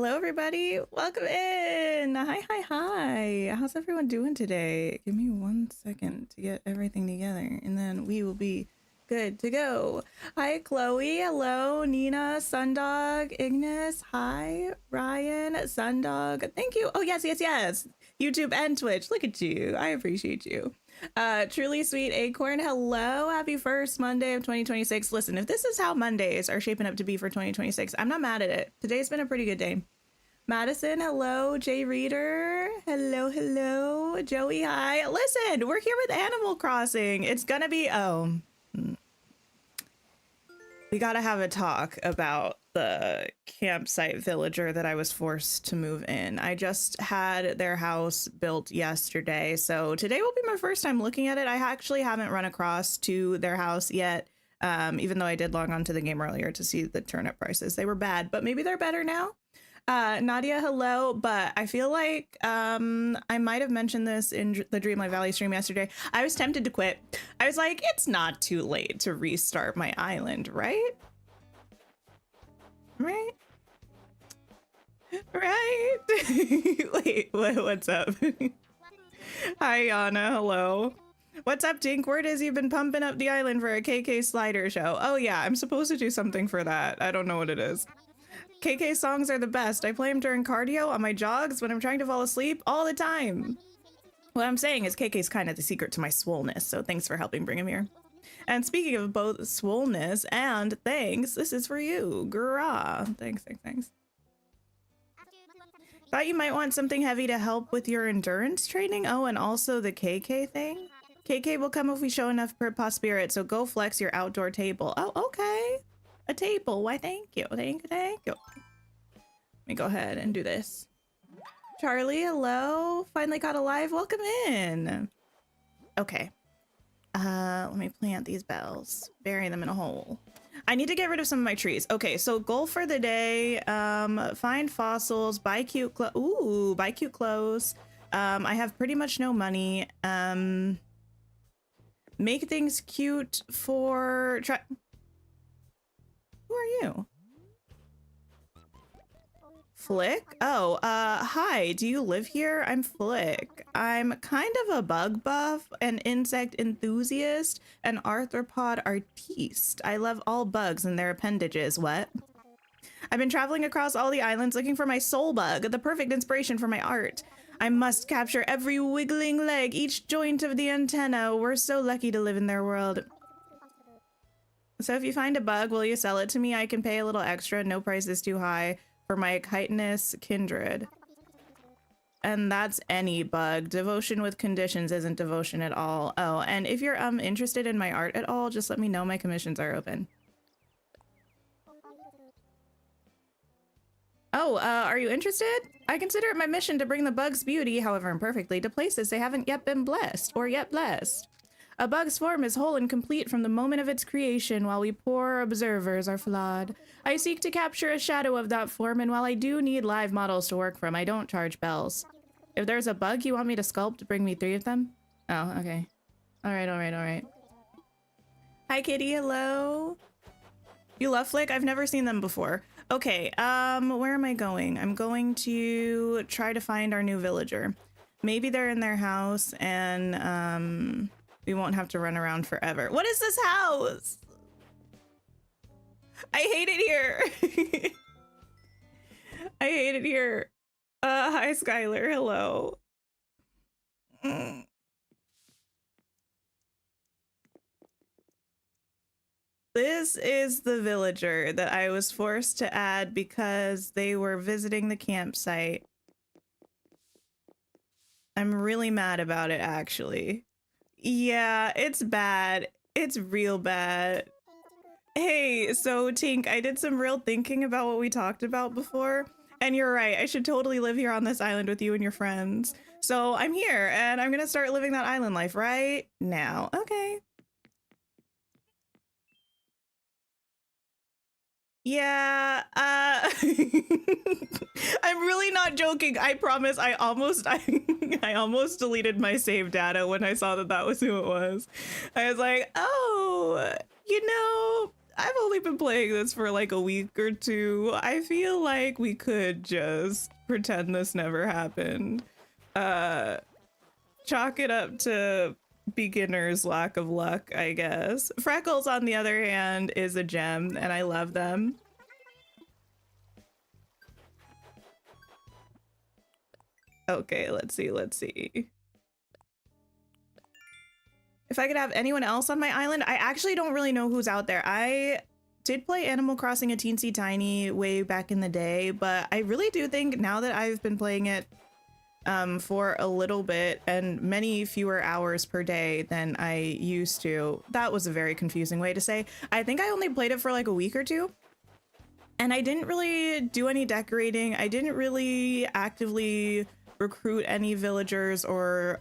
Hello, everybody. Welcome in. Hi, hi, hi. How's everyone doing today? Give me 1 second to get everything together, and then we will be good to go. Hi, Chloe. Hello, Nina, Sundog, Ignis. Hi, Ryan, Sundog. Thank you. Oh, yes, yes, yes. YouTube and Twitch. Look at you. I appreciate you. Truly Sweet Acorn. Hello. Happy first Monday of 2026. Listen, if this is how Mondays are shaping up to be for 2026, I'm not mad at it. Today's been a pretty good day. Madison, hello. Jay Reader, hello, hello. Joey, hi. Listen, we're here with Animal Crossing. It's gonna be, we gotta have a talk about the campsite villager that I was forced to move in. I just had their house built yesterday, so today will be my first time looking at it. I actually haven't run across to their house yet, even though I did log on to the game earlier to see the turnip prices. They were bad, but maybe they're better now. Nadia, hello, but I feel like I might have mentioned this in the Dreamlight Valley stream yesterday. I was tempted to quit. I was like, it's not too late to restart my island, right? Right? Right? Wait, what's up? Hi, Yana, hello. What's up, Tink? Word is you've been pumping up the island for a KK slider show. Oh yeah, I'm supposed to do something for that. I don't know what it is. KK songs are the best. I play them during cardio, on my jogs, when I'm trying to fall asleep, all the time. What I'm saying is KK's kind of the secret to my swollenness, so thanks for helping bring him here. And speaking of both swollenness and thanks, this is for you. Grah. Thanks. Thought you might want something heavy to help with your endurance training. Oh, and also the KK thing. KK will come if we show enough purpose spirit, so go flex your outdoor table. Oh, okay. A table. Why, thank you. Thank you. Let me go ahead and do this. Charlie, hello. Finally got alive. Welcome in. Okay. Let me plant these bells. Bury them in a hole. I need to get rid of some of my trees. Okay, so goal for the day. Find fossils. Buy cute clothes. Ooh, buy cute clothes. I have pretty much no money. Make things cute for... Who are you? Flick? Oh, hi, do you live here? I'm Flick. I'm kind of a bug buff, an insect enthusiast, an arthropod artiste. I love all bugs and their appendages. What? I've been traveling across all the islands looking for my soul bug, the perfect inspiration for my art. I must capture every wiggling leg, each joint of the antenna. We're so lucky to live in their world. So if you find a bug, will you sell it to me? I can pay a little extra. No price is too high for my chitinous kindred. And that's any bug. Devotion with conditions isn't devotion at all. Oh, and if you're interested in my art at all, just let me know. My commissions are open. Oh, are you interested? I consider it my mission to bring the bug's beauty, however imperfectly, to places they haven't yet been blessed, or yet blessed. A bug's form is whole and complete from the moment of its creation, while we poor observers are flawed. I seek to capture a shadow of that form, and while I do need live models to work from, I don't charge bells. If there's a bug you want me to sculpt, bring me 3 of them? Oh, okay. Alright. Hi, Kitty, hello. You love Flick? I've never seen them before. Okay, where am I going? I'm going to try to find our new villager. Maybe they're in their house, and, we won't have to run around forever. What is this house? I hate it here. I hate it here. Hi, Skylar. Hello. This is the villager that I was forced to add because they were visiting the campsite. I'm really mad about it, actually. Yeah, it's bad. It's real bad. Hey, so Tink, I did some real thinking about what we talked about before, and you're right. I should totally live here on this island with you and your friends. So I'm here, and I'm gonna start living that island life right now. Okay. Yeah, I'm really not joking. I promise. I almost deleted my save data when I saw that that was who it was. I was like, oh, you know, I've only been playing this for like a week or two. I feel like we could just pretend this never happened. Chalk it up to beginner's lack of luck, I guess. Freckles, on the other hand, is a gem, and I love them. Okay, let's see. If I could have anyone else on my island, I actually don't really know who's out there. I did play Animal Crossing a teensy tiny way back in the day, but I really do think now that I've been playing it for a little bit and many fewer hours per day than I used to. That was a very confusing way to say. I think I only played it for like a week or two. And I didn't really do any decorating. I didn't really actively recruit any villagers or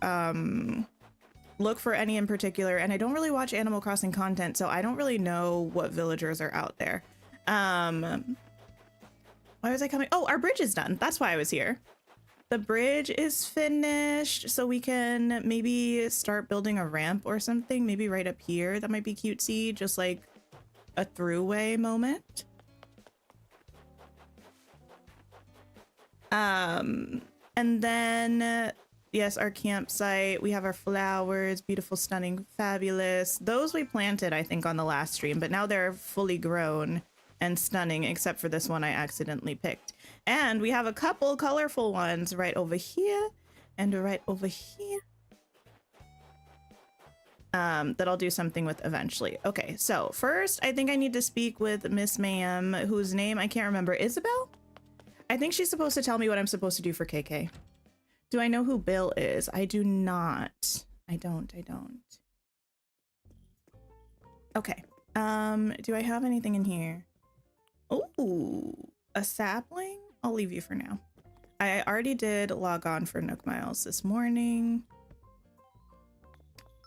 look for any in particular. And I don't really watch Animal Crossing content, so I don't really know what villagers are out there. Why was I coming? Oh, our bridge is done. That's why I was here. The bridge is finished, so we can maybe start building a ramp or something, maybe right up here. That might be cutesy, just like a throughway moment. And then, yes, our campsite, we have our flowers, beautiful, stunning, fabulous. Those we planted, I think, on the last stream, but now they're fully grown and stunning, except for this one I accidentally picked. And we have a couple colorful ones right over here and right over here that I'll do something with eventually. Okay, so first I think I need to speak with Miss Ma'am, whose name I can't remember. Isabel? I think she's supposed to tell me what I'm supposed to do for KK. Do I know who Bill is? I do not. I don't. Okay. Do I have anything in here? Oh, a sapling? I'll leave you for now. I already did log on for Nook Miles this morning.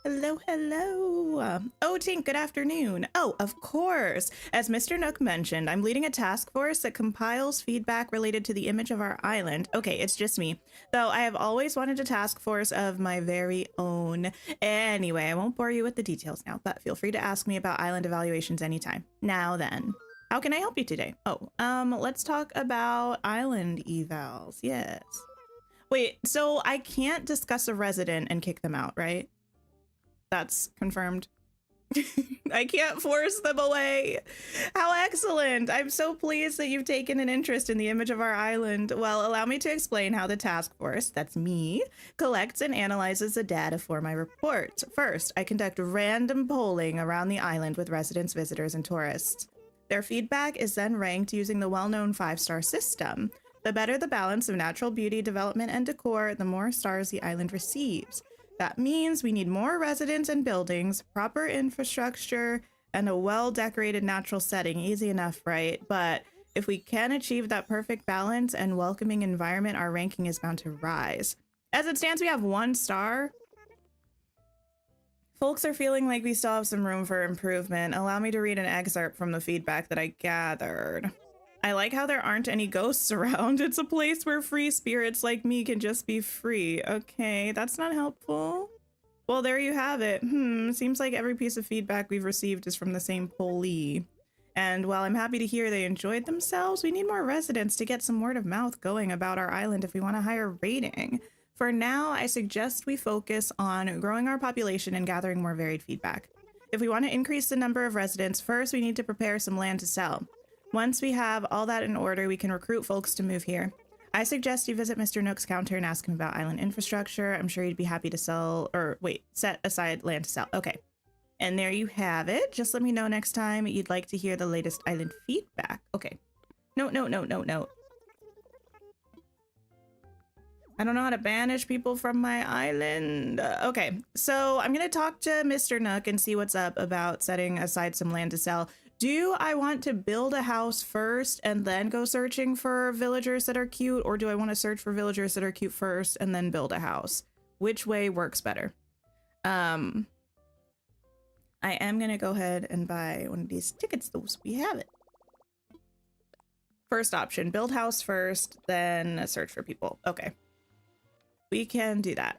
Hello. Oh, Tink, good afternoon. Oh, of course. As Mr. Nook mentioned, I'm leading a task force that compiles feedback related to the image of our island. Okay, it's just me. Though I have always wanted a task force of my very own. Anyway, I won't bore you with the details now, but feel free to ask me about island evaluations anytime. Now then, how can I help you today? Oh, let's talk about island evals. Yes. Wait, so I can't discuss a resident and kick them out, right? That's confirmed. I can't force them away. How excellent. I'm so pleased that you've taken an interest in the image of our island. Well, allow me to explain how the task force, that's me, collects and analyzes the data for my report. First, I conduct random polling around the island with residents, visitors, and tourists. Their feedback is then ranked using the well-known 5-star system. The better the balance of natural beauty, development, and decor, the more stars the island receives. That means we need more residents and buildings, proper infrastructure, and a well-decorated natural setting. Easy enough, right? But if we can achieve that perfect balance and welcoming environment, our ranking is bound to rise. As it stands, we have 1 star. Folks are feeling like we still have some room for improvement. Allow me to read an excerpt from the feedback that I gathered. I like how there aren't any ghosts around. It's a place where free spirits like me can just be free. Okay, that's not helpful. Well, there you have it. Seems like every piece of feedback we've received is from the same pollee. And while I'm happy to hear they enjoyed themselves, we need more residents to get some word of mouth going about our island if we want a higher rating. For now, I suggest we focus on growing our population and gathering more varied feedback. If we want to increase the number of residents, first we need to prepare some land to sell. Once we have all that in order, we can recruit folks to move here. I suggest you visit Mr. Nook's counter and ask him about island infrastructure. I'm sure he'd be happy to set aside land to sell. Okay. And there you have it. Just let me know next time you'd like to hear the latest island feedback. Okay. No. I don't know how to banish people from my island. Okay, so I'm gonna talk to Mr. Nook and see what's up about setting aside some land to sell. Do I want to build a house first and then go searching for villagers that are cute, or do I want to search for villagers that are cute first and then build a house? Which way works better? I am gonna go ahead and buy one of these tickets so we have it. First option, build house first, then search for people. Okay. We can do that.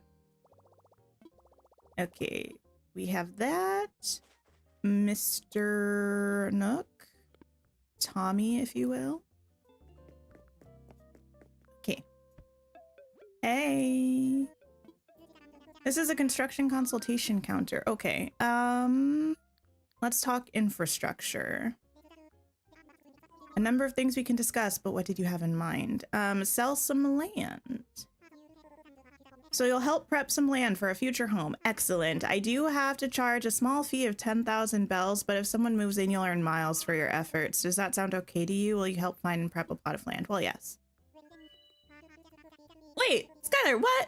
Okay, we have that. Mr. Nook. Tommy, if you will. Okay. Hey. This is a construction consultation counter. Okay. Let's talk infrastructure. A number of things we can discuss, but what did you have in mind? Sell some land. So you'll help prep some land for a future home. Excellent. I do have to charge a small fee of 10,000 bells, but if someone moves in, you'll earn miles for your efforts. Does that sound okay to you? Will you help find and prep a plot of land? Well, yes. Wait, Skylar, what?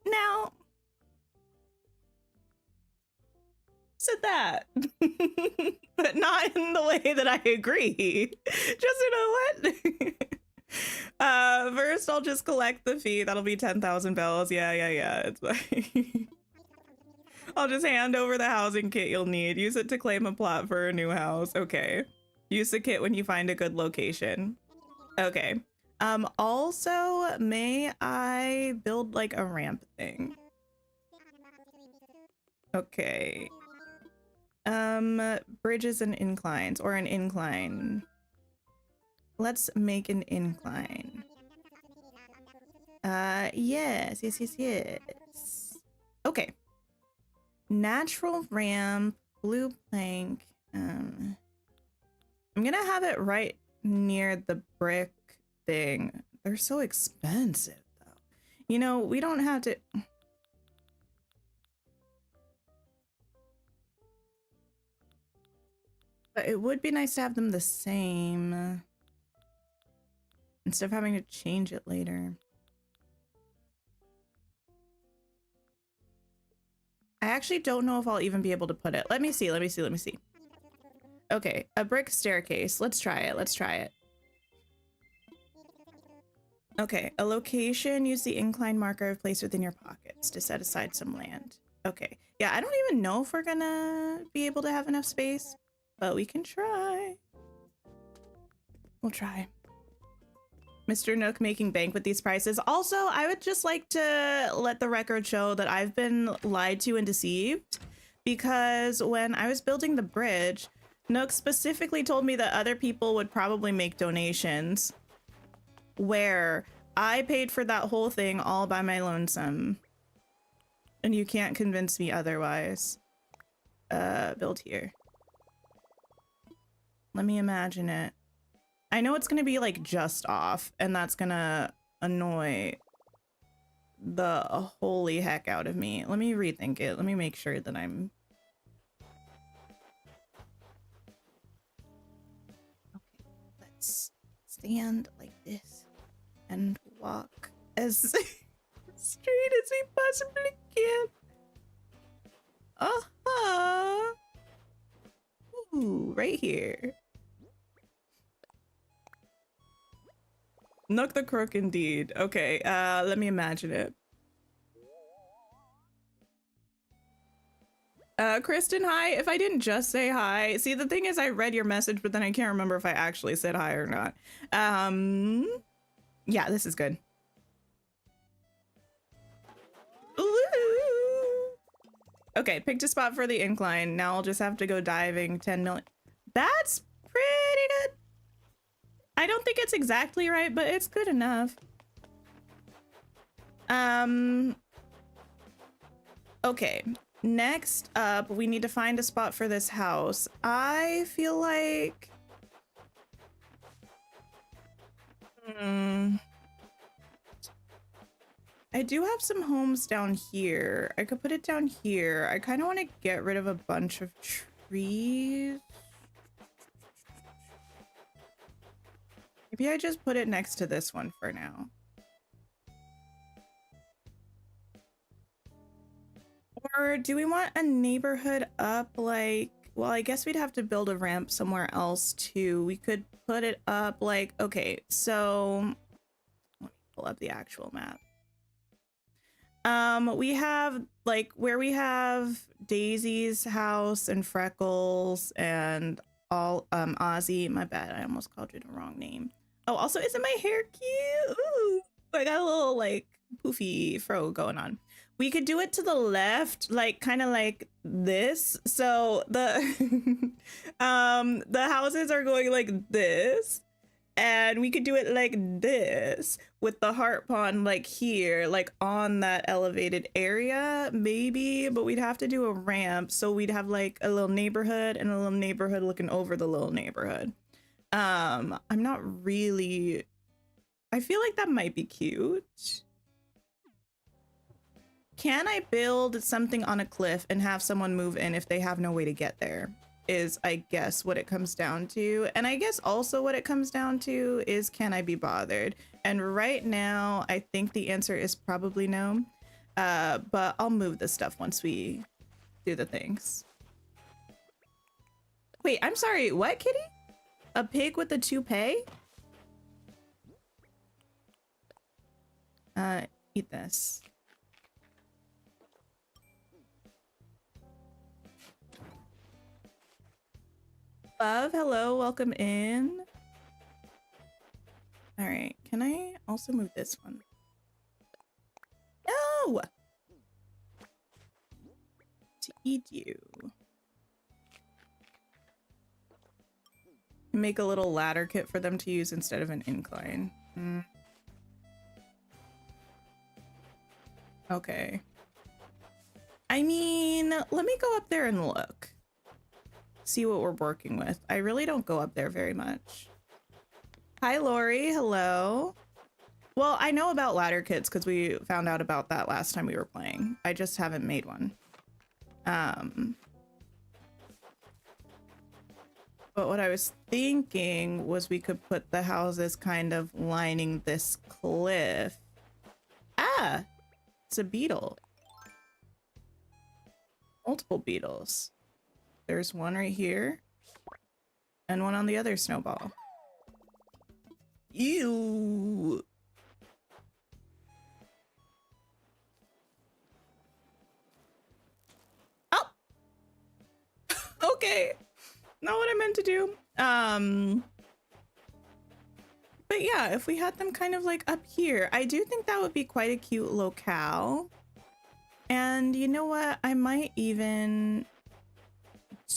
Now, said that, but not in the way that I agree. Just in a what? First I'll just collect the fee. That'll be 10,000 bells. Yeah. It's fine. I'll just hand over the housing kit you'll need. Use it to claim a plot for a new house. Okay. Use the kit when you find a good location. Okay. Also, may I build like a ramp thing? Okay. Bridges and inclines, or an incline. Let's make an incline. Yes. Okay. Natural ramp, blue plank. I'm gonna have it right near the brick thing. They're so expensive though. You know, we don't have to. But it would be nice to have them the same instead of having to change it later. I actually don't know if I'll even be able to put it. Let me see. Okay, a brick staircase. Let's try it. Okay, a location. Use the incline marker I've placed within your pockets to set aside some land. Okay, yeah, I don't even know if we're gonna be able to have enough space, but we can try. We'll try. Mr. Nook making bank with these prices. Also, I would just like to let the record show that I've been lied to and deceived, because when I was building the bridge, Nook specifically told me that other people would probably make donations, where I paid for that whole thing all by my lonesome. And you can't convince me otherwise. Build here. Let me imagine it. I know it's gonna be like just off, and that's gonna annoy the holy heck out of me. Let me rethink it. Let me make sure that I'm... Okay, let's stand like this and walk as straight as we possibly can. Uh-huh. Ooh, right here. Nook the crook indeed. Okay, let me imagine it. Kristen, hi. If I didn't just say hi, see, the thing is I read your message, but then I can't remember if I actually said hi or not. Yeah, this is good. Ooh. Okay, picked a spot for the incline. Now I'll just have to go diving 10 million. That's pretty good. I don't think it's exactly right, but it's good enough. Okay, next up, we need to find a spot for this house. I feel like... I do have some homes down here. I could put it down here. I kind of want to get rid of a bunch of trees. Maybe I just put it next to this one for now. Or do we want a neighborhood up like... Well, I guess we'd have to build a ramp somewhere else too. We could put it up like... Okay, so... Let me pull up the actual map. We have like where we have Daisy's house and Freckles and all Ozzy. My bad, I almost called you the wrong name. Oh, also, isn't my hair cute? Ooh, I got a little like poofy fro going on. We could do it to the left, like kind of like this. So the the houses are going like this, and we could do it like this with the heart pond like here, like on that elevated area maybe, but we'd have to do a ramp, so we'd have like a little neighborhood and a little neighborhood looking over the little neighborhood. I'm not really, I feel like that might be cute. Can I build something on a cliff and have someone move in if they have no way to get there? Is, I guess, what it comes down to. And I guess also what it comes down to is, can I be bothered? And right now, I think the answer is probably no. But I'll move the stuff once we do the things. Wait, I'm sorry, what, kitty? A pig with a toupee? Eat this. Love, hello, welcome in. All right, can I also move this one? No! To eat you. Make a little ladder kit for them to use instead of an incline. Okay. I mean, let me go up there and look. See what we're working with. I really don't go up there very much. Hi, Lori. Hello. Well, I know about ladder kits because we found out about that last time we were playing. I just haven't made one. But what I was thinking was we could put the houses kind of lining this cliff. Ah, it's a beetle. Multiple beetles. There's one right here and one on the other snowball. Ew. Oh. Okay. Not what I meant to do. But yeah, if we had them kind of like up here, I do think that would be quite a cute locale. And you know what? I might even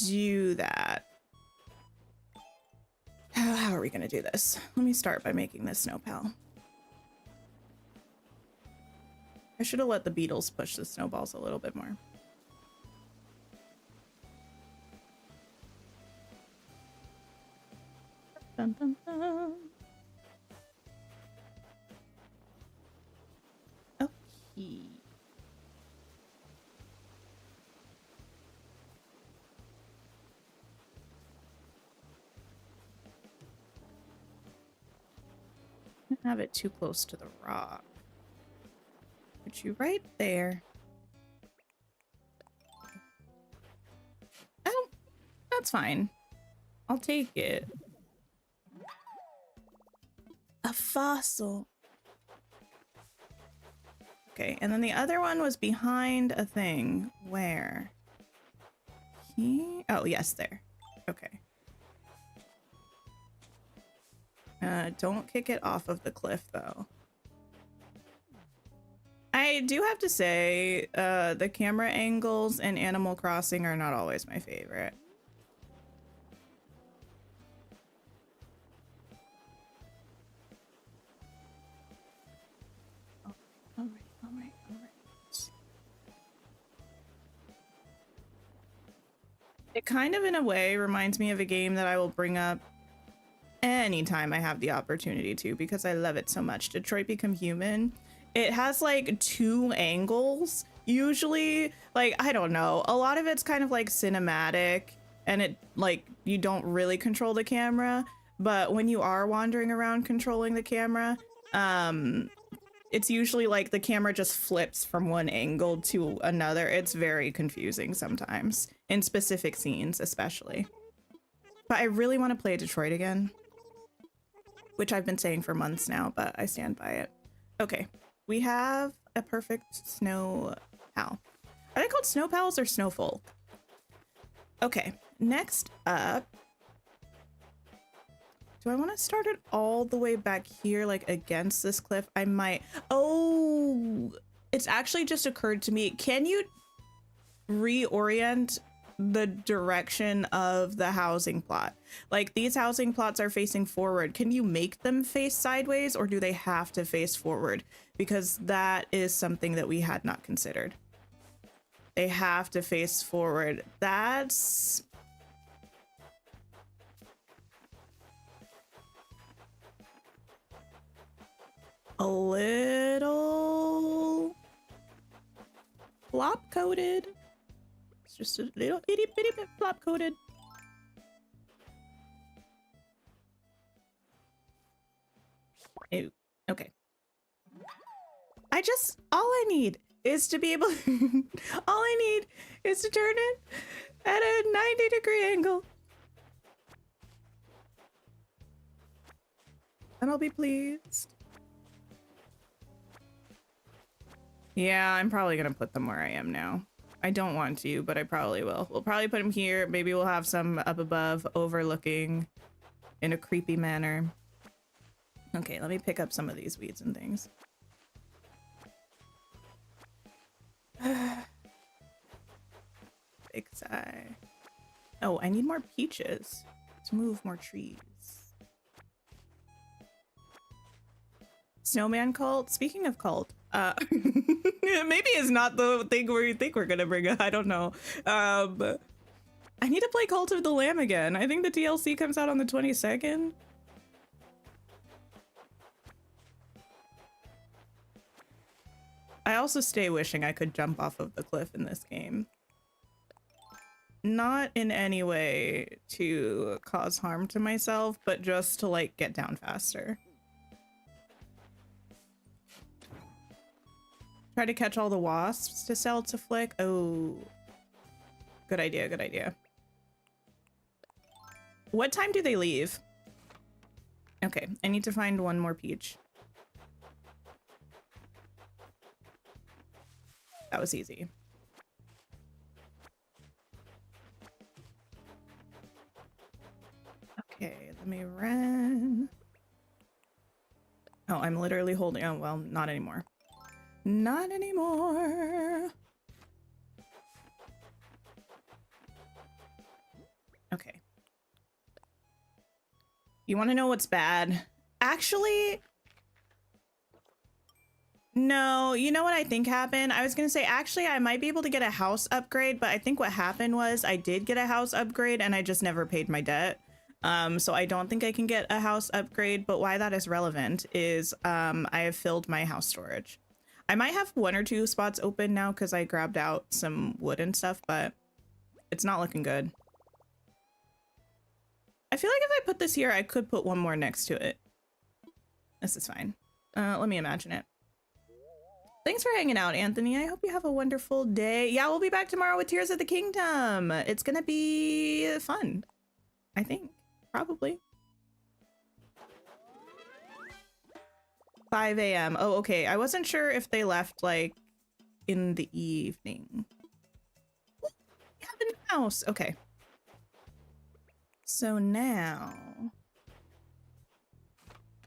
do that. How are we gonna do this? Let me start by making this snow pal. I should have let the beetles push the snowballs a little bit more. Dun, dun, dun. Okay. Have it too close to the rock. Put you right there. Oh, that's fine. I'll take it. A fossil. Okay, and then the other one was behind a thing. Where? Oh, yes, there. Okay. Don't kick it off of the cliff, though. I do have to say, the camera angles in Animal Crossing are not always my favorite. Oh, all right. It kind of, in a way, reminds me of a game that I will bring up anytime I have the opportunity to, because I love it so much. Detroit Become Human. It has like 2 angles usually. Like, I don't know, a lot of it's kind of like cinematic, and it like, you don't really control the camera, but when you are wandering around controlling the camera, it's usually like the camera just flips from one angle to another. It's very confusing sometimes in specific scenes, especially. But I really want to play Detroit again, which I've been saying for months now, but I stand by it. Okay, we have a perfect snow pal. Are they called snow pals or snow folk? Okay, next up, do I want to start it all the way back here, like against this cliff? I might. Oh, it's actually just occurred to me. Can you reorient the direction of the housing plot? Like, these housing plots are facing forward. Can you make them face sideways, or do they have to face forward? Because that is something that we had not considered. They have to face forward. That's a little flop coated. It's just a little itty bitty bit flop coated. Ew. Okay. All I need is to be able all I need is to turn it at a 90-degree angle. And I'll be pleased. Yeah, I'm probably gonna put them where I am now. I don't want to, but I probably will. We'll probably put them here. Maybe we'll have some up above overlooking in a creepy manner. Okay, let me pick up some of these weeds and things. Big sigh. Oh, I need more peaches to move more trees. Snowman cult? Speaking of cult, maybe it's not the thing we think we're gonna bring up. I don't know. I need to play Cult of the Lamb again. I think the DLC comes out on the 22nd. I also stay wishing I could jump off of the cliff in this game. Not in any way to cause harm to myself, but just to, like, get down faster. Try to catch all the wasps to sell to Flick. Oh, good idea, good idea. What time do they leave? Okay, I need to find one more peach. That was easy. Okay, let me run. Oh, I'm literally holding, oh, well, not anymore. Not anymore. Okay. You want to know what's bad? Actually, no, you know what I think happened? I was gonna say, actually, I might be able to get a house upgrade, but I think what happened was I did get a house upgrade and I just never paid my debt. So I don't think I can get a house upgrade, but why that is relevant is I have filled my house storage. I might have one or two spots open now because I grabbed out some wood and stuff, but it's not looking good. I feel like if I put this here, I could put one more next to it. This is fine. Let me imagine it. Thanks for hanging out, Anthony. I hope you have a wonderful day. Yeah, we'll be back tomorrow with Tears of the Kingdom. It's gonna be fun, I think. Probably. 5 a.m. Oh, okay. I wasn't sure if they left, like, in the evening. Ooh, we have a new house. Okay. So now...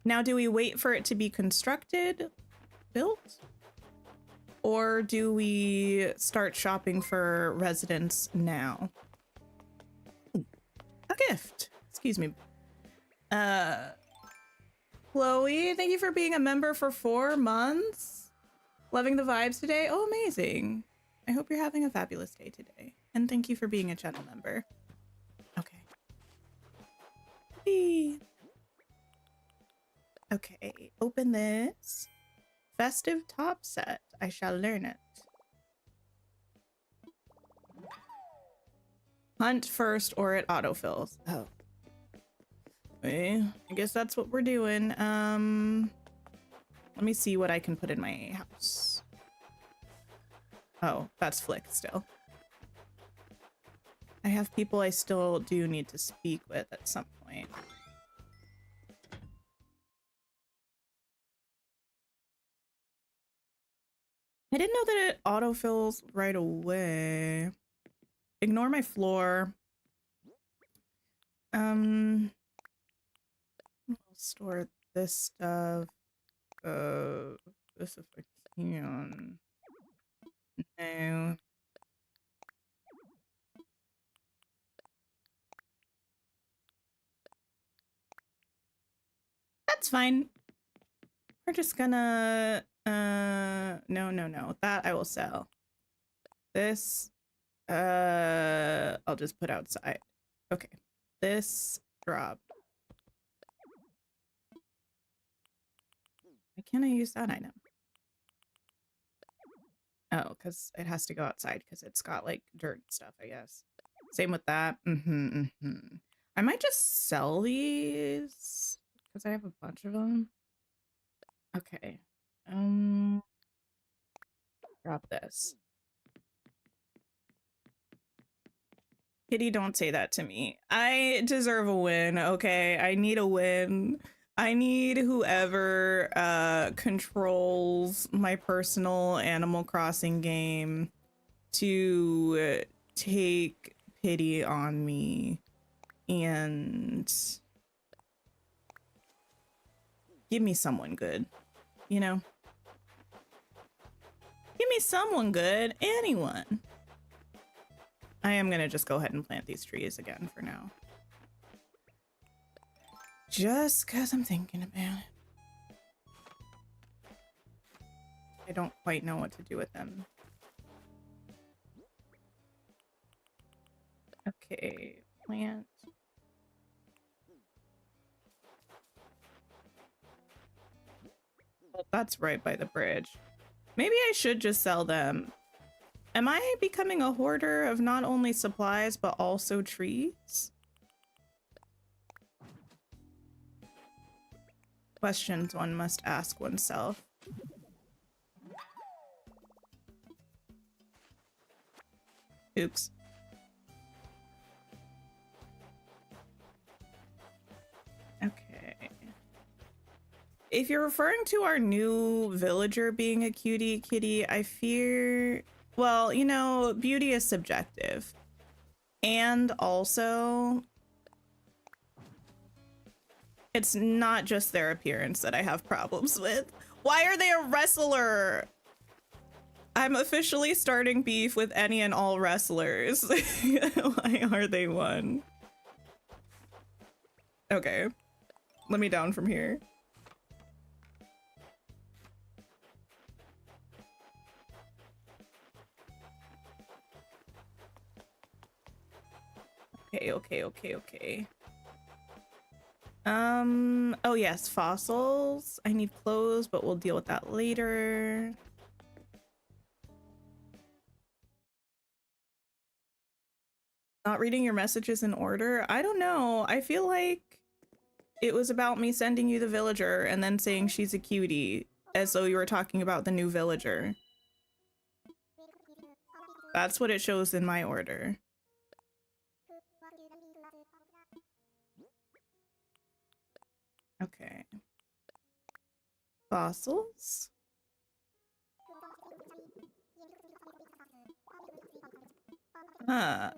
Now, do we wait for it to be constructed? Built? Or do we start shopping for residents now? Ooh, a gift. Excuse me. Chloe, thank you for being a member for 4 months. Loving the vibes today. Oh, amazing. I hope you're having a fabulous day today. And thank you for being a channel member. Okay. Whee. Okay, open this. Festive top set. I shall learn it. Hunt first or it autofills. Oh. Okay, I guess that's what we're doing. Let me see what I can put in my house. Oh, that's Flick still. I have people I still do need to speak with at some point. I didn't know that it autofills right away. Ignore my floor. I'll store this stuff. This if I can. No. That's fine. We're just gonna, no. That I will sell. This, I'll just put outside. Okay. This drop. Why can't I use that item? Oh, because it has to go outside because it's got like dirt and stuff, I guess. Same with that. I might just sell these because I have a bunch of them. Okay. Drop this. Kitty, don't say that to me. I deserve a win, okay? I need a win. I need whoever controls my personal Animal Crossing game to take pity on me and give me someone good, you know? Give me someone good, anyone. I am gonna just go ahead and plant these trees again for now. Just because I'm thinking about it. I don't quite know what to do with them. Okay, plant. Well, that's right by the bridge. Maybe I should just sell them. Am I becoming a hoarder of not only supplies, but also trees? Questions one must ask oneself. Oops. Okay. If you're referring to our new villager being a cutie kitty, I fear... Well, you know, beauty is subjective. And also... It's not just their appearance that I have problems with. Why are they a wrestler? I'm officially starting beef with any and all wrestlers. Why are they one? Okay. Let me down from here. Okay. Oh yes, fossils. I need clothes, but we'll deal with that later. Not reading your messages in order? I don't know. I feel like it was about me sending you the villager and then saying she's a cutie, as though you were talking about the new villager. That's what it shows in my order. Okay. Fossils?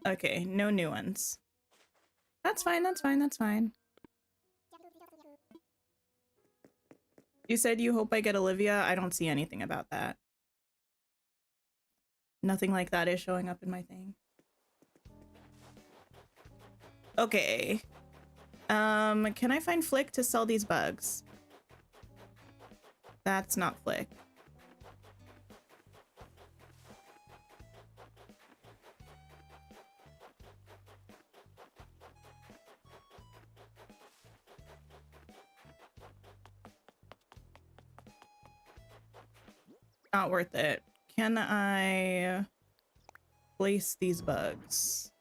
Okay, no new ones. That's fine. You said you hope I get Olivia. I don't see anything about that. Nothing like that is showing up in my thing. Okay. Can I find Flick to sell these bugs? That's not Flick. Not worth it. Can I place these bugs?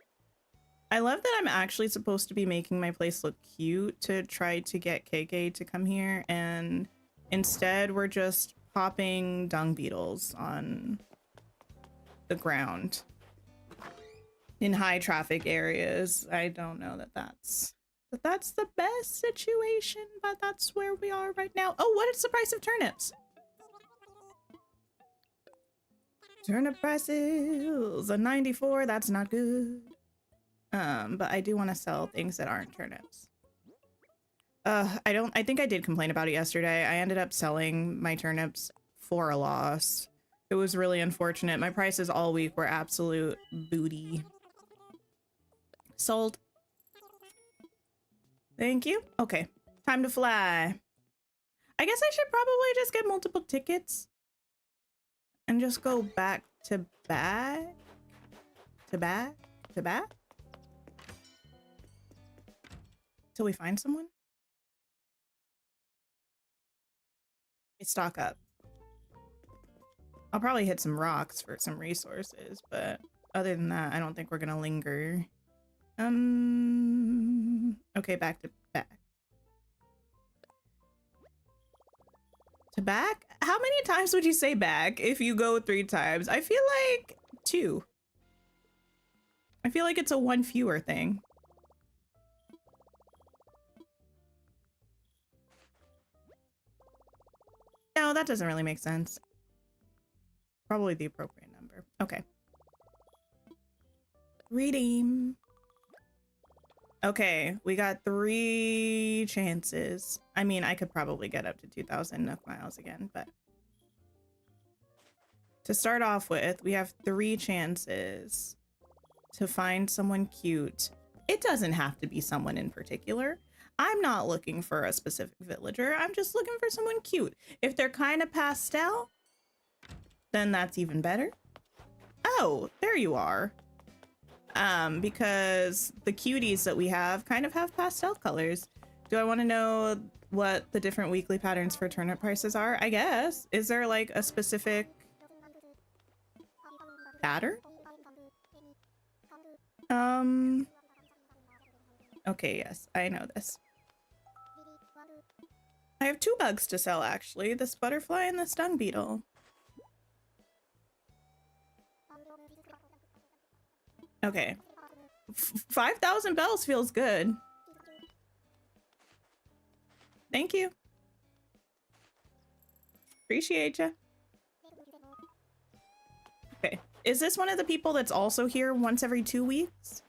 I love that I'm actually supposed to be making my place look cute to try to get KK to come here, and instead we're just popping dung beetles on the ground in high traffic areas. I don't know that that's the best situation, but that's where we are right now. Oh, what is the price of turnips? Turnip prices, a 94, that's not good. But I do want to sell things that aren't turnips. I think I did complain about it yesterday. I ended up selling my turnips for a loss It was really unfortunate. My prices all week were absolute booty. Sold. Thank you. Okay, time to fly. I guess I should probably just get multiple tickets and just go back to back to back to back till we find someone. Stock up. I'll probably hit some rocks for some resources, but other than that, I don't think we're gonna linger. Okay, back to back. To back? How many times would you say back if you go 3 times? I feel like 2. I feel like it's a 1 fewer thing. No, that doesn't really make sense. Probably the appropriate number. Okay. Redeem. Okay, we got 3 chances. I mean, I could probably get up to 2,000 Nook miles again, but to start off with, we have 3 chances to find someone cute. It doesn't have to be someone in particular. I'm not looking for a specific villager. I'm just looking for someone cute. If they're kind of pastel, then that's even better. Oh, there you are. Because the cuties that we have kind of have pastel colors. Do I want to know what the different weekly patterns for turnip prices are? I guess. Is there like a specific pattern? Okay, yes, I know this. I have 2 bugs to sell actually, this butterfly and the stung beetle. Okay. 5,000 bells feels good. Thank you. Appreciate ya. Okay. Is this one of the people that's also here once every 2 weeks?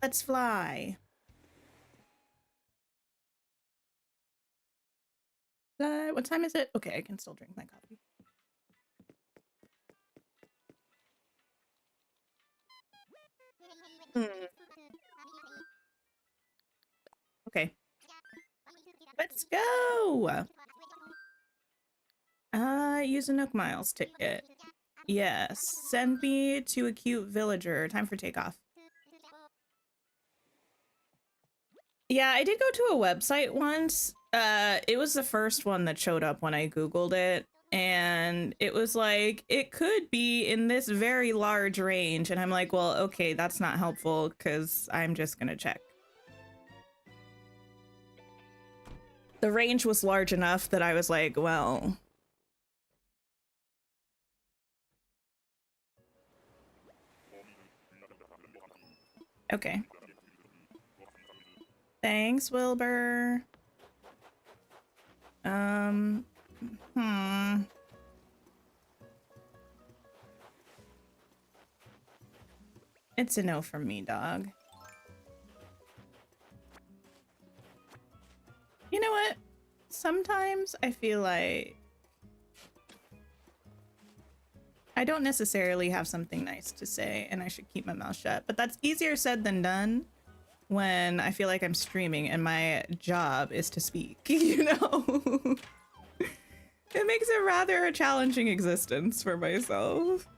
Let's fly. What time is it? Okay, I can still drink my coffee. Okay. Let's go. Use a Nook Miles ticket. Yes. Send me to a cute villager. Time for takeoff. Yeah, I did go to a website once. It was the first one that showed up when I Googled it. And it was like, it could be in this very large range. And I'm like, well, okay, that's not helpful because I'm just gonna check. The range was large enough that I was like, well. Okay. Thanks, Wilbur. It's a no from me, dog. You know what? Sometimes I feel like I don't necessarily have something nice to say and I should keep my mouth shut, but that's easier said than done when I feel like I'm streaming and my job is to speak, you know? It makes it rather a challenging existence for myself.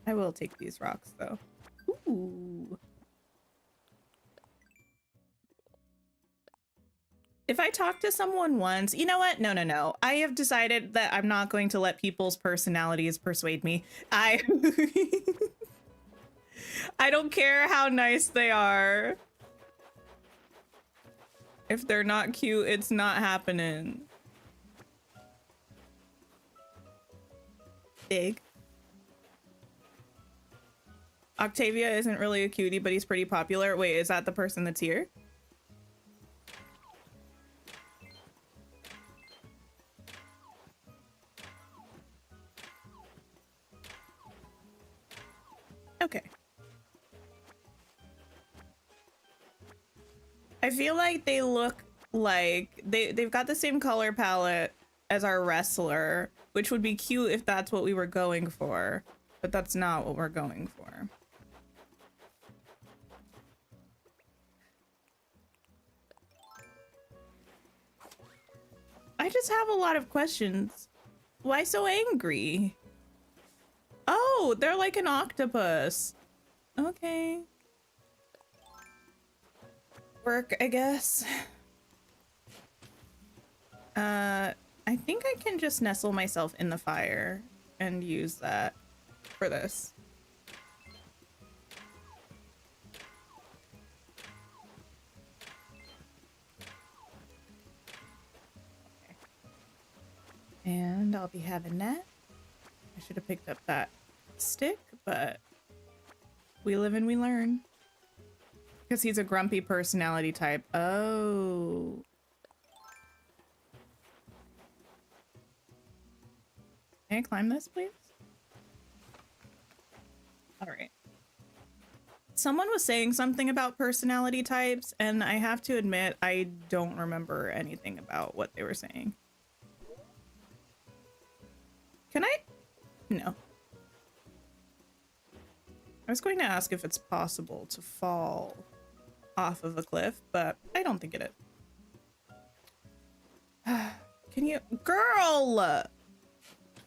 I will take these rocks though. Ooh. If I talk to someone once, you know what? No. I have decided that I'm not going to let people's personalities persuade me. I don't care how nice they are. If they're not cute, it's not happening. Big. Octavia isn't really a cutie, but he's pretty popular. Wait, is that the person that's here? Okay. I feel like they look like they've got the same color palette as our wrestler, which would be cute if that's what we were going for, but that's not what we're going for. I just have a lot of questions. Why so angry? Oh, they're like an octopus. Okay. Work, I guess. I think I can just nestle myself in the fire and use that for this. Okay. And I'll be having that. I should have picked up that stick, but we live and we learn. Because he's a grumpy personality type. Oh. Can I climb this, please? All right. Someone was saying something about personality types, and I have to admit, I don't remember anything about what they were saying. Can I? No. I was going to ask if it's possible to fall off of a cliff, but I don't think it is. Can you? Girl!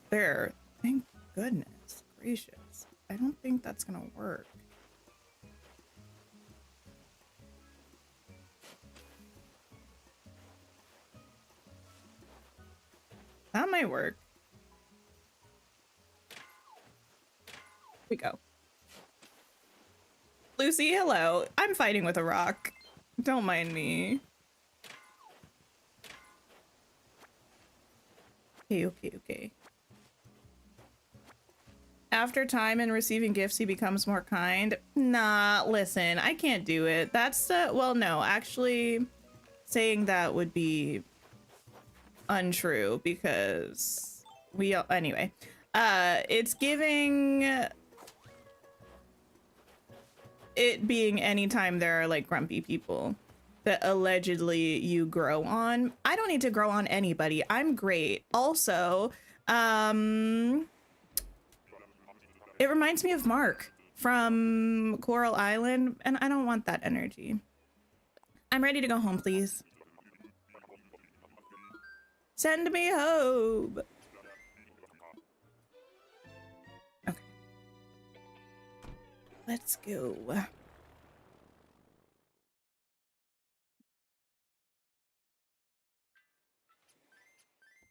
There. Thank goodness gracious. I don't think that's gonna work. That might work. Here we go. Lucy, hello. I'm fighting with a rock. Don't mind me. Okay. After time and receiving gifts, he becomes more kind. Nah, listen, I can't do it. That's the, well, no, actually saying that would be untrue because anyway, it's giving it being anytime there are like grumpy people that allegedly you grow on. I don't need to grow on anybody. I'm great. Also, it reminds me of Mark from Coral Island, and I don't want that energy. I'm ready to go home, please. Send me home. Okay. Let's go.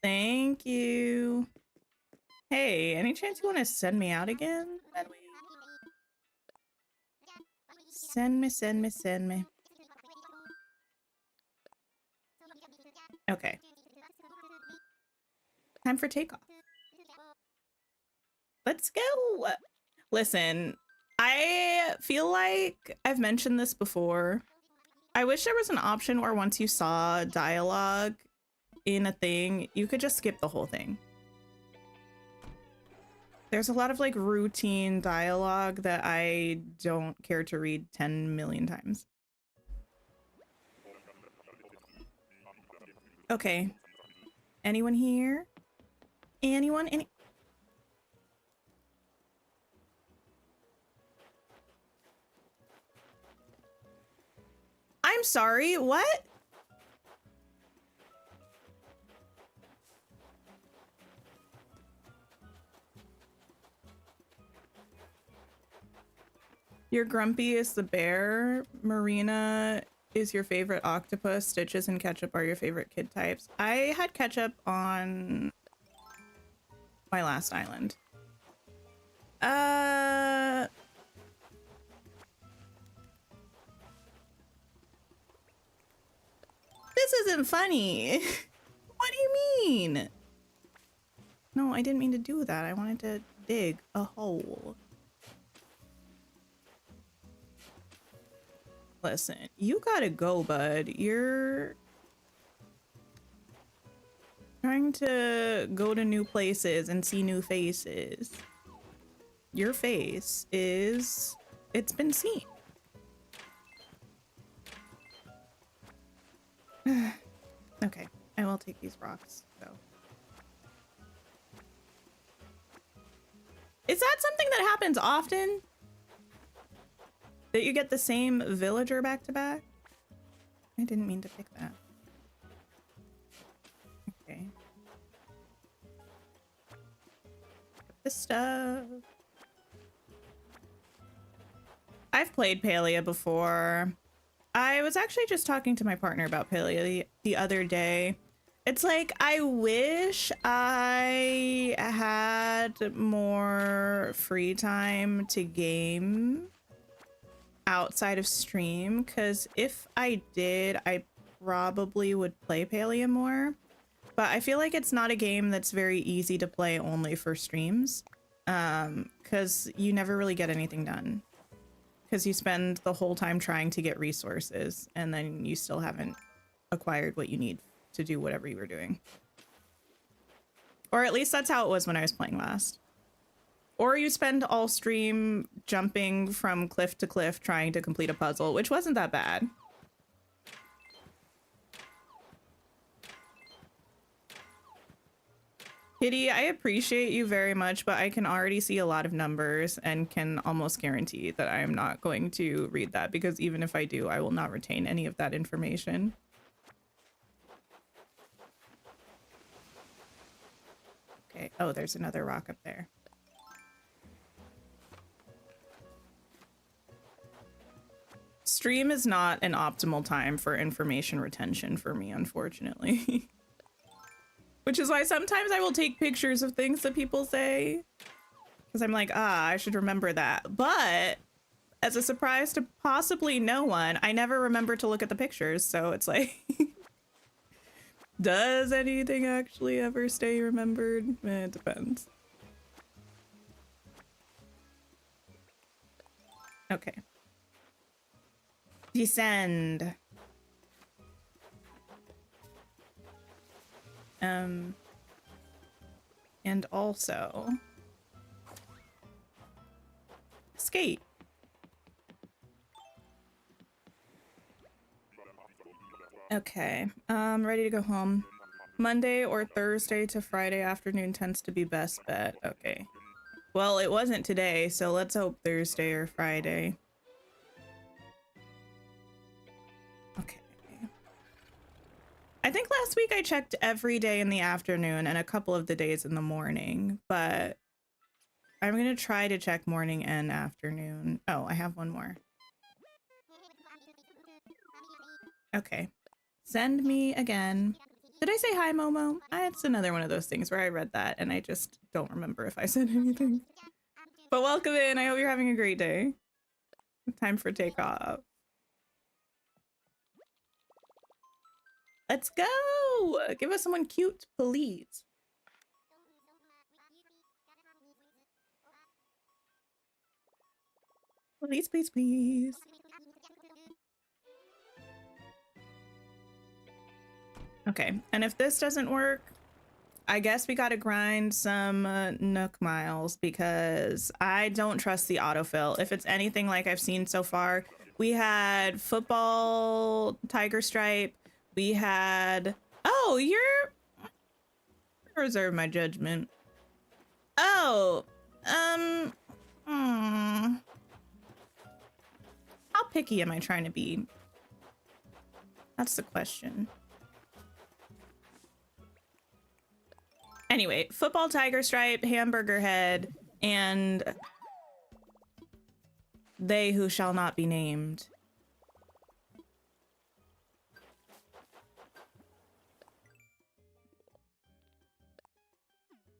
Thank you. Hey, any chance you want to send me out again? Send me. Okay. Time for takeoff. Let's go. Listen, I feel like I've mentioned this before. I wish there was an option where once you saw dialogue in a thing, you could just skip the whole thing. There's a lot of like routine dialogue that I don't care to read 10 million times. Okay. Anyone here? Anyone? I'm sorry, what? Your Grumpy is the bear. Marina is your favorite octopus. Stitches and Ketchup are your favorite kid types. I had Ketchup on my last island. This isn't funny. What do you mean? No, I didn't mean to do that. I wanted to dig a hole. Listen, you gotta go, bud. You're trying to go to new places and see new faces. Your face is, it's been seen. Okay, I will take these rocks, so. Is that something that happens often? That you get the same villager back to back? I didn't mean to pick that. Okay. Get the stuff. I've played Palia before. I was actually just talking to my partner about Palia the other day. It's like, I wish I had more free time to game outside of stream, because if I did, I probably would play Palia more. But I feel like it's not a game that's very easy to play only for streams, because you never really get anything done. Because you spend the whole time trying to get resources, and then you still haven't acquired what you need to do whatever you were doing. Or at least that's how it was when I was playing last. Or you spend all stream jumping from cliff to cliff trying to complete a puzzle, which wasn't that bad. Kitty, I appreciate you very much, but I can already see a lot of numbers and can almost guarantee that I am not going to read that, because even if I do, I will not retain any of that information. Okay. Oh, there's another rock up there. Stream is not an optimal time for information retention for me, unfortunately. Which is why sometimes I will take pictures of things that people say, because I'm like, I should remember that. But as a surprise to possibly no one, I never remember to look at the pictures. So it's like, does anything actually ever stay remembered? It depends. Okay. Descend. And also skate. Okay, ready to go home. Monday or Thursday to Friday afternoon tends to be best bet. Okay. Well, it wasn't today, so let's hope Thursday or Friday. Okay. I think last week I checked every day in the afternoon and a couple of the days in the morning, but I'm going to try to check morning and afternoon. Oh, I have one more. Okay. Send me again. Did I say hi, Momo? It's another one of those things where I read that and I just don't remember if I said anything. But welcome in. I hope you're having a great day. Time for takeoff. Let's go! Give us someone cute, please. Please, please, please. Okay, and if this doesn't work, I guess we gotta grind some Nook miles, because I don't trust the autofill. If it's anything like I've seen so far, we had football, tiger stripe, we had... Oh, you're... Reserve my judgment. Oh, how picky am I trying to be? That's the question. Anyway, football, tiger stripe, hamburger head, and they who shall not be named.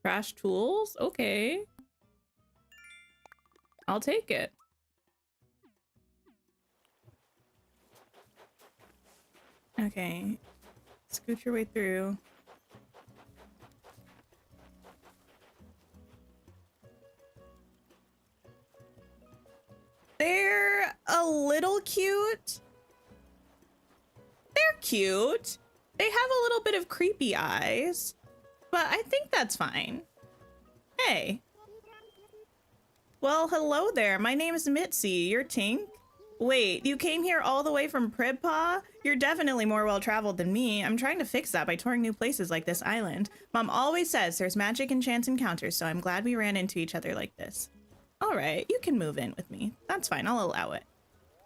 Crash tools? Okay. I'll take it. Okay. Scoot your way through. They're a little cute. They're cute. They have a little bit of creepy eyes, but I think that's fine. Hey. Well, hello there. My name is Mitzi. You're Tink? Wait, you came here all the way from Pribpa? You're definitely more well-traveled than me. I'm trying to fix that by touring new places like this island. Mom always says there's magic in chance encounters, so I'm glad we ran into each other like this. All right, you can move in with me. That's fine, I'll allow it.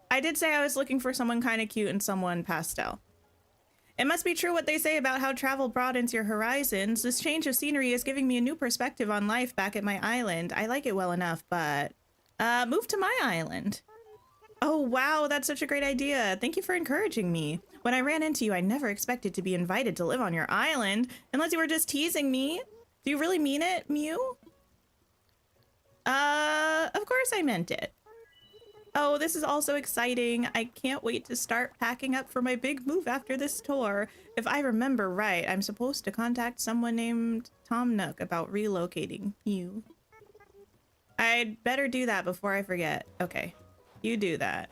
I did say I was looking for someone kind of cute and someone pastel. It must be true what they say about how travel broadens your horizons. This change of scenery is giving me a new perspective on life back at my island. I like it well enough, but move to my island. Oh, wow, that's such a great idea. Thank you for encouraging me. When I ran into you, I never expected to be invited to live on your island, unless you were just teasing me. Do you really mean it, Mew? Of course I meant it. Oh, this is also exciting. I can't wait to start packing up for my big move after this tour. If I remember right, I'm supposed to contact someone named Tom Nook about relocating Mew. I'd better do that before I forget. Okay. You do that.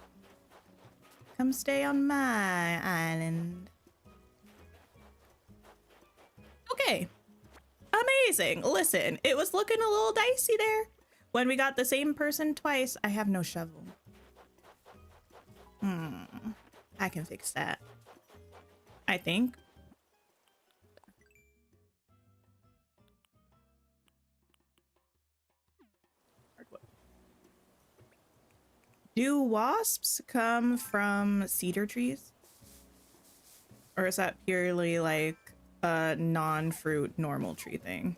Come stay on my island. Okay. Amazing. Listen, it was looking a little dicey there. When we got the same person twice, I have no shovel. I can fix that. I think. Do wasps come from cedar trees? Or is that purely like a non-fruit normal tree thing?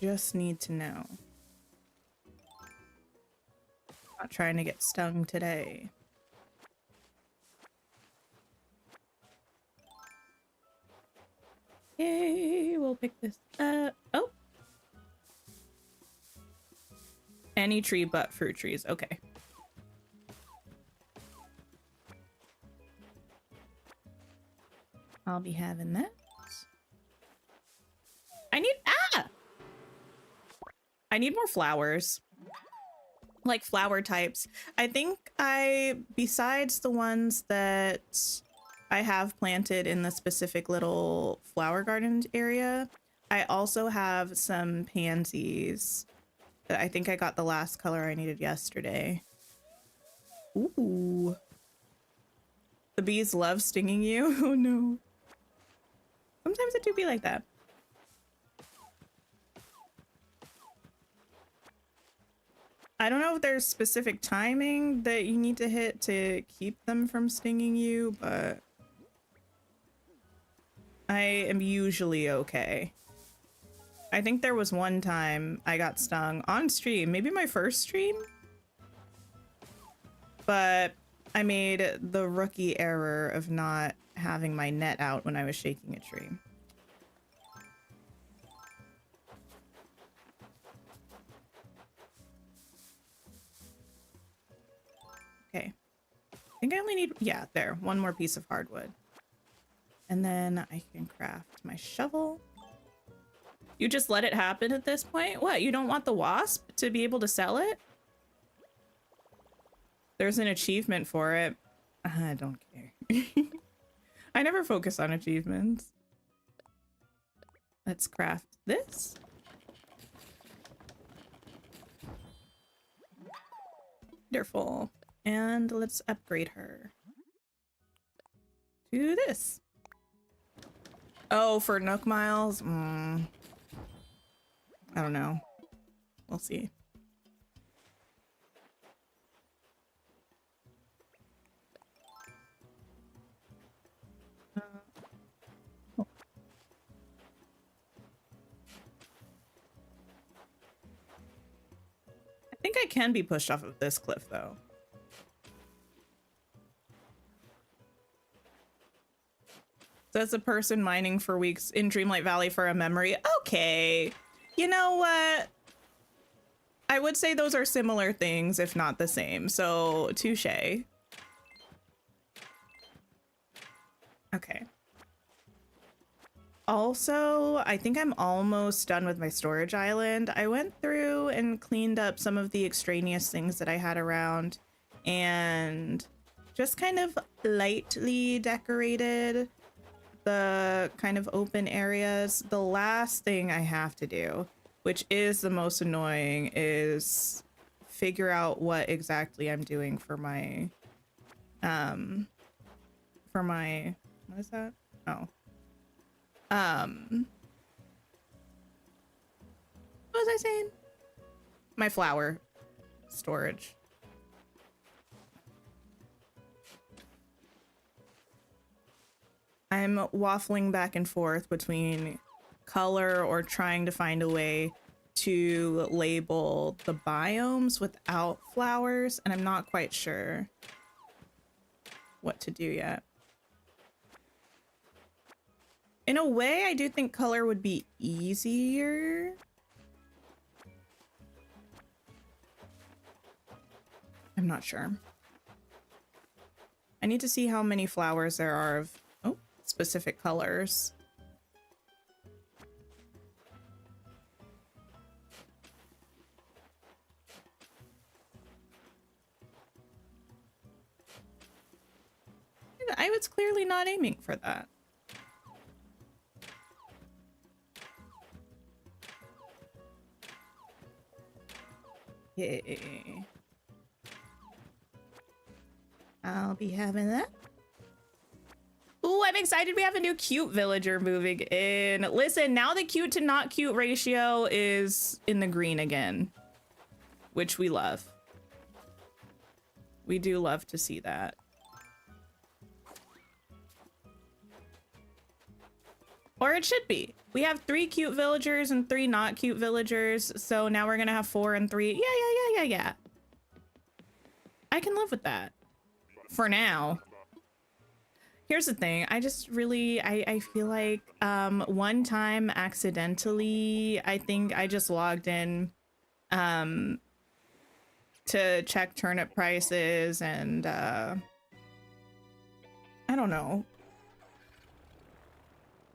Just need to know. Not trying to get stung today. Yay, we'll pick this up. Oh. Any tree but fruit trees. Okay. I'll be having that. I need more flowers. Like flower types. I think besides the ones that I have planted in the specific little flower garden area, I also have some pansies that I think I got the last color I needed yesterday. Ooh. The bees love stinging you. Oh no. Sometimes it do be like that. I don't know if there's specific timing that you need to hit to keep them from stinging you, but I am usually okay. I think there was one time I got stung on stream, maybe my first stream, but I made the rookie error of not having my net out when I was shaking a tree. Okay. I think I only need, yeah, there, one more piece of hardwood. And then I can craft my shovel. You just let it happen at this point? What, you don't want the wasp to be able to sell it? There's an achievement for it. I don't care. I never focus on achievements. Let's craft this. Wonderful. And let's upgrade her to this. Oh, for Nook Miles? I don't know. We'll see. I think I can be pushed off of this cliff, though. Says a person mining for weeks in Dreamlight Valley for a memory. Okay. You know what? I would say those are similar things, if not the same. So, touche. Okay. Also, I think I'm almost done with my storage island. I went through and cleaned up some of the extraneous things that I had around and just kind of lightly decorated the kind of open areas. The last thing I have to do, which is the most annoying, is figure out what exactly I'm doing for my what is that? Oh. What was I saying? My flower storage. I'm waffling back and forth between color or trying to find a way to label the biomes without flowers, and I'm not quite sure what to do yet. In a way, I do think color would be easier. I'm not sure. I need to see how many flowers there are of specific colors. I was clearly not aiming for that. Yay. I'll be having that. Ooh, I'm excited we have a new cute villager moving in. Listen, now the cute to not cute ratio is in the green again, which we love. We do love to see that. Or it should be. We have 3 cute villagers and 3 not cute villagers, so now we're gonna have 4 and 3. Yeah. I can live with that. For now. Here's the thing. I just really, I feel like one time accidentally, I think I just logged in to check turnip prices and I don't know.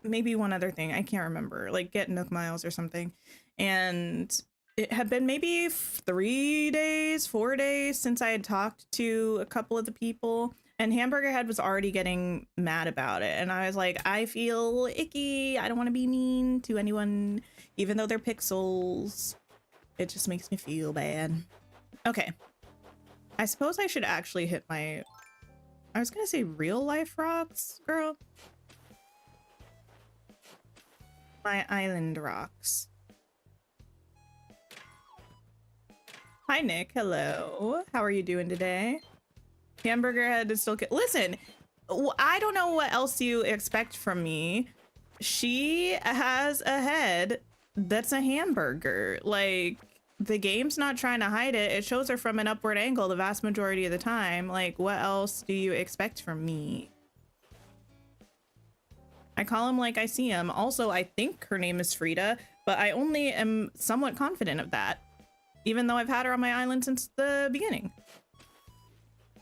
Maybe one other thing. I can't remember. Like get Nook Miles or something. And it had been maybe 3 days, 4 days since I had talked to a couple of the people. And Hamburger Head was already getting mad about it. And I was like, I feel icky. I don't want to be mean to anyone, even though they're pixels. It just makes me feel bad. Okay. I suppose I should actually hit my... I was going to say real life rocks, girl. My island rocks. Hi, Nick. Hello. How are you doing today? Hamburger Head is still... Listen, I don't know what else you expect from me. She has a head that's a hamburger. Like, the game's not trying to hide it. It shows her from an upward angle the vast majority of the time. Like, what else do you expect from me? I call him like I see him. Also, I think her name is Frida, but I only am somewhat confident of that, even though I've had her on my island since the beginning.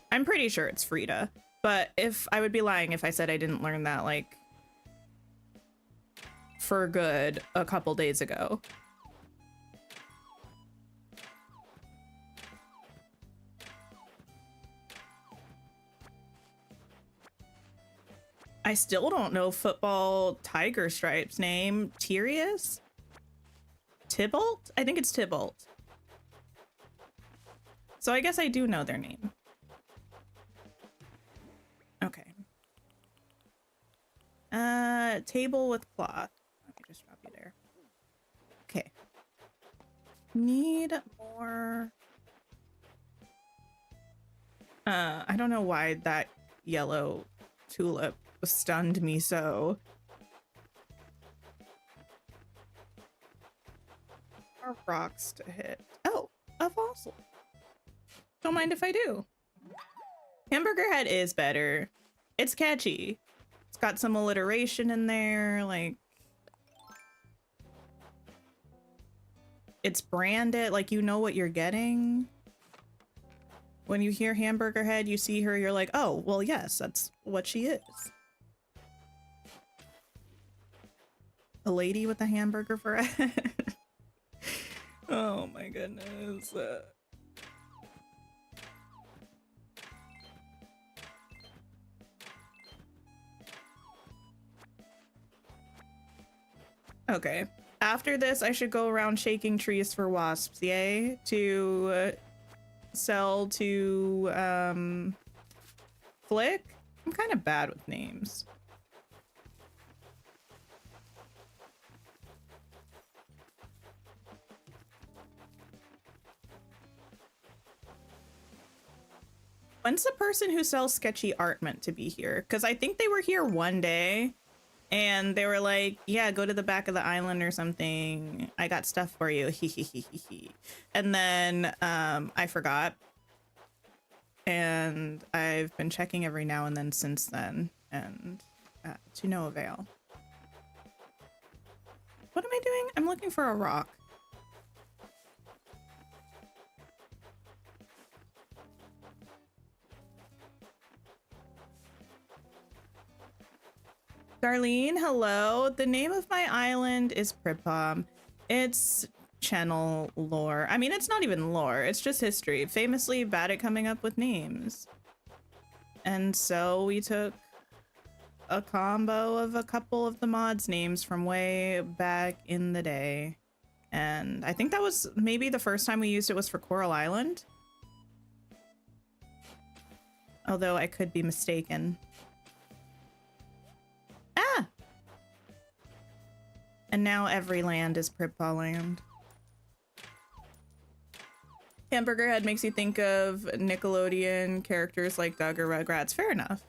I'm pretty sure it's Frida, but if I would be lying if I said I didn't learn that, like, for good a couple days ago. I still don't know football tiger stripe's name. Tyrius? Tybalt? I think it's Tybalt. So I guess I do know their name. Okay. Table with cloth. Let me just drop you there. Okay. Need more. I don't know why that yellow tulip stunned me so. More rocks to hit. Oh, a fossil. Don't mind if I do. Hamburger Head is better. It's catchy. It's got some alliteration in there, like it's branded, like you know what you're getting. When you hear Hamburger Head, you see her, you're like, oh, well, yes, that's what she is. A lady with a hamburger for a head. Oh my goodness. Okay. After this, I should go around shaking trees for wasps, yay? To sell to, Flick? I'm kind of bad with names. When's the person who sells sketchy art meant to be here? Because I think they were here one day and they were like, yeah, go to the back of the island or something. I got stuff for you. And then I forgot. And I've been checking every now and then since then, and to no avail. What am I doing? I'm looking for a rock. Darlene, hello. The name of my island is Pripom. It's channel lore. I mean, it's not even lore. It's just history. Famously bad at coming up with names. And so we took a combo of a couple of the mods' names from way back in the day. And I think that was maybe the first time we used it was for Coral Island. Although I could be mistaken. Ah! And now every land is Prippa land. Hamburger Head makes you think of Nickelodeon characters like Doug or Rugrats. Fair enough.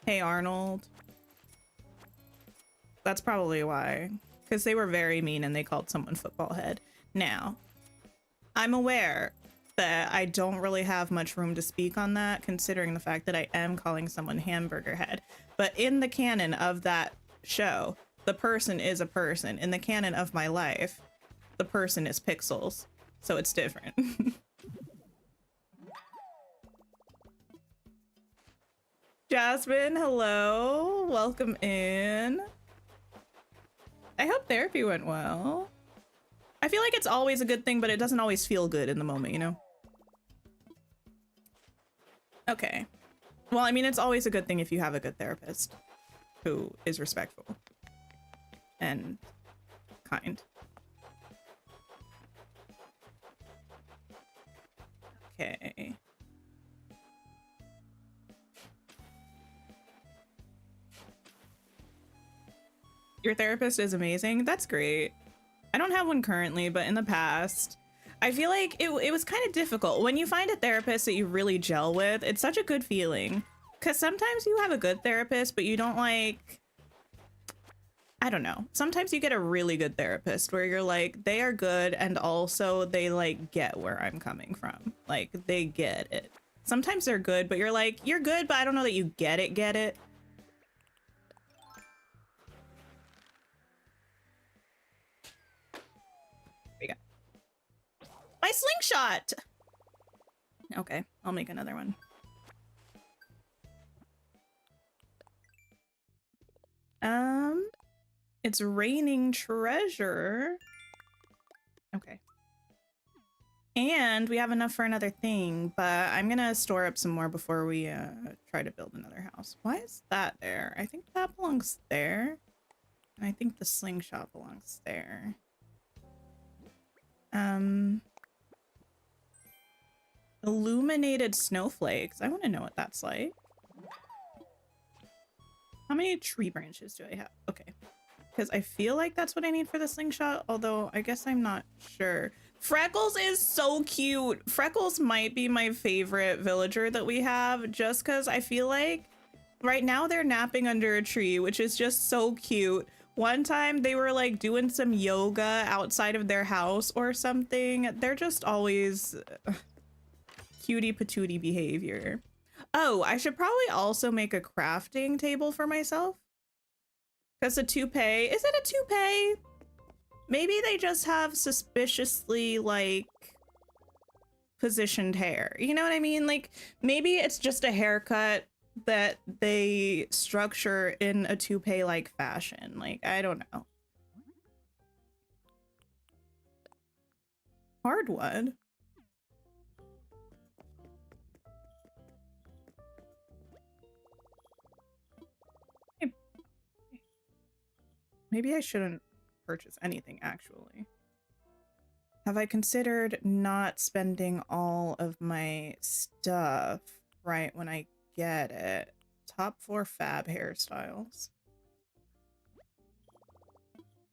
Hey Arnold. That's probably why. Because they were very mean and they called someone Football Head. Now, I'm aware that I don't really have much room to speak on that, considering the fact that I am calling someone Hamburger Head. But in the canon of that show, the person is a person. In the canon of my life, the person is Pixels. So it's different. Jasmine, hello. Welcome in. I hope therapy went well. I feel like it's always a good thing, but it doesn't always feel good in the moment, you know? Okay. Well, I mean, it's always a good thing if you have a good therapist who is respectful and kind. Okay. Your therapist is amazing. That's great. I don't have one currently, but in the past, I feel like it was kind of difficult. When you find a therapist that you really gel with, it's such a good feeling. Because sometimes you have a good therapist, but you don't like... I don't know. Sometimes you get a really good therapist where you're like, they are good and also they like get where I'm coming from. Like they get it. Sometimes they're good, but you're like, you're good, but I don't know that you get it, get it. There we go. My slingshot! Okay, I'll make another one. It's raining treasure. Okay. And we have enough for another thing, but I'm gonna store up some more before we try to build another house. Why is that there? I think that belongs there. And I think the slingshot belongs there. Illuminated snowflakes. I want to know what that's like. How many tree branches do I have? Okay. Because I feel like that's what I need for the slingshot, although I guess I'm not sure. Freckles is so cute. Freckles might be my favorite villager that we have, just because I feel like right now they're napping under a tree, which is just so cute. One time they were like doing some yoga outside of their house or something. They're just always cutie patootie behavior. Oh, I should probably also make a crafting table for myself. Because a toupee, is it a toupee? Maybe they just have suspiciously like positioned hair. You know what I mean? Like maybe it's just a haircut that they structure in a toupee like fashion. Like, I don't know. Hardwood. Maybe I shouldn't purchase anything, actually. Have I considered not spending all of my stuff right when I get it? Top 4 fab hairstyles.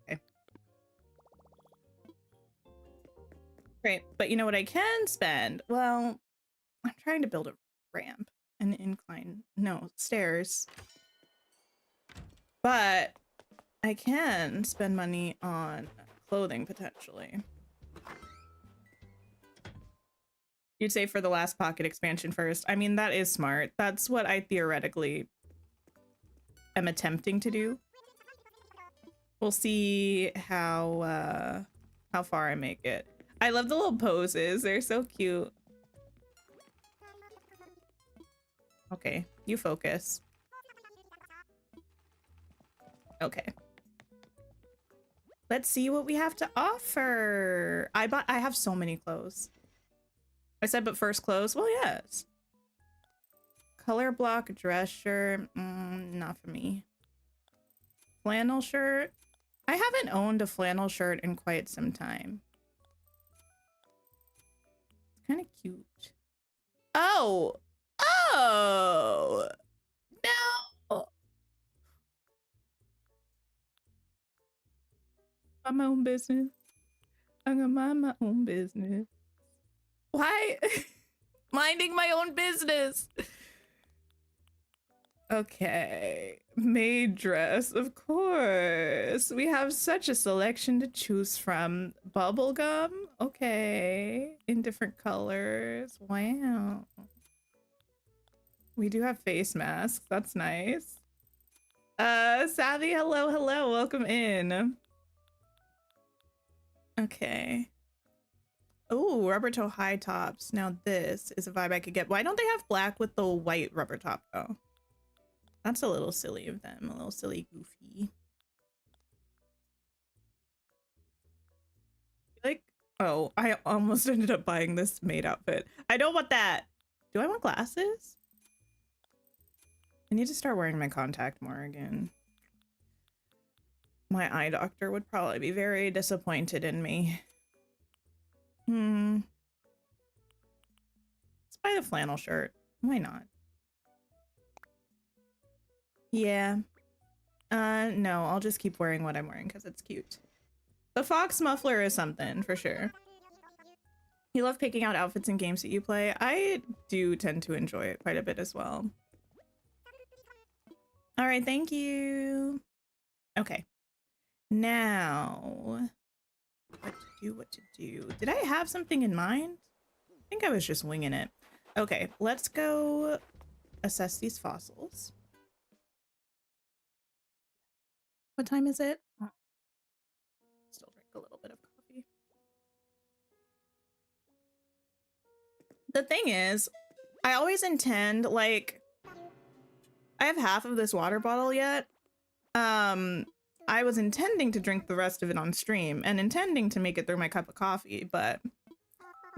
Okay. Great, but you know what I can spend? Well, I'm trying to build a ramp, an incline, no, stairs. But I can spend money on clothing, potentially. You'd say for the last pocket expansion first. I mean, that is smart. That's what I theoretically am attempting to do. We'll see how far I make it. I love the little poses. They're so cute. Okay, you focus. Okay. Let's see what we have to offer. I have so many clothes. I said, but first clothes? Well, yes. Color block dress shirt. Not for me. Flannel shirt. I haven't owned a flannel shirt in quite some time. It's kind of cute. Oh! Oh! No! Mind my own business. I'm gonna mind my own business. Why? Minding my own business. Okay. Maid dress, of course. We have such a selection to choose from. Bubblegum? Okay. In different colors. Wow. We do have face masks. That's nice. Savvy, hello, hello. Welcome in. Okay. Oh, rubber toe high tops. Now this is a vibe I could get. Why don't they have black with the white rubber top though? That's a little silly of them. A little silly goofy. Like, oh, I almost ended up buying this maid outfit. I don't want that. Do I want glasses? I need to start wearing my contact more again. My eye doctor would probably be very disappointed in me. Let's buy the flannel shirt. Why not? Yeah. No, I'll just keep wearing what I'm wearing because it's cute. The fox muffler is something for sure. You love picking out outfits in games that you play. I do tend to enjoy it quite a bit as well. All right, thank you. Okay. Now, what to do. Did I have something in mind? I think I was just winging it. Okay, let's go assess these fossils. What time is it? Oh, still drink a little bit of coffee. The thing is, I always intend, like, I have half of this water bottle yet. I was intending to drink the rest of it on stream and intending to make it through my cup of coffee, but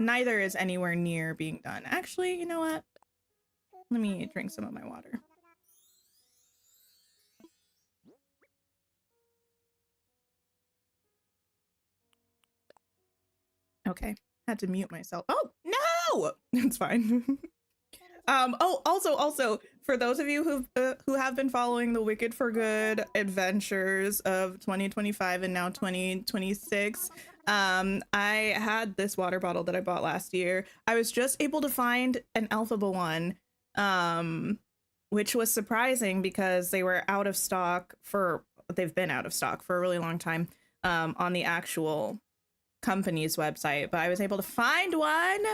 neither is anywhere near being done. Actually, you know what? Let me drink some of my water. Okay, had to mute myself. Oh, no! It's fine. Oh, also, for those of you who have been following the Wicked for Good adventures of 2025 and now 2026, I had this water bottle that I bought last year. I was just able to find an Alphaba one, which was surprising because they were out of stock they've been out of stock for a really long time, on the actual company's website, but I was able to find one.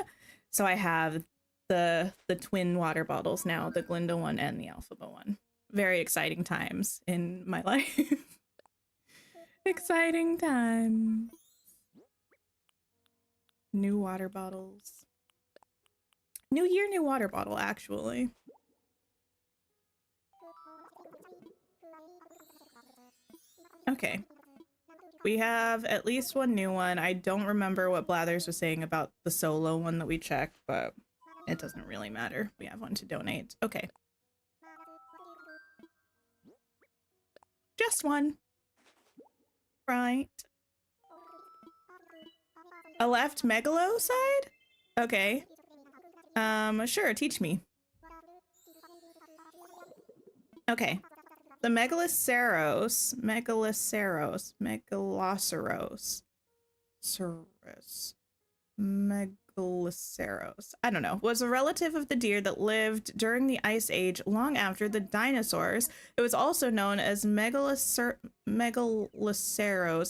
So I have the twin water bottles now, the Glinda one and the Alphaba one. Very exciting times in my life. Exciting time. New water bottles. New year, new water bottle, actually. Okay. We have at least one new one. I don't remember what Blathers was saying about the solo one that we checked, but it doesn't really matter. We have one to donate. Okay. Just one. Right. A left megalo side? Okay. Sure, teach me. Okay. The megaloceros, megaloceros, I don't know, was a relative of the deer that lived during the Ice Age long after the dinosaurs. It was also known as megaloceros,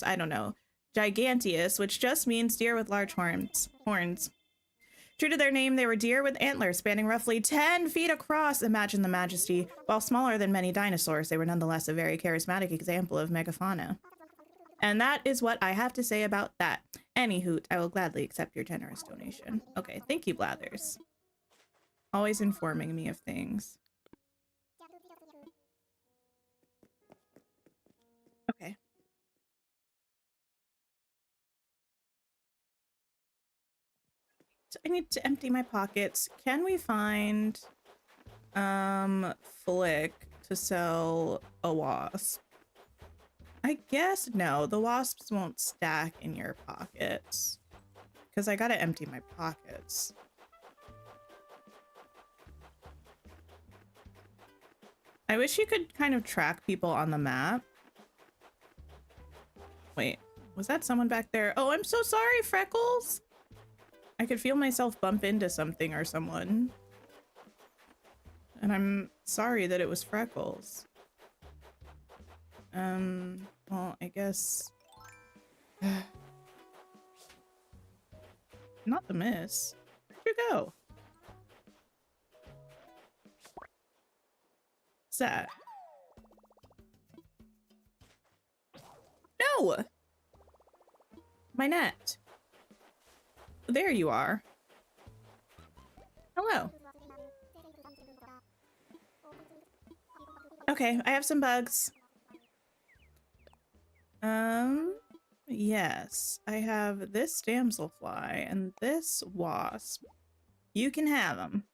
I don't know, giganteus, which just means deer with large horns. True to their name, they were deer with antlers spanning roughly 10 feet across. Imagine the majesty. While smaller than many dinosaurs, they were nonetheless a very charismatic example of megafauna. And that is what I have to say about that. Any hoot, I will gladly accept your generous donation. Okay, thank you, Blathers. Always informing me of things. Okay. So I need to empty my pockets. Can we find Flick to sell a wasp? I guess no, the wasps won't stack in your pockets because I gotta empty my pockets. I wish you could kind of track people on the map. Wait, was that someone back there? Oh, I'm so sorry, Freckles. I could feel myself bump into something or someone. And I'm sorry that it was Freckles. Well, I guess... Not the miss. Where'd you go? What's that? No! My net. There you are. Hello. Okay, I have some bugs. Yes, I have this damselfly and this wasp. You can have them.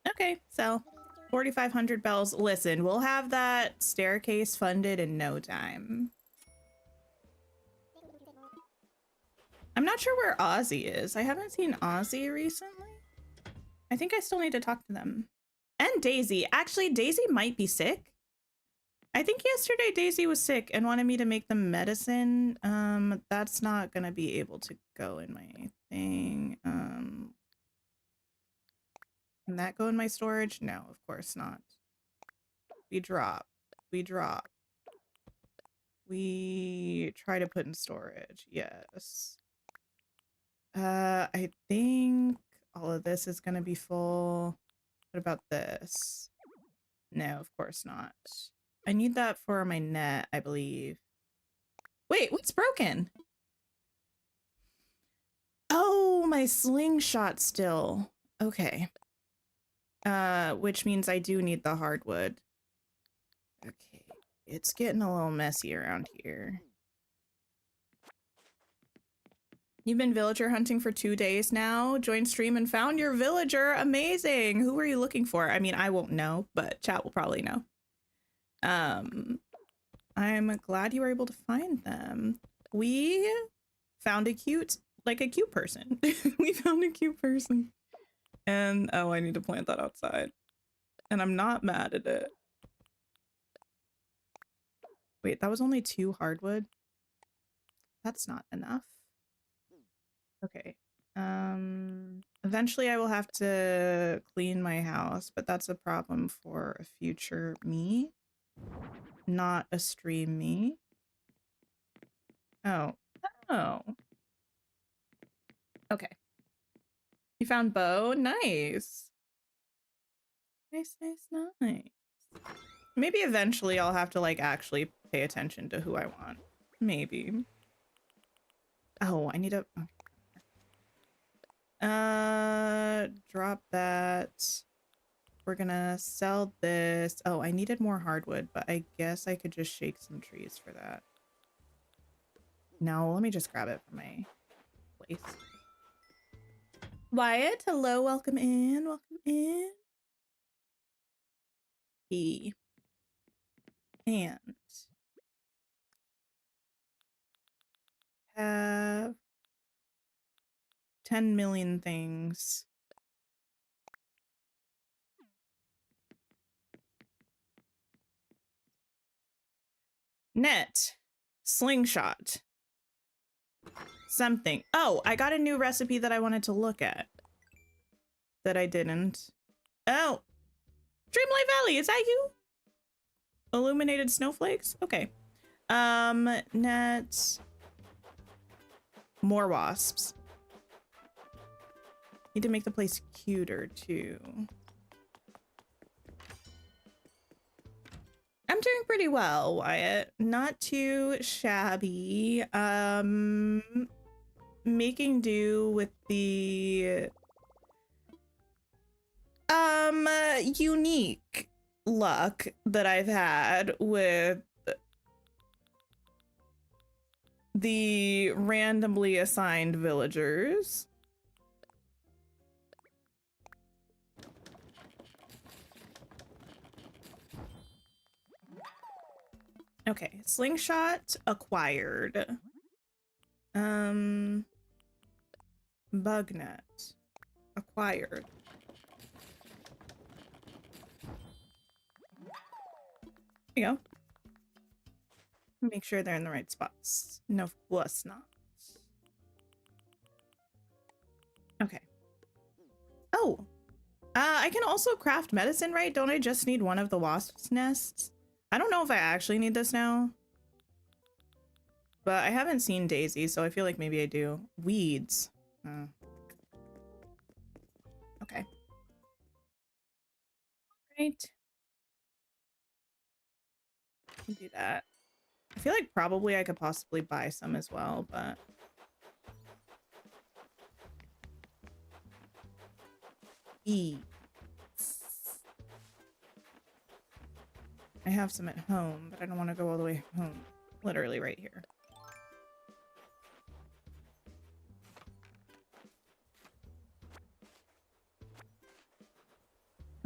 Okay, so 4,500 bells. Listen, we'll have that staircase funded in no time. I'm not sure where Ozzy is. I haven't seen Ozzy recently. I think I still need to talk to them. And Daisy. Actually, Daisy might be sick. I think yesterday Daisy was sick and wanted me to make them medicine. That's not gonna be able to go in my thing. Can that go in my storage? No, of course not. We drop. We drop. We try to put in storage. Yes. I think all of this is gonna be full. What about this? No, of course not. I need that for my net, I believe. Wait, what's broken? Oh, my slingshot still. Okay. Which means I do need the hardwood. Okay, it's getting a little messy around here. You've been villager hunting for 2 days now. Joined stream and found your villager. Amazing. Who were you looking for? I mean, I won't know, but chat will probably know. I'm glad you were able to find them. We found a cute person. We found a cute person. And oh, I need to plant that outside. And I'm not mad at it. Wait, that was only 2 hardwood? That's not enough. Okay. Eventually I will have to clean my house, but that's a problem for a future me, not a stream me. Oh. Oh. Okay. You found Bo? Nice. Nice, nice, nice. Maybe eventually I'll have to like actually pay attention to who I want. Maybe. Oh, I need a... drop that. We're gonna sell this. Oh, I needed more hardwood, but I guess I could just shake some trees for that. No, let me just grab it from my place. Wyatt, hello, welcome in, welcome in. E. And have 10 million things. Net. Slingshot. Something. Oh, I got a new recipe that I wanted to look at. That I didn't. Oh. Dreamlight Valley, is that you? Illuminated snowflakes? Okay. Net. More wasps. Need to make the place cuter too. I'm doing pretty well, Wyatt. Not too shabby. Making do with the unique luck that I've had with the randomly assigned villagers. Okay, slingshot acquired. Bug net acquired. There you go. Make sure they're in the right spots. No, of course not. Okay. Oh, I can also craft medicine, right? Don't I just need one of the wasp's nests? I don't know if I actually need this now. But I haven't seen Daisy, so I feel like maybe I do. Weeds. Okay. Right. Do that. I feel like probably I could possibly buy some as well, but... Eats. I have some at home, but I don't want to go all the way home. Literally right here.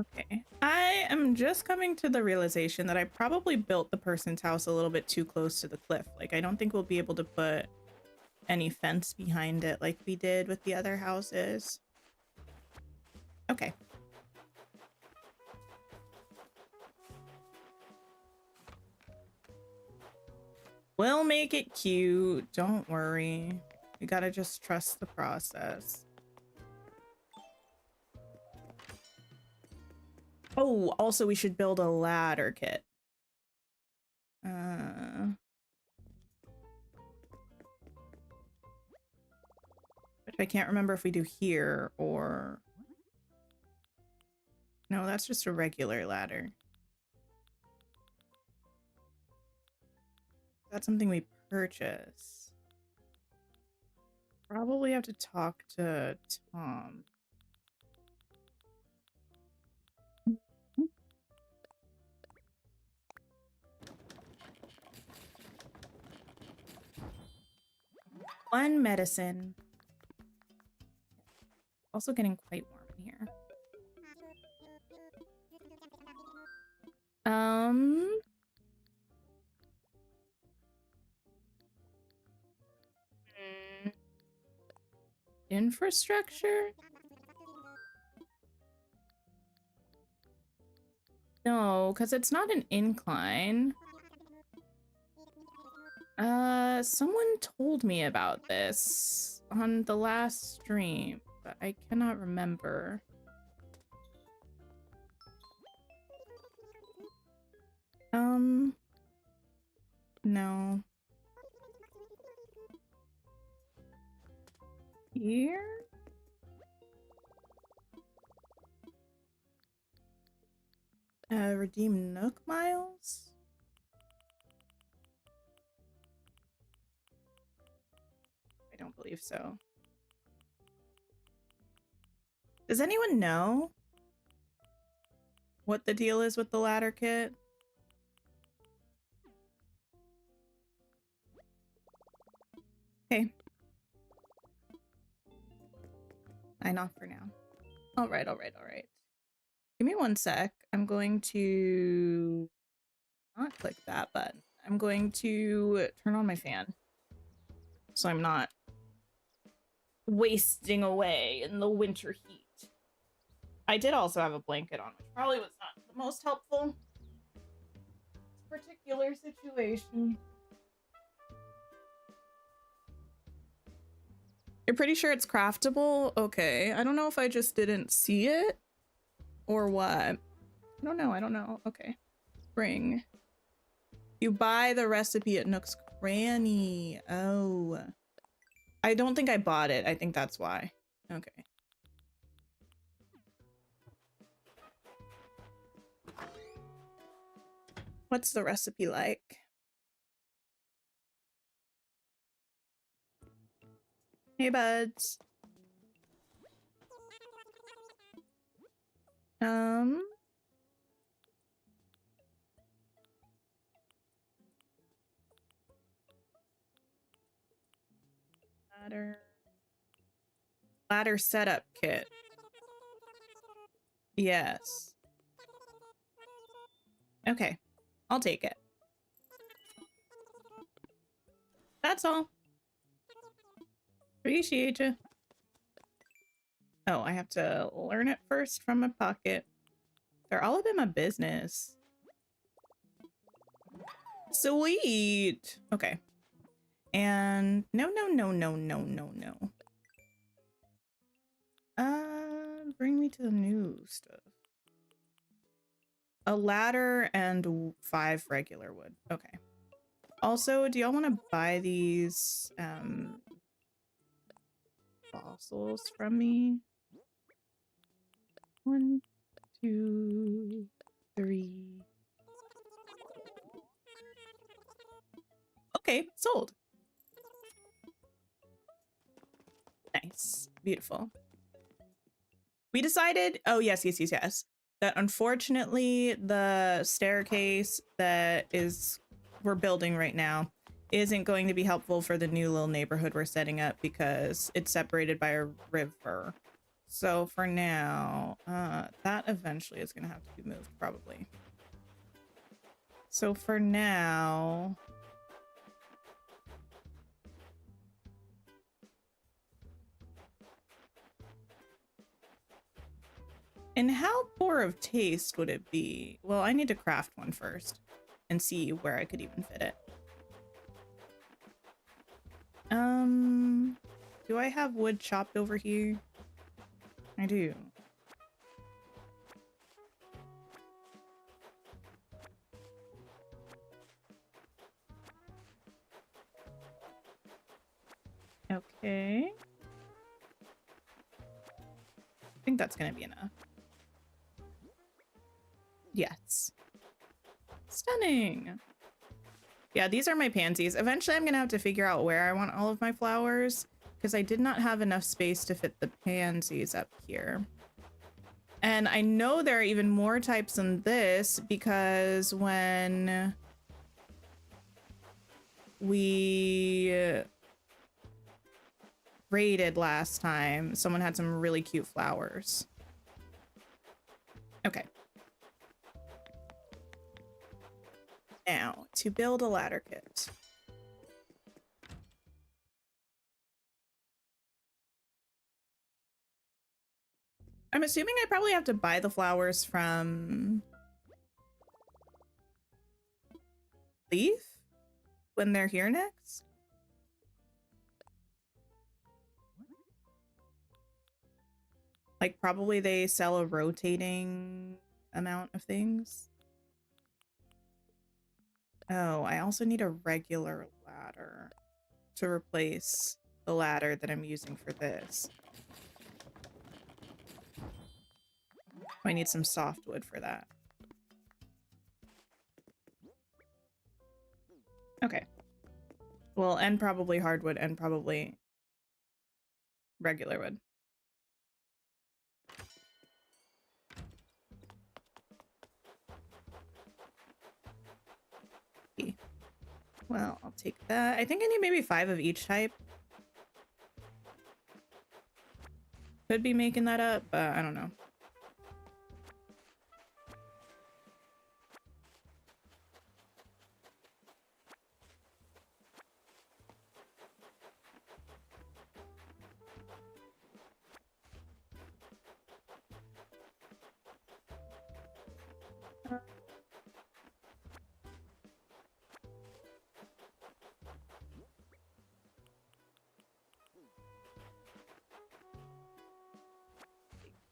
Okay. I am just coming to the realization that I probably built the person's house a little bit too close to the cliff. Like, I don't think we'll be able to put any fence behind it like we did with the other houses. Okay. We'll make it cute. Don't worry. We gotta just trust the process. Oh, also we should build a ladder kit. Which I can't remember if we do here or... No, that's just a regular ladder. That's something we purchase. Probably have to talk to Tom. One medicine. Also getting quite warm in here. Infrastructure? No, because it's not an incline. Someone told me about this on the last stream, but I cannot remember. No. Here? Redeem Nook miles? I don't believe so. Does anyone know what the deal is with the ladder kit? Okay. Sign off for now. All right. Give me one sec. I'm going to not click that button. I'm going to turn on my fan so I'm not wasting away in the winter heat. I did also have a blanket on, which probably was not the most helpful particular situation. You're pretty sure it's craftable? Okay. I don't know if I just didn't see it or what. I don't know. Okay. Spring. You buy the recipe at Nook's Cranny. Oh. I don't think I bought it. I think that's why. Okay. What's the recipe like? Hey, buds. Ladder setup kit. Yes. Okay. I'll take it. That's all. Appreciate you. Oh, I have to learn it first from my pocket. They're all about my business. Sweet. Okay. And no. Bring me to the new stuff. A ladder and 5 regular wood. Okay. Also, do y'all want to buy these fossils from me? 1, 2, 3. Okay, sold. Nice. Beautiful. We decided, oh yes, that unfortunately the staircase that we're building right now isn't going to be helpful for the new little neighborhood we're setting up because it's separated by a river. So for now, that eventually is going to have to be moved probably. So for now, and how poor of taste would it be? Well, I need to craft one first and see where I could even fit it. Do I have wood chopped over here? I do. Okay. I think that's gonna be enough. Yes. Stunning. Yeah, these are my pansies. Eventually I'm gonna have to figure out where I want all of my flowers because I did not have enough space to fit the pansies up here. And I know there are even more types than this because when we raided last time, someone had some really cute flowers. Okay. Now, to build a ladder kit. I'm assuming I probably have to buy the flowers from Leaf when they're here next. Like, probably they sell a rotating amount of things. Oh, I also need a regular ladder to replace the ladder that I'm using for this. I need some softwood for that. Okay. Well, and probably hardwood and probably regular wood. Well, I'll take that. I think I need maybe 5 of each type. Could be making that up, but I don't know.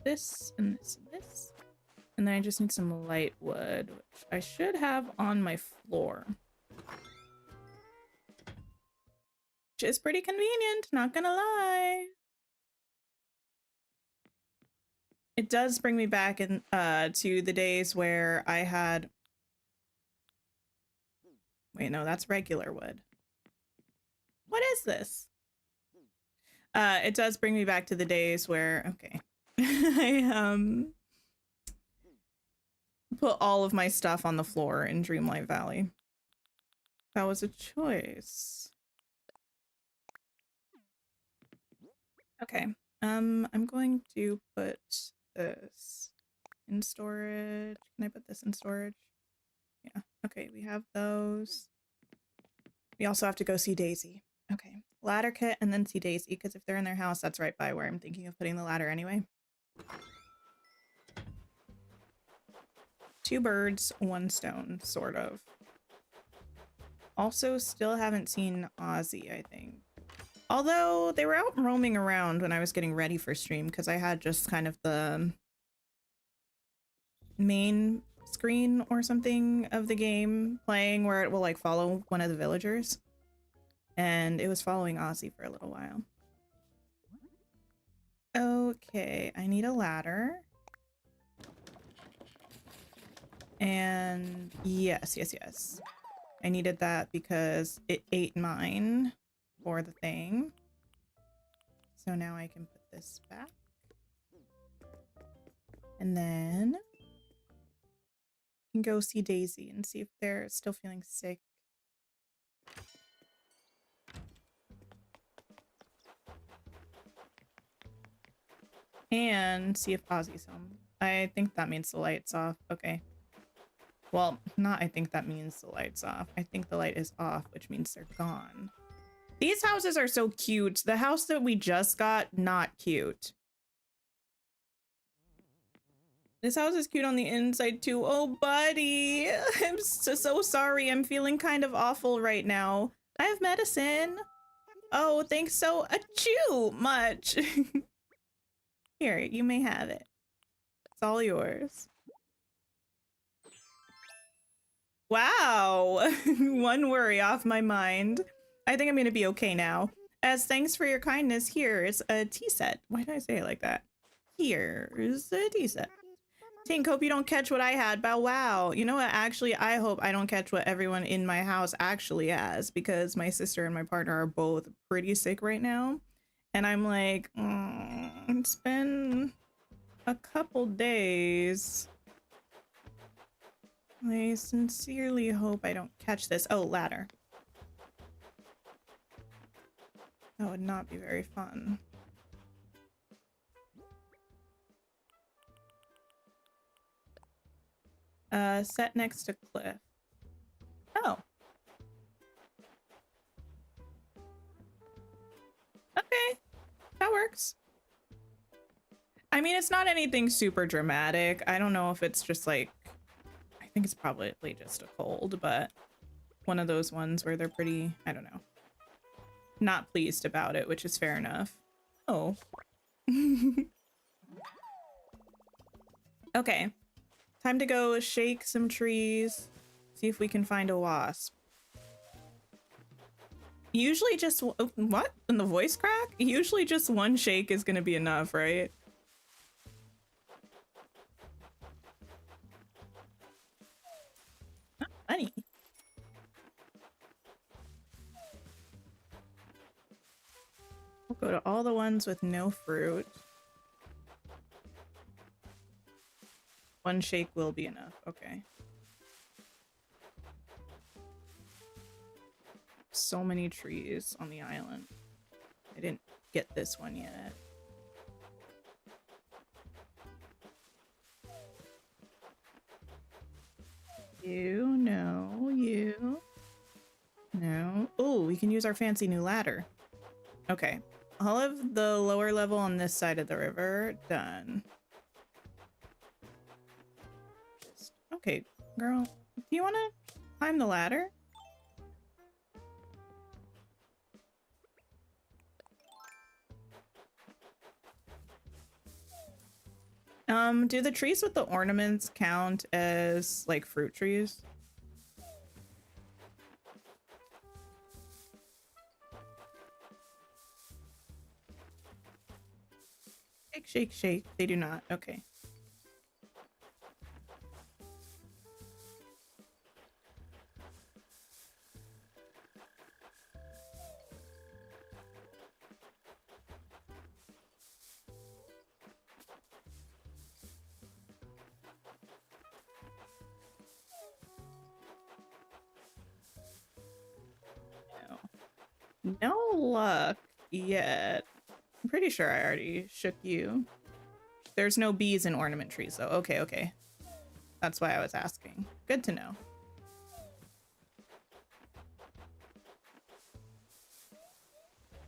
this and this and this. And then I just need some light wood, which I should have on my floor. Which is pretty convenient, not gonna lie. It does bring me back in to the days where I had... Wait, no, that's regular wood. What is this? It does bring me back to the days where, okay, I put all of my stuff on the floor in Dreamlight Valley. That was a choice. Okay, I'm going to put this in storage. Can I put this in storage? Yeah, okay, we have those. We also have to go see Daisy. Okay, ladder kit and then see Daisy, because if they're in their house, that's right by where I'm thinking of putting the ladder anyway. 2 birds, 1 stone, sort of. Also, still haven't seen Ozzy, I think. Although, they were out roaming around when I was getting ready for stream, because I had just kind of the main screen or something of the game playing where it will, like, follow one of the villagers. And it was following Ozzy for a little while. Okay, I need a ladder. And yes. I needed that because it ate mine for the thing. So now I can put this back. And then I can go see Daisy and see if they're still feeling sick. And see if Ozzy's home. I think that means the light's off. Okay. Well, not I think that means the light's off. I think the light is off, which means they're gone. These houses are so cute. The house that we just got, not cute. This house is cute on the inside too. Oh, buddy. I'm so sorry. I'm feeling kind of awful right now. I have medicine. Oh, thanks so much. Here, you may have it. It's all yours. Wow. One worry off my mind. I think I'm gonna be okay now. As thanks for your kindness, here's a tea set. Why did I say it like that? Here's a tea set. Tink, hope you don't catch what I had. Bow wow. You know what? Actually, I hope I don't catch what everyone in my house actually has, because my sister and my partner are both pretty sick right now. And I'm like, it's been a couple days. I sincerely hope I don't catch this. Oh, ladder. That would not be very fun. Set next to cliff. Oh. Okay. That works. I mean, it's not anything super dramatic. I don't know if it's just like... I think it's probably just a cold, but one of those ones where they're pretty, I don't know, not pleased about it, which is fair enough. Oh. Okay. Time to go shake some trees, see if we can find a wasp. Usually just... What? In the voice crack? Usually just one shake is gonna be enough, right? Oh, honey. We'll go to all the ones with no fruit. One shake will be enough. Okay. So many trees on the island. I didn't get this one yet. You, no, you. No. Oh, we can use our fancy new ladder. Okay. All of the lower level on this side of the river, done. Okay, girl, do you want to climb the ladder? Do the trees with the ornaments count as like fruit trees? Shake, shake, shake. They do not. Okay. No luck yet. I'm pretty sure I already shook you. There's no bees in ornament trees, though. Okay, okay. That's why I was asking. Good to know.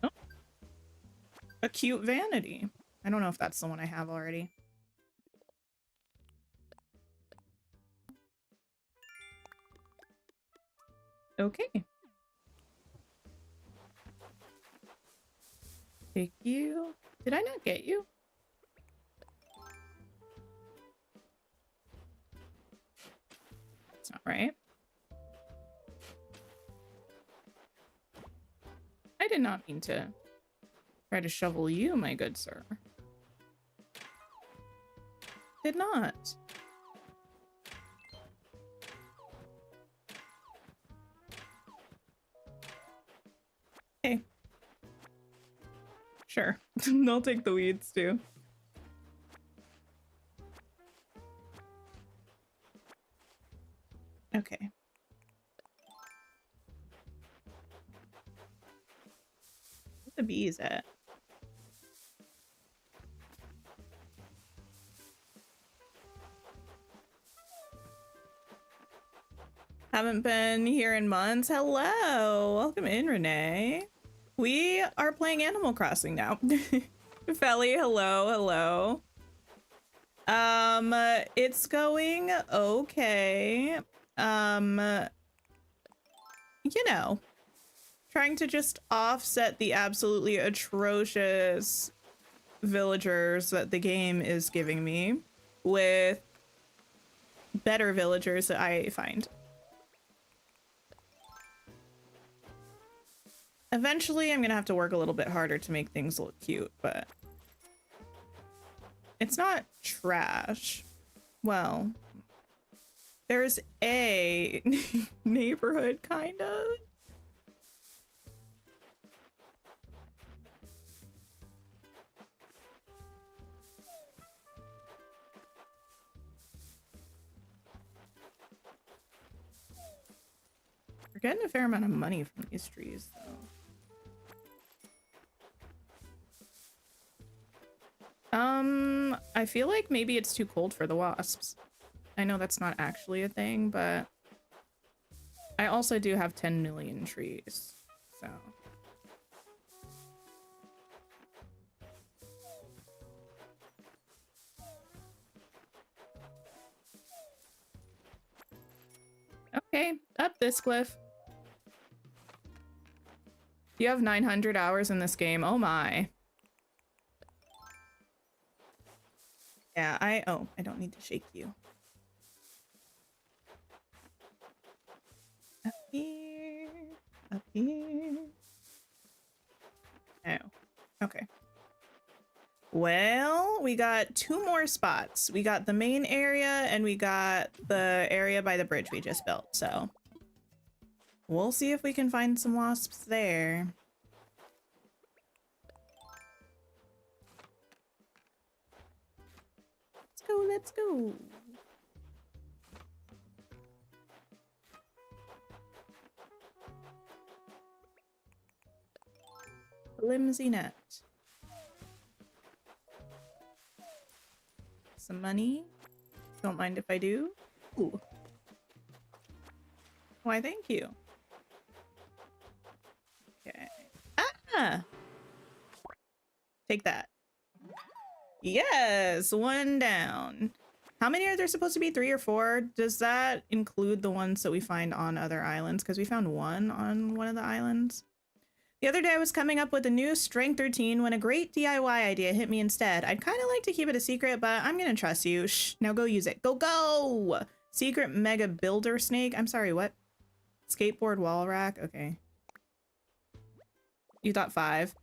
Oh. A cute vanity. I don't know if that's the one I have already. Okay. Take you. Did I not get you? That's not right. I did not mean to try to shovel you, my good sir. Did not. Okay. Sure. I'll take the weeds too. Okay. Where's the bees at? Haven't been here in months. Hello. Welcome in, Renee. We are playing Animal Crossing now. Felly, hello, hello. It's going okay. You know, trying to just offset the absolutely atrocious villagers that the game is giving me with better villagers that I find. Eventually, I'm gonna have to work a little bit harder to make things look cute, but it's not trash. Well, there's a neighborhood, kind of. We're getting a fair amount of money from these trees, though. I feel like maybe it's too cold for the wasps. I know that's not actually a thing, but I also do have 10 million trees, so. Okay, up this cliff. You have 900 hours in this game. Oh my. Yeah, I don't need to shake you. Up here. Up here. Oh, okay. Well, we got 2 more spots. We got the main area and we got the area by the bridge we just built, so we'll see if we can find some wasps there. Let's go, let's go. Flimsy net. Some money. Don't mind if I do. Ooh. Why, thank you. Okay. Ah! Take that. Yes! 1 down. How many are there supposed to be? 3 or 4? Does that include the ones that we find on other islands? Because we found 1 on one of the islands. The other day I was coming up with a new strength routine when a great DIY idea hit me instead. I'd kind of like to keep it a secret, but I'm gonna trust you. Shh, now go use it. Go, go! Secret mega builder snake. I'm sorry, what? Skateboard wall rack? Okay. You thought 5.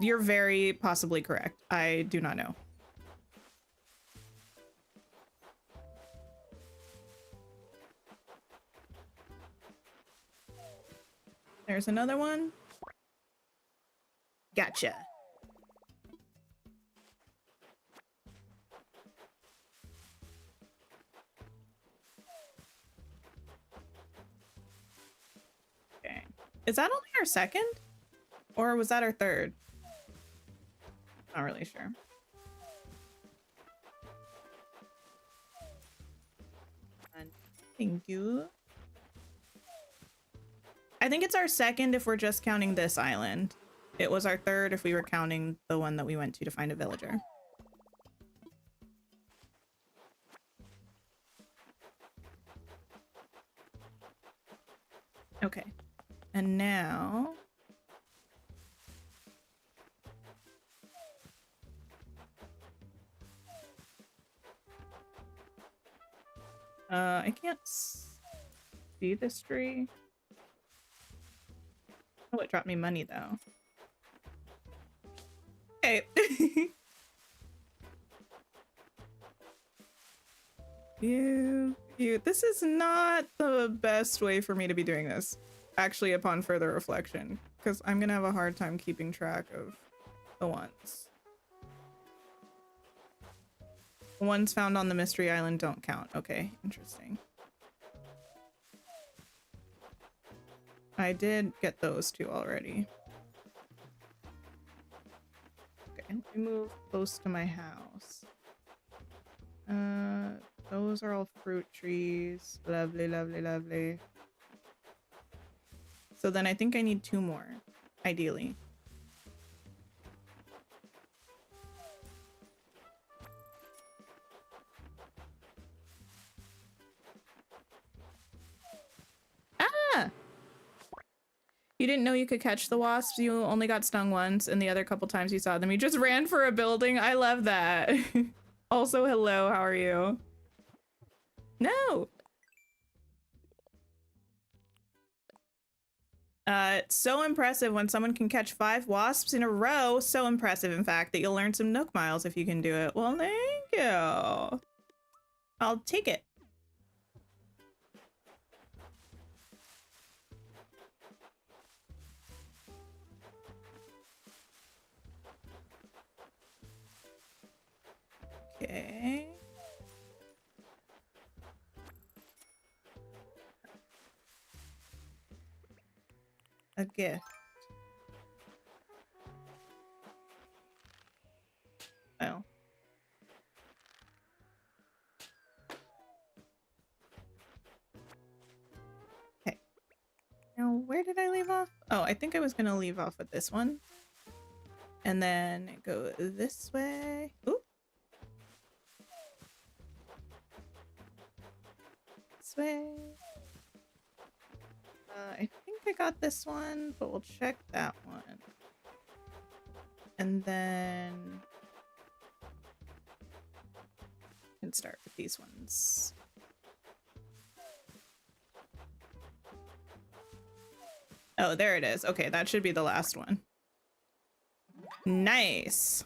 You're very possibly correct. I do not know. There's another one. Gotcha. Okay. Is that only our second? Or was that our third? Not really sure. Thank you. I think it's our second if we're just counting this island. It was our third if we were counting the one that we went to find a villager. Okay. And now... I can't see this tree. Oh, it dropped me money though. Okay. This is not the best way for me to be doing this, actually, upon further reflection, because I'm gonna have a hard time keeping track of the ones. The ones found on the mystery island don't count. Okay, interesting. I did get those two already. Okay, let me move close to my house. Those are all fruit trees. Lovely, lovely, lovely. So then I think I need 2 more, ideally. Ah! You didn't know you could catch the wasps? You only got stung once, and the other couple times you saw them, you just ran for a building? I love that. Also, hello, how are you? No! It's so impressive when someone can catch 5 wasps in a row. So impressive, in fact, that you'll learn some Nook miles if you can do it. Well, thank you. I'll take it. Okay. A gift. Oh. Okay. Now, where did I leave off? Oh, I think I was gonna leave off with this one. And then go this way. Ooh. This way. I think I got this one, but we'll check that one. And then I can start with these ones. Oh, there it is. Okay, that should be the last one. Nice.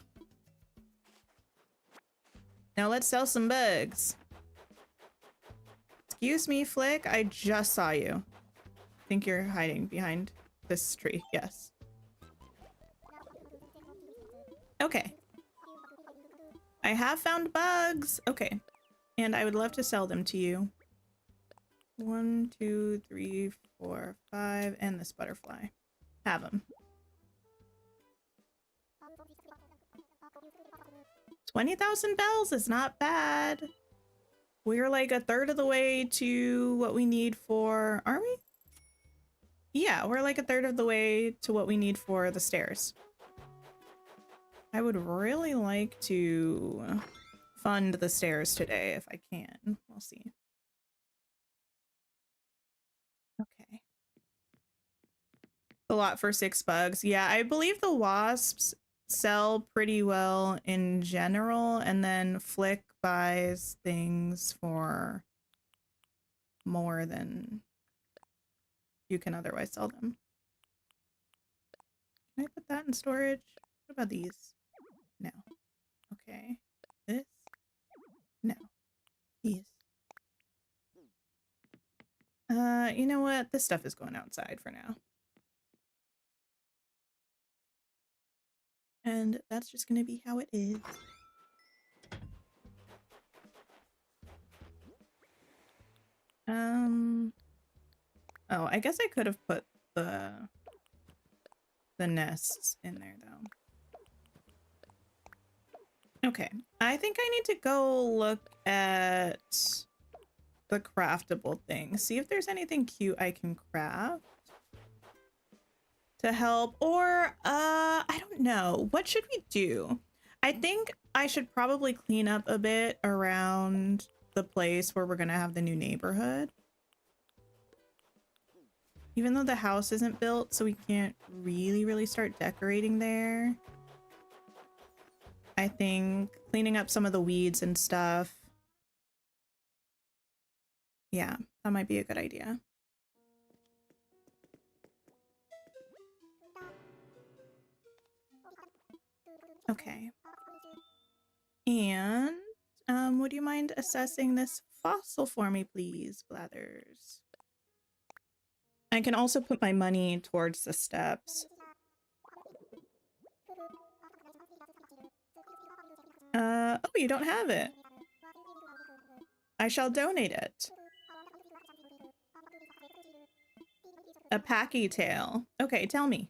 Now let's sell some bugs. Excuse me, Flick. I just saw you. I think you're hiding behind this tree. Yes. Okay. I have found bugs. Okay. And I would love to sell them to you. 1, 2, 3, 4, 5, and this butterfly. Have them. 20,000 bells is not bad. We're like a third of the way to what we need for... Are we? Yeah, we're like a third of the way to what we need for the stairs. I would really like to fund the stairs today if I can. We'll see. Okay. A lot for 6 bugs. Yeah, I believe the wasps sell pretty well in general, and then Flick buys things for more than you can otherwise sell them. Can I put that in storage? What about these? No. Okay. This? No. These. You know what? This stuff is going outside for now. And that's just gonna be how it is. Oh, I guess I could have put the nests in there though. Okay, I think I need to go look at the craftable thing. See if there's anything cute I can craft to help, or I don't know. What should we do? I think I should probably clean up a bit around the place where we're gonna have the new neighborhood. Even though the house isn't built, so we can't really start decorating there. I think cleaning up some of the weeds and stuff. Yeah, that might be a good idea. Okay. And would you mind assessing this fossil for me, please, Blathers? I can also put my money towards the steps. Oh, you don't have it. I shall donate it. A packy tail. Okay, tell me.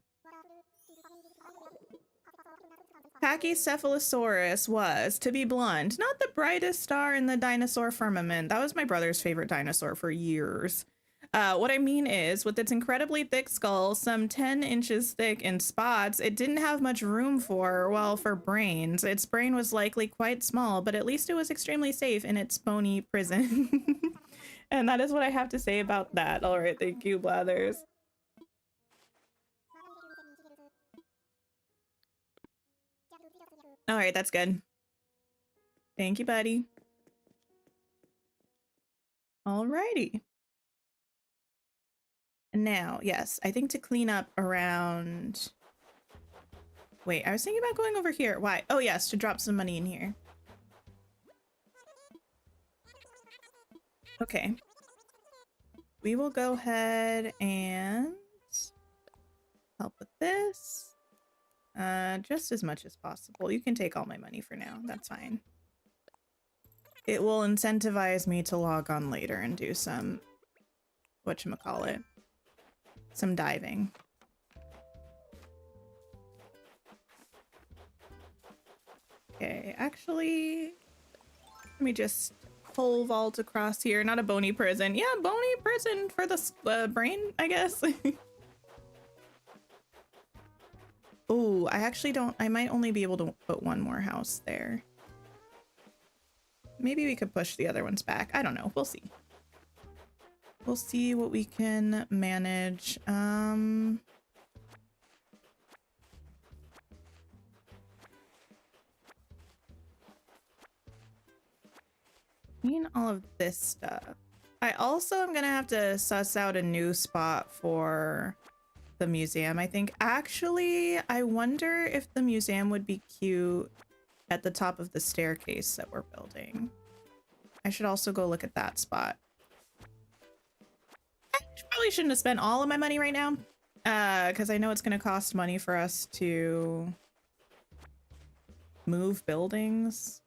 Pachycephalosaurus was, to be blunt, not the brightest star in the dinosaur firmament. That was my brother's favorite dinosaur for years. What I mean is, with its incredibly thick skull, some 10 inches thick in spots, it didn't have much room for, well, for brains. Its brain was likely quite small, but at least it was extremely safe in its bony prison. And that is what I have to say about that. All right, thank you, Blathers. All right, that's good. Thank you, buddy. Alrighty. Now, yes, I think to clean up around... Wait, I was thinking about going over here. Why? Oh, yes, to drop some money in here. Okay. We will go ahead and help with this. Just as much as possible. You can take all my money for now. That's fine. It will incentivize me to log on later and do some... whatchamacallit? Some diving. Okay, actually... Let me just pole vault across here. Not a bony prison. Yeah, bony prison for the brain, I guess. Oh, I actually don't... I might only be able to put one more house there. Maybe we could push the other ones back. I don't know. We'll see. We'll see what we can manage. Clean all of this stuff. I also am gonna have to suss out a new spot for the museum, I think. Actually, I wonder if the museum would be cute at the top of the staircase that we're building. I should also go look at that spot. I probably shouldn't have spent all of my money right now, because I know it's going to cost money for us to move buildings.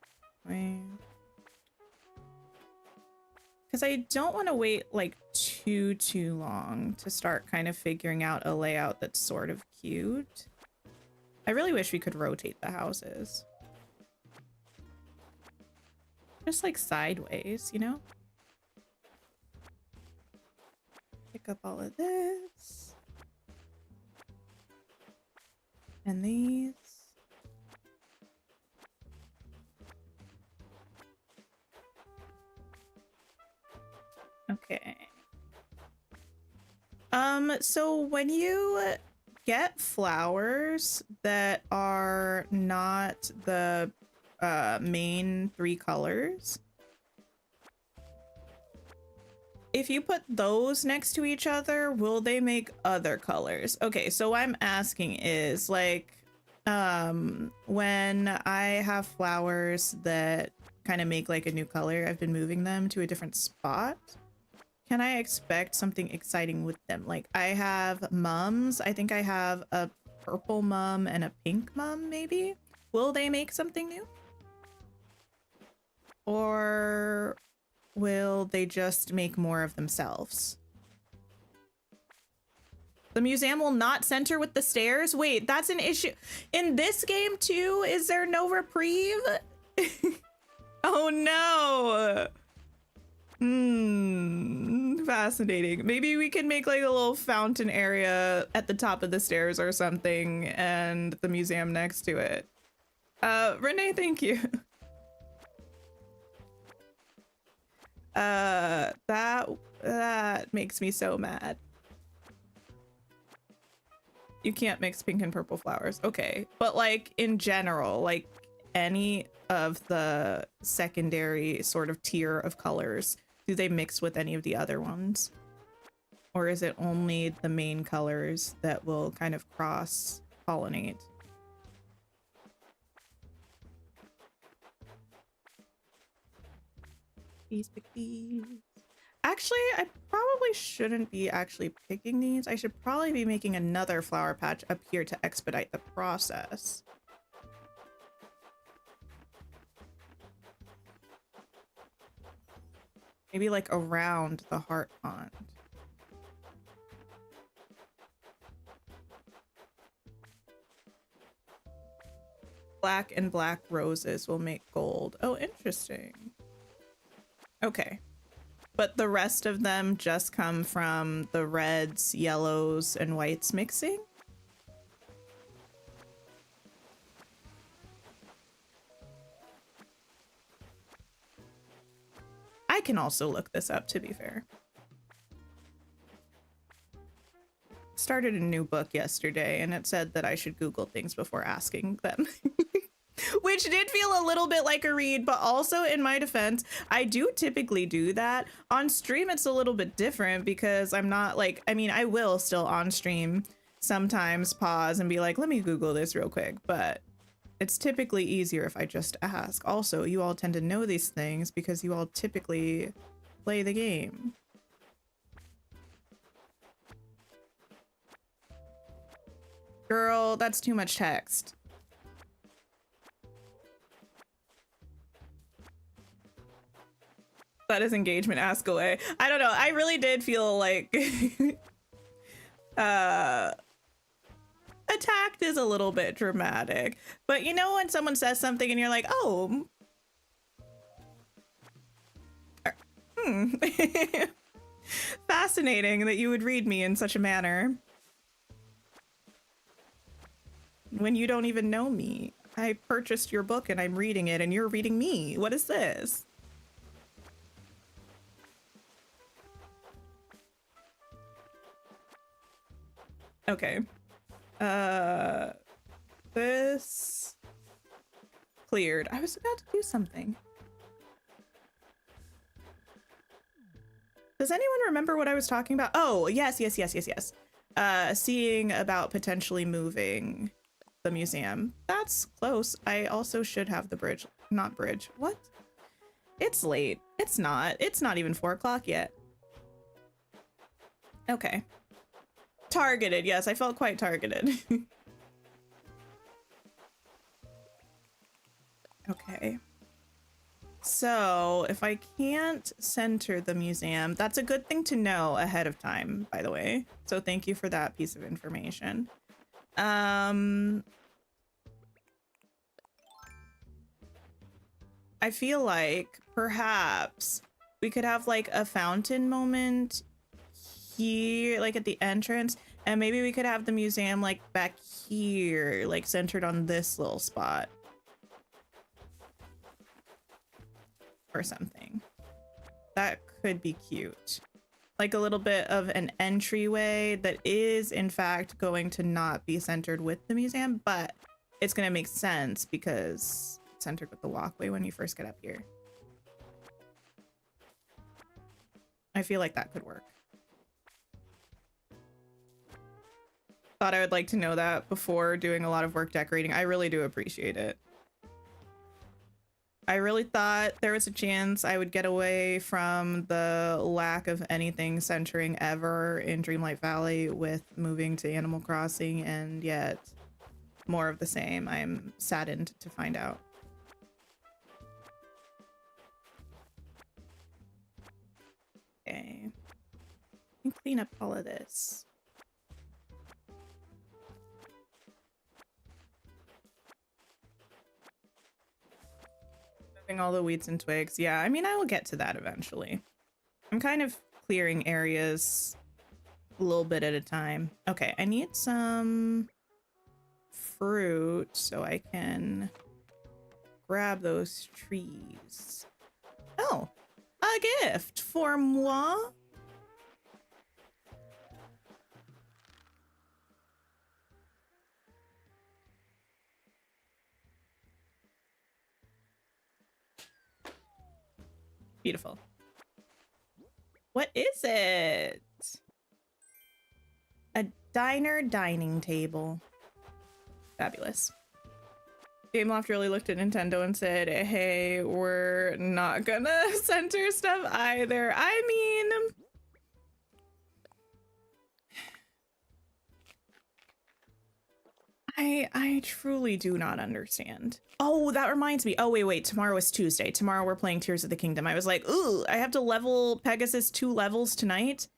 Because I don't want to wait like too long to start kind of figuring out a layout that's sort of cute. I really wish we could rotate the houses. Just like sideways, you know? Pick up all of this. And these. Okay. So when you get flowers that are not the main 3 colors, if you put those next to each other, will they make other colors? Okay, so what I'm asking is like, when I have flowers that kind of make like a new color, I've been moving them to a different spot. Can I expect something exciting with them? Like I have mums. I think I have a purple mum and a pink mum, maybe. Will they make something new? Or will they just make more of themselves? The museum will not center with the stairs? Wait, that's an issue. In this game too? Is there no reprieve? Oh no. Fascinating. Maybe we can make like a little fountain area at the top of the stairs or something and the museum next to it. Renee, thank you. That makes me so mad. You can't mix pink and purple flowers. Okay, but like in general, like any of the secondary sort of tier of colors, do they mix with any of the other ones? Or is it only the main colors that will kind of cross pollinate? These pick these. Actually, I probably shouldn't be actually picking these. I should probably be making another flower patch up here to expedite the process. Maybe like around the heart pond. Black and black roses will make gold. Oh, interesting. Okay. But the rest of them just come from the reds, yellows, and whites mixing? I can also look this up, to be fair. Started a new book yesterday, and it said that I should Google things before asking them. Which did feel a little bit like a read, but also in my defense, I do typically do that. On stream, it's a little bit different because I'm not like, I mean, I will still on stream sometimes pause and be like, let me Google this real quick, but it's typically easier if I just ask. Also, you all tend to know these things because you all typically play the game. Girl, that's too much text. That is engagement, ask away. I don't know. I really did feel like attacked is a little bit dramatic. But you know when someone says something and you're like, oh. Fascinating that you would read me in such a manner. When you don't even know me. I purchased your book and I'm reading it and you're reading me. What is this? Okay. This cleared. I was about to do something. Does anyone remember what I was talking about? Oh, yes. Seeing about potentially moving the museum. That's close. I also should have the bridge. Not bridge. What? It's late. It's not. It's not even 4 o'clock yet. Okay. Targeted. Yes, I felt quite targeted. Okay. So if I can't center the museum, that's a good thing to know ahead of time, by the way. So thank you for that piece of information. I feel like perhaps we could have like a fountain moment here, like at the entrance, and maybe we could have the museum like back here, like centered on this little spot or something. That could be cute. like a little bit of an entryway that is in fact going to not be centered with the museum, but it's going to make sense because it's centered with the walkway when you first get up here. I feel like that could work. Thought I would like to know that before doing a lot of work decorating. I really do appreciate it. I really thought there was a chance I would get away from the lack of anything centering ever in Dreamlight Valley with moving to Animal Crossing, and yet more of the same. I'm saddened to find out. Okay. I can clean up all of this. All the weeds and twigs. Yeah, I mean, I will get to that eventually. I'm kind of clearing areas a little bit at a time. Okay, I need some fruit so I can grab those trees. Oh, a gift for moi. Beautiful. What is it? A diner dining table. Fabulous. Gameloft really looked at Nintendo and said, hey, we're not gonna center stuff either. I mean, I truly do not understand. Oh, that reminds me. Oh, wait. Tomorrow is Tuesday. Tomorrow we're playing Tears of the Kingdom. I was like, ooh, I have to level Pegasus 2 levels tonight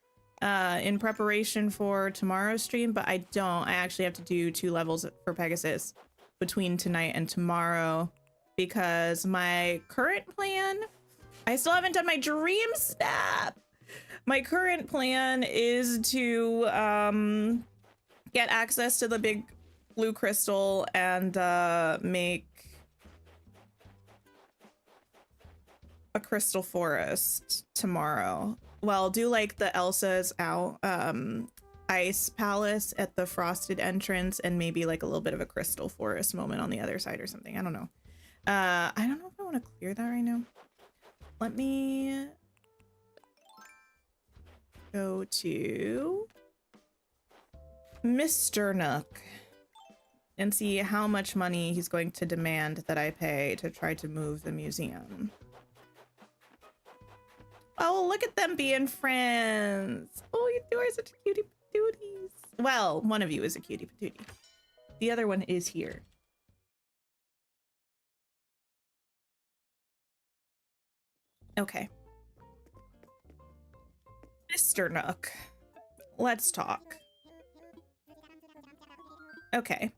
in preparation for tomorrow's stream, but I don't. I actually have to do 2 levels for Pegasus between tonight and tomorrow because my current plan, I still haven't done my dream snap. My current plan is to get access to the big blue crystal and make a crystal forest tomorrow. Well, do like the Elsa's out ice palace at the frosted entrance and maybe like a little bit of a crystal forest moment on the other side or something. I don't know. I don't know if I want to clear that right now. Let me go to Mr. Nook and see how much money he's going to demand that I pay to try to move the museum. Oh, look at them being friends. Oh, you two are such cutie patooties. Well, one of you is a cutie patootie. The other one is here. Okay. Mr. Nook, let's talk. Okay.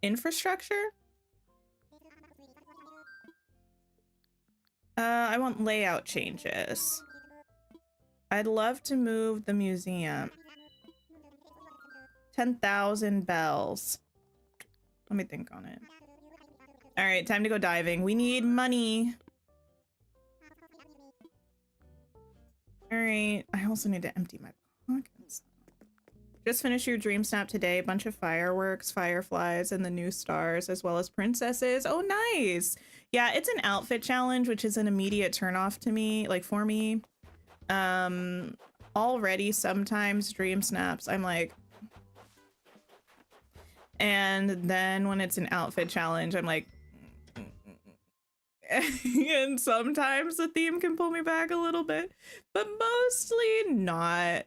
Infrastructure? I want layout changes. I'd love to move the museum. 10,000 bells. Let me think on it. All right, time to go diving. We need money. All right, I also need to empty my pockets. Just finished your dream snap today. Bunch of fireworks, fireflies, and the new stars, as well as princesses. Oh, nice. Yeah, it's an outfit challenge, which is an immediate turnoff to me, like for me. Already sometimes dream snaps, I'm like, and then when it's an outfit challenge, I'm like, and sometimes the theme can pull me back a little bit, but mostly not.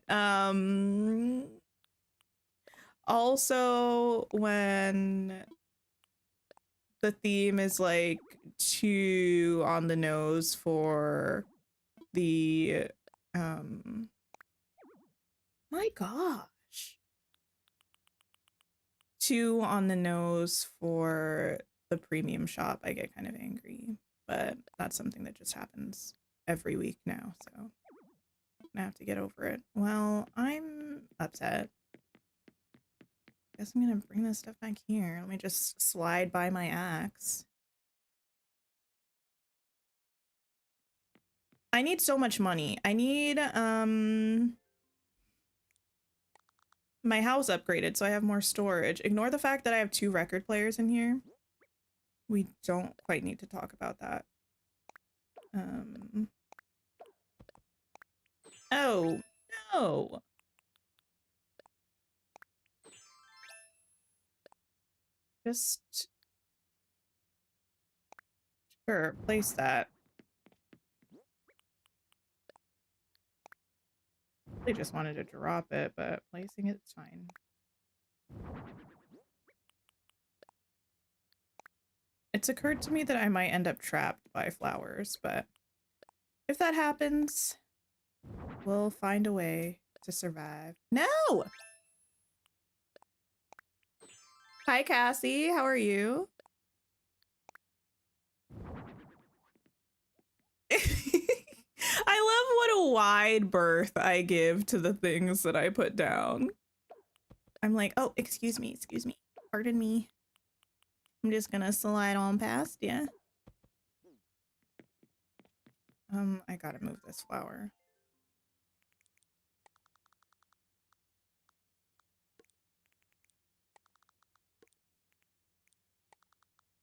Also, when the theme is like too on the nose for the my gosh, too on the nose for the premium shop, I get kind of angry, but that's something that just happens every week now, so I have to get over it. Well, I'm upset guess I'm gonna bring this stuff back here. Let me just slide by my axe. I need so much money. I need my house upgraded so I have more storage. Ignore the fact that I have 2 record players in here. We don't quite need to talk about that. Oh, no. Just sure, place that. They just wanted to drop it, but placing it's fine. It's occurred to me that I might end up trapped by flowers, but if that happens, we'll find a way to survive. No! Hi, Cassie. How are you? I love what a wide berth I give to the things that I put down. I'm like, oh, excuse me, pardon me. I'm just gonna slide on past ya. I gotta move this flower.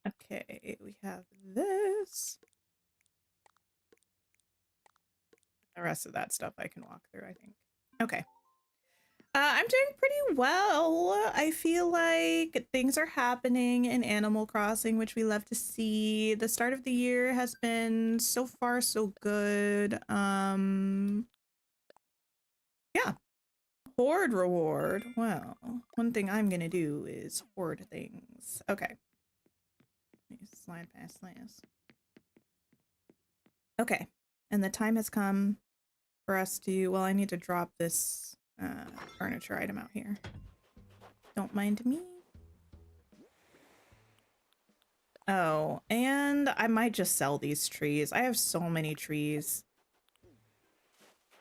Okay, we have this. The rest of that stuff I can walk through, I think. Okay. I'm doing pretty well. I feel like things are happening in Animal Crossing, which we love to see. The start of the year has been so far so good. Yeah. Hoard reward. Well, one thing I'm gonna do is hoard things. Okay. Let me slide past this. Okay. And the time has come for us to, well, I need to drop this furniture item out here. Don't mind me. Oh, and I might just sell these trees. I have so many trees.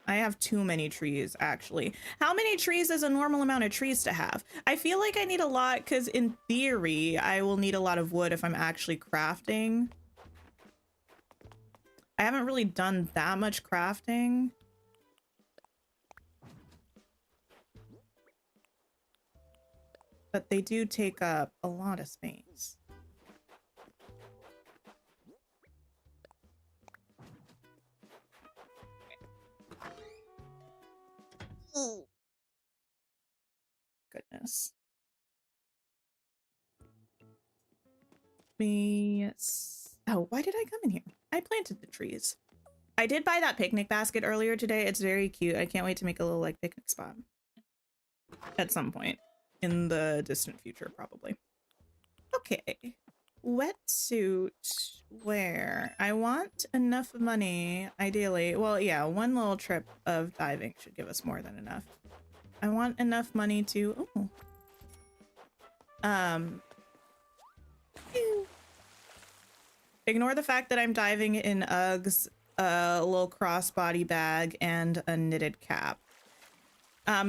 I have too many trees, actually. How many trees is a normal amount of trees to have? I feel like I need a lot because in theory, I will need a lot of wood if I'm actually crafting. I haven't really done that much crafting. But they do take up a lot of space. Goodness. Oh, why did I come in here? I planted the trees. I did buy that picnic basket earlier today. It's very cute. I can't wait to make a little like picnic spot at some point in the distant future, probably. Okay. Wetsuit where I want enough money, ideally. Well, yeah, one little trip of diving should give us more than enough. I want enough money to ignore the fact that I'm diving in Uggs, a little crossbody bag, and a knitted cap.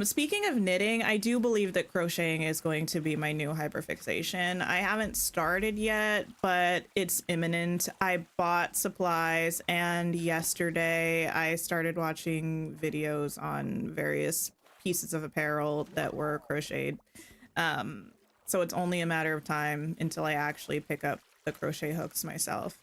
Speaking of knitting, I do believe that crocheting is going to be my new hyperfixation. I haven't started yet, but it's imminent. I bought supplies, and yesterday I started watching videos on various pieces of apparel that were crocheted. So it's only a matter of time until I actually pick up the crochet hooks myself.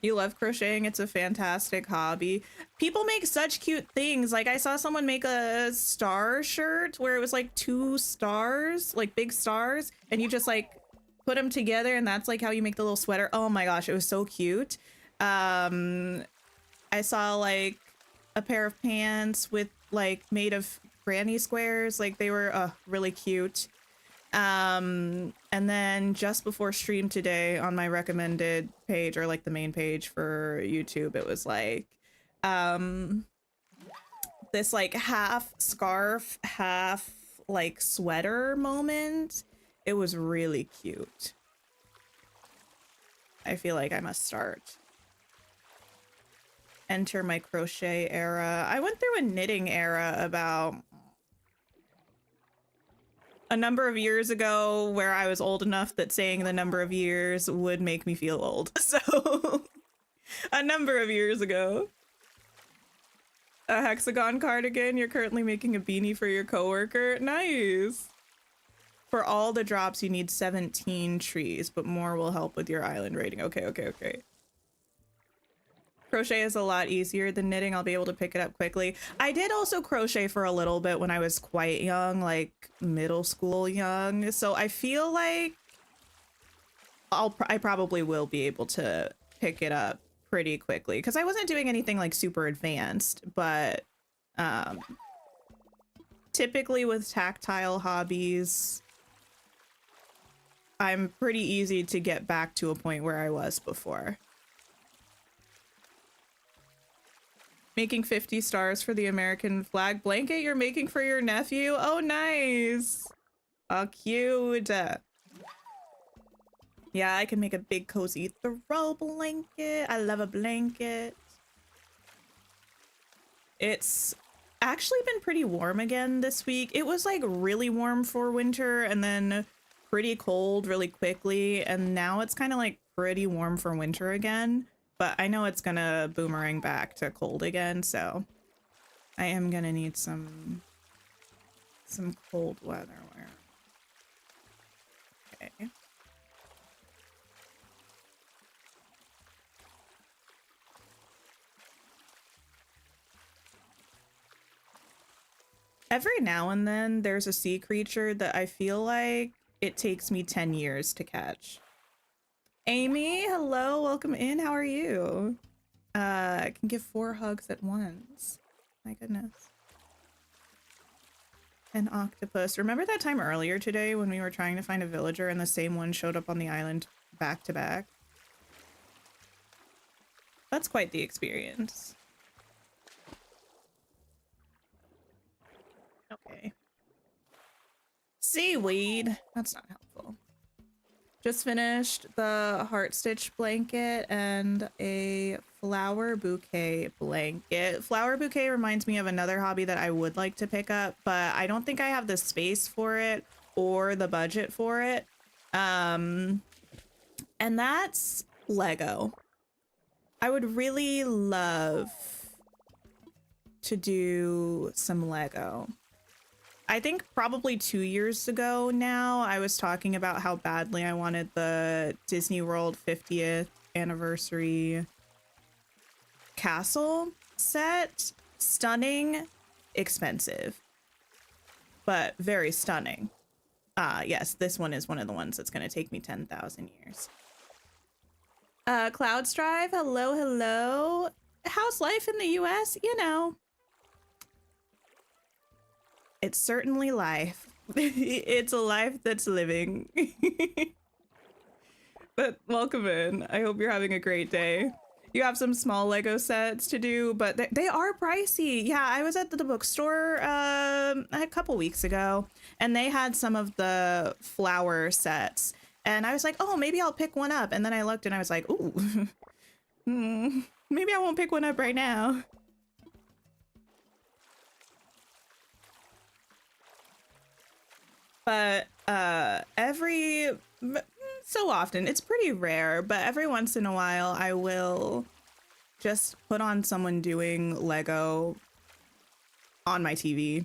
You love crocheting. It's a fantastic hobby. People make such cute things. Like I saw someone make a star shirt where it was like 2 stars, like big stars, and you just like put them together and that's like how you make the little sweater. Oh my gosh, it was so cute. I saw like a pair of pants with like made of granny squares. Like they were really cute. And then just before stream today on my recommended page, or like the main page for YouTube, it was like this like half scarf, half like sweater moment. It was really cute. I feel like I must start. enter my crochet era. I went through a knitting era about a number of years ago where I was old enough that saying the number of years would make me feel old. So a number of years ago. A hexagon cardigan. You're currently making a beanie for your coworker. Nice. For all the drops, you need 17 trees, but more will help with your island rating. Okay, okay, okay. Crochet is a lot easier than knitting. I'll be able to pick it up quickly. I did also crochet for a little bit when I was quite young, like middle school young. So I feel like I probably will be able to pick it up pretty quickly because I wasn't doing anything like super advanced, but typically with tactile hobbies, I'm pretty easy to get back to a point where I was before. Making 50 stars for the American flag blanket you're making for your nephew? Oh, nice. Oh, cute. Yeah, I can make a big cozy throw blanket. I love a blanket. It's actually been pretty warm again this week. It was like really warm for winter and then pretty cold really quickly. And now it's kind of like pretty warm for winter again. But I know it's gonna boomerang back to cold again, so I am gonna need some cold weather wear. Okay. Every now and then there's a sea creature that I feel like it takes me 10 years to catch. Amy, hello, welcome in. How are you? I can give 4 hugs at once. My goodness. An octopus. Remember that time earlier today when we were trying to find a villager and the same one showed up on the island back to back? That's quite the experience. Okay. Seaweed. That's not helpful. Just finished the heart stitch blanket and a flower bouquet blanket. Flower bouquet reminds me of another hobby that I would like to pick up, but I don't think I have the space for it or the budget for it. And that's Lego. I would really love to do some Lego. I think probably 2 years ago now, I was talking about how badly I wanted the Disney World 50th anniversary castle set. Stunning, expensive, but very stunning. Yes, this one is one of the ones that's going to take me 10,000 years. Cloud Strive, hello, hello. How's life in the US? You know. It's certainly life. It's a life that's living. But welcome in. I hope you're having a great day. You have some small Lego sets to do, but they are pricey. Yeah, I was at the bookstore a couple weeks ago, and they had some of the flower sets. And I was like, oh, maybe I'll pick one up. And then I looked and I was like, ooh, maybe I won't pick one up right now. But every so often, it's pretty rare, but every once in a while I will just put on someone doing Lego on my TV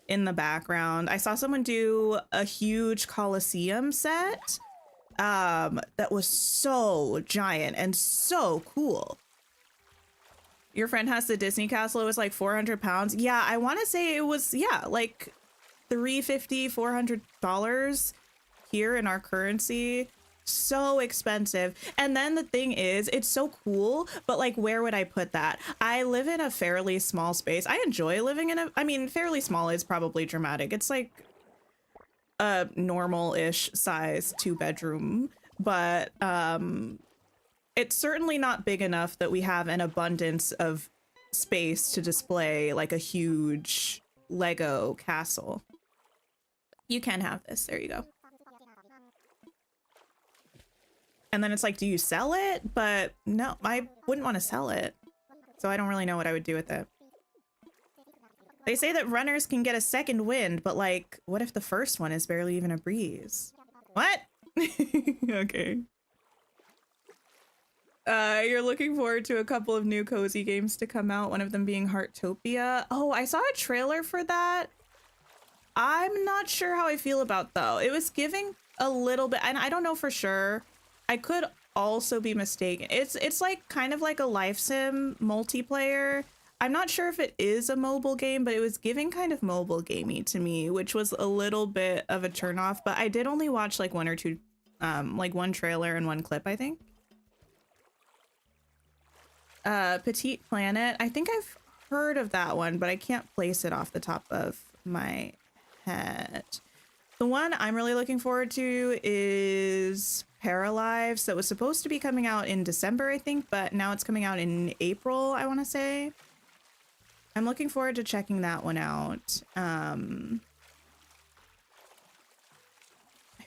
in the background. I saw someone do a huge Colosseum set that was so giant and so cool. Your friend has the Disney castle. It was like 400 pounds. Yeah, I want to say it was, yeah, like $350, $400 here in our currency. So expensive. And then the thing is, it's so cool, but like, where would I put that? I live in a fairly small space. I enjoy living in I mean, fairly small is probably dramatic. It's like a normal-ish size 2-bedroom, but it's certainly not big enough that we have an abundance of space to display like a huge Lego castle. You can have this. There you go. And then it's like, do you sell it? But no, I wouldn't want to sell it. so I don't really know what I would do with it. They say that runners can get a second wind, but like, what if the first one is barely even a breeze? What? Okay. You're looking forward to a couple of new cozy games to come out, one of them being Heartopia. Oh, I saw a trailer for that. I'm not sure how I feel about though. It was giving a little bit, and I don't know for sure. I could also be mistaken. It's like kind of like a life sim multiplayer. I'm not sure if it is a mobile game, but it was giving kind of mobile gamey to me, which was a little bit of a turnoff. But I did only watch like one or two, like one trailer and one clip, I think. Petite Planet. I think I've heard of that one, but I can't place it off the top of my head. The one I'm really looking forward to is Paralives. That was supposed to be coming out in December, I think, but now it's coming out in April, I want to say. I'm looking forward to checking that one out. I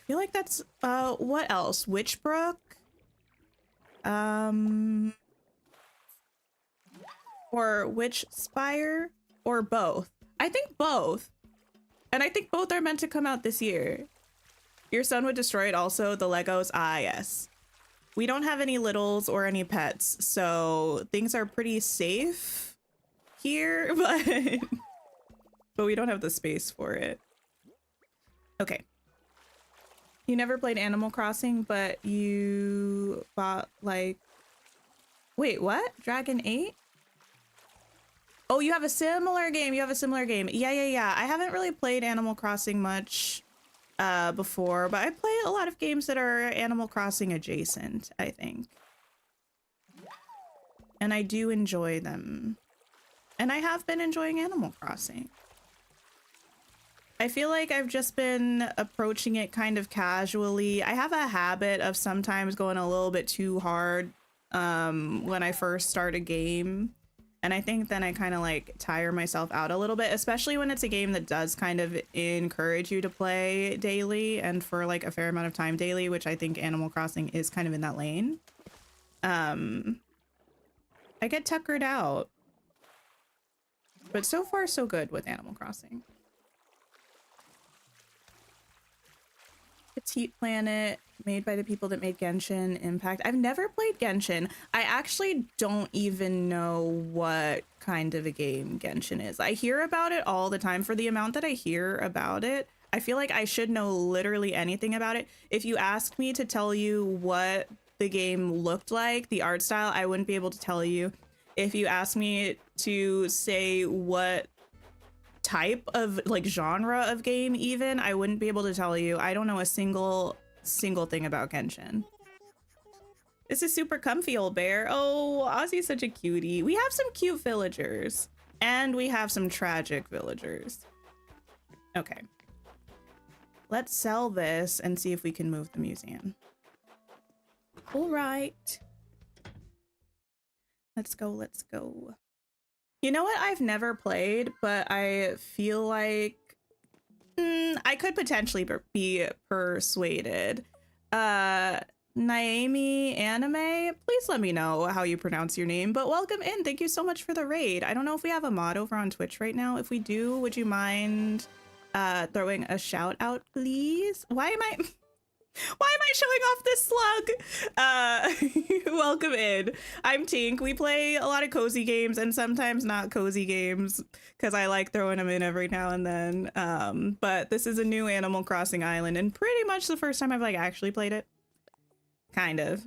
feel like that's, what else? Witchbrook? Or Witchspire? Or both? I think both. And I think both are meant to come out this year. Your son would destroy it also, the Legos. Ah, yes. We don't have any littles or any pets, so things are pretty safe here, but we don't have the space for it. Okay. You never played Animal Crossing, but you bought like... Wait, what? Dragon 8? Oh, you have a similar game. You have a similar game. Yeah. I haven't really played Animal Crossing much before, but I play a lot of games that are Animal Crossing adjacent, I think. And I do enjoy them. And I have been enjoying Animal Crossing. I feel like I've just been approaching it kind of casually. I have a habit of sometimes going a little bit too hard when I first start a game. And I think then I kind of like tire myself out a little bit, especially when it's a game that does kind of encourage you to play daily and for like a fair amount of time daily, which I think Animal Crossing is kind of in that lane. I get tuckered out. But so far, so good with Animal Crossing. Petite Planet, made by the people that made Genshin Impact. I've never played Genshin. I actually don't even know what kind of a game Genshin is. I hear about it all the time. For the amount that I hear about it, I feel like I should know literally anything about it. If you asked me to tell you what the game looked like, the art style, I wouldn't be able to tell you. If you ask me to say what type of like genre of game even, I wouldn't be able to tell you. I don't know a single thing about Genshin. This is super comfy, old bear. Oh, Ozzy's such a cutie. We have some cute villagers and we have some tragic villagers. Okay. Let's sell this and see if we can move the museum. All right. Let's go. You know what I've never played, but I feel like I could potentially be persuaded. Naomi Anime, please let me know how you pronounce your name, but welcome in. Thank you so much for the raid. I don't know if we have a mod over on Twitch right now. If we do, would you mind throwing a shout out, please? Why am I showing off this slug? Welcome in. I'm Tink. We play a lot of cozy games and sometimes not cozy games because I like throwing them in every now and then. But this is a new Animal Crossing island and pretty much the first time I've like actually played it. Kind of.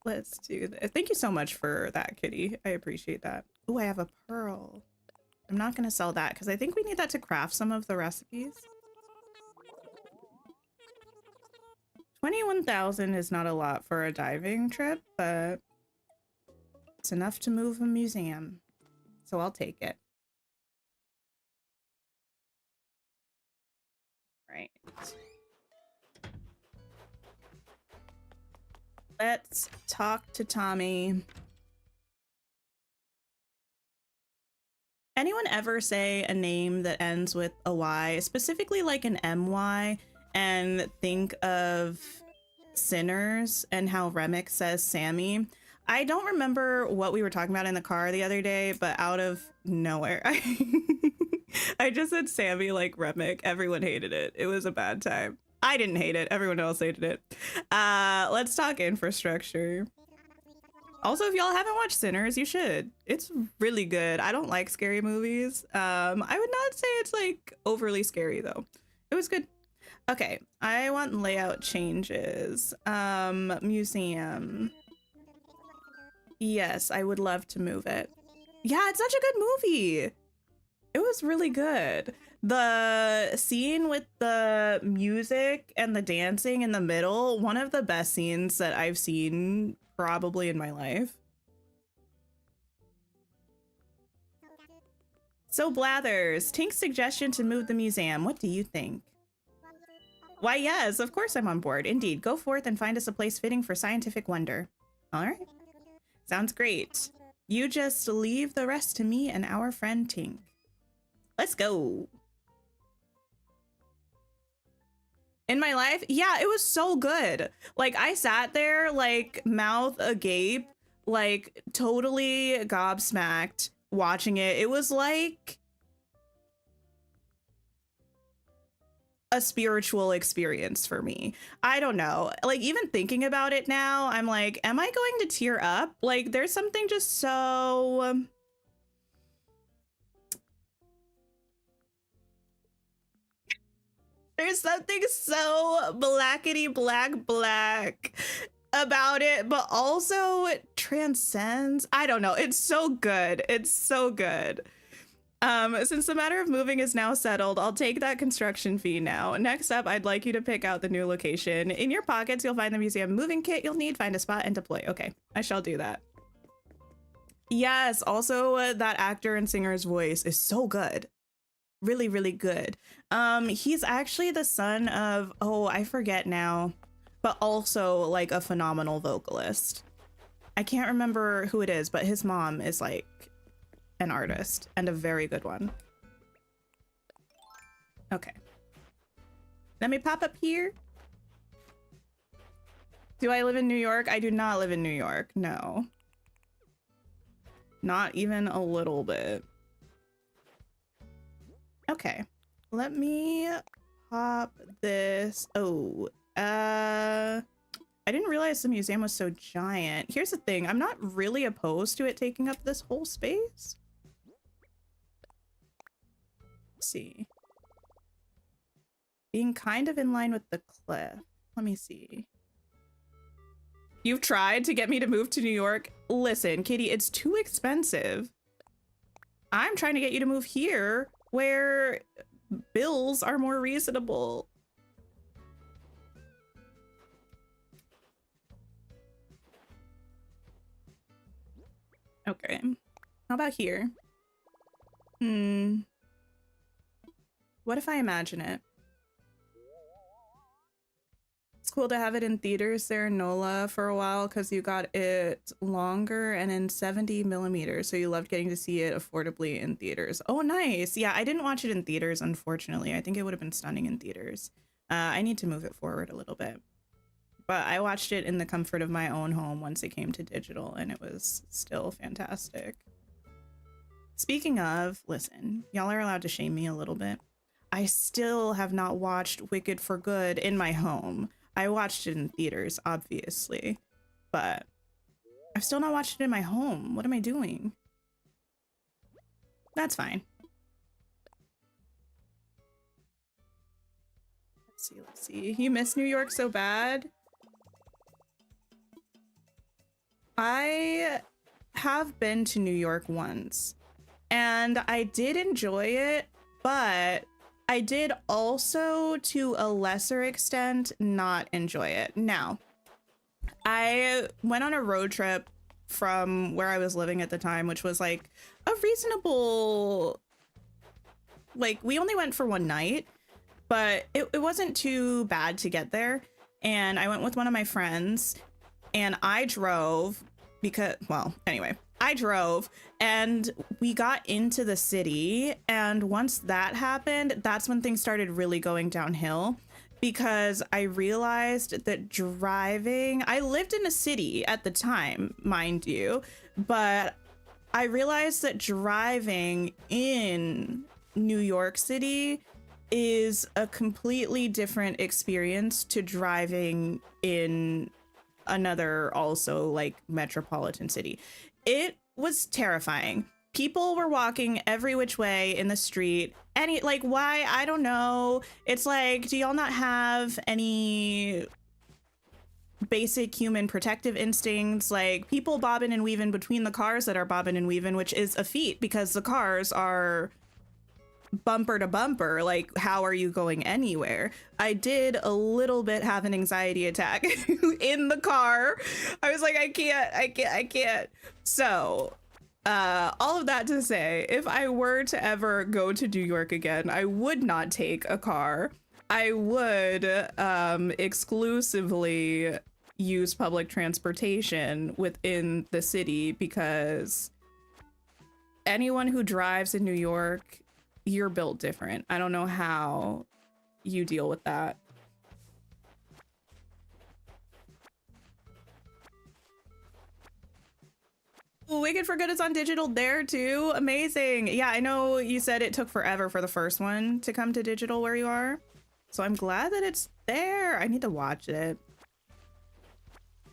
Let's do this. Thank you so much for that, kitty. I appreciate that. Oh, I have a pearl. I'm not going to sell that because I think we need that to craft some of the recipes. 21,000 is not a lot for a diving trip, but it's enough to move a museum. So I'll take it. Right. Let's talk to Tommy. Anyone ever say a name that ends with a Y, specifically like an MY, and think of Sinners and how Remick says Sammy. I don't remember what we were talking about in the car the other day, but out of nowhere, I just said Sammy like Remick. Everyone hated it. It was a bad time. I didn't hate it. Everyone else hated it. Let's talk infrastructure. Also, if y'all haven't watched Sinners, you should. It's really good. I don't like scary movies. I would not say it's like overly scary though. It was good. Okay, I want layout changes. Museum. Yes, I would love to move it. Yeah, it's such a good movie. It was really good. The scene with the music and the dancing in the middle, one of the best scenes that I've seen probably in my life. So Blathers, Tink's suggestion to move the museum. What do you think? Why, yes, of course I'm on board. Indeed, go forth and find us a place fitting for scientific wonder. All right. Sounds great. You just leave the rest to me and our friend Tink. Let's go. In my life, yeah, it was so good. Like, I sat there, like, mouth agape, like, totally gobsmacked watching it. It was like a spiritual experience for me. I don't know. Like, even thinking about it now, I'm like, am I going to tear up? Like, there's something just so... There's something so blackety black about it, but also it transcends. I don't know. It's so good. It's so good. Since the matter of moving is now settled, I'll take that construction fee now. Next up, I'd like you to pick out the new location. In your pockets, you'll find the museum moving kit you'll need, find a spot, and deploy. Okay, I shall do that. Yes, also that actor and singer's voice is so good. Really, really good. He's actually the son of, oh, I forget now, but also like a phenomenal vocalist. I can't remember who it is, but his mom is like an artist and a very good one. Okay. Let me pop up here. Do I live in New York? I do not live in New York. No. Not even a little bit. Okay. Let me pop this. Oh, I didn't realize the museum was so giant. Here's the thing. I'm not really opposed to it taking up this whole space. Let's see. Being kind of in line with the cliff. Let me see. You've tried to get me to move to New York? Listen, Kitty, it's too expensive. I'm trying to get you to move here where bills are more reasonable. Okay. How about here? What if I imagine it? It's cool to have it in theaters there in NOLA for a while because you got it longer and in 70 millimeters. So you loved getting to see it affordably in theaters. Oh, nice. Yeah, I didn't watch it in theaters, unfortunately. I think it would have been stunning in theaters. I need to move it forward a little bit. But I watched it in the comfort of my own home once it came to digital, and it was still fantastic. Speaking of, listen, y'all are allowed to shame me a little bit. I still have not watched Wicked for Good in my home. I watched it in theaters, obviously, but I've still not watched it in my home. What am I doing? That's fine. Let's see. You miss New York so bad? I have been to New York once, and I did enjoy it, but I did also, to a lesser extent, not enjoy it. Now, I went on a road trip from where I was living at the time, which was like a reasonable, like, we only went for one night, but it wasn't too bad to get there. And I went with one of my friends, and I drove because, well, anyway, I drove and we got into the city. And once that happened, that's when things started really going downhill. because I realized that driving, I lived in a city at the time, mind you, but I realized that driving in New York City is a completely different experience to driving in another also like metropolitan city. It was terrifying. People were walking every which way in the street. Any like why? I don't know. It's like, do y'all not have any basic human protective instincts? Like people bobbing and weaving between the cars that are bobbing and weaving, which is a feat because the cars are bumper to bumper. Like, how are you going anywhere? I did a little bit have an anxiety attack in the car. I was like, I can't. So all of that to say, if I were to ever go to New York again, I would not take a car. I would exclusively use public transportation within the city, because anyone who drives in New York, you're built different. I don't know how you deal with that. Wicked for Good is on digital there too. Amazing. Yeah, I know you said it took forever for the first one to come to digital where you are. So I'm glad that it's there. I need to watch it.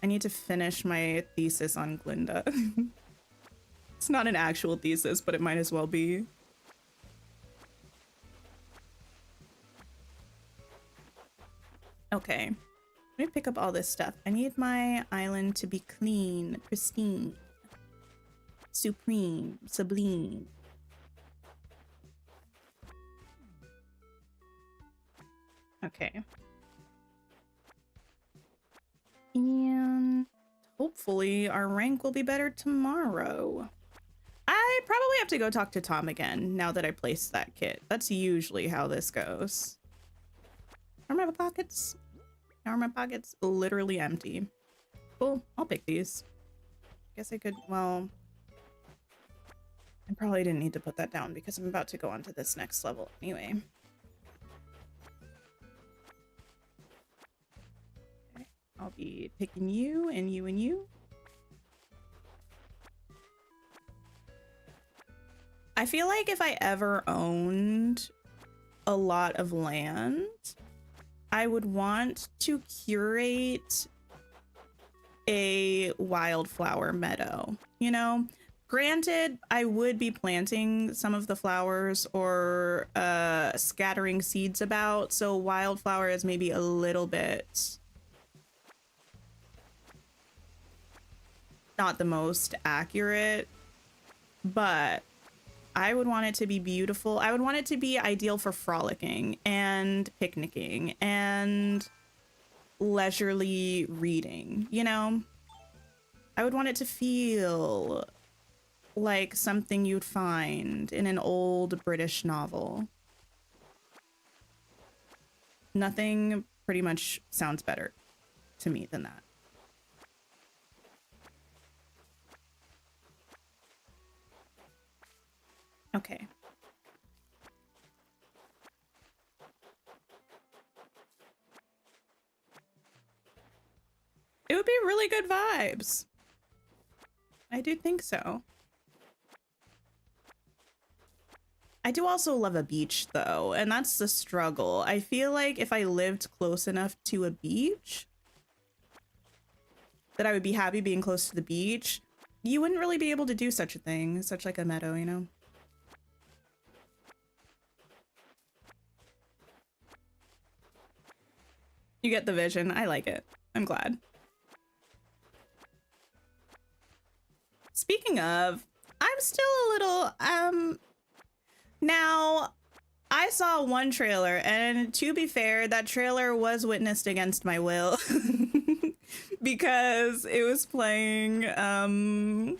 I need to finish my thesis on Glinda. It's not an actual thesis, but it might as well be. Okay, let me pick up all this stuff. I need my island to be clean, pristine, supreme, sublime. Okay. And hopefully our rank will be better tomorrow. I probably have to go talk to Tom again now that I placed that kit. That's usually how this goes. Are my pockets? Are my pockets literally empty? Cool, I'll pick these. Guess I could, well, I probably didn't need to put that down because I'm about to go on to this next level anyway. Okay, I'll be picking you and you and you. I feel like if I ever owned a lot of land, I would want to curate a wildflower meadow, you know? Granted, I would be planting some of the flowers or scattering seeds about, so wildflower is maybe a little bit not the most accurate, but I would want it to be beautiful. I would want it to be ideal for frolicking and picnicking and leisurely reading, you know? I would want it to feel like something you'd find in an old British novel. Nothing pretty much sounds better to me than that. Okay. It would be really good vibes. I do think so. I do also love a beach though, and that's the struggle. I feel like if I lived close enough to a beach, that I would be happy being close to the beach. You wouldn't really be able to do such a thing, such like a meadow, you know? You get the vision. I like it. I'm glad. Speaking of, I'm still a little, now I saw one trailer, and to be fair, that trailer was witnessed against my will because it was playing, I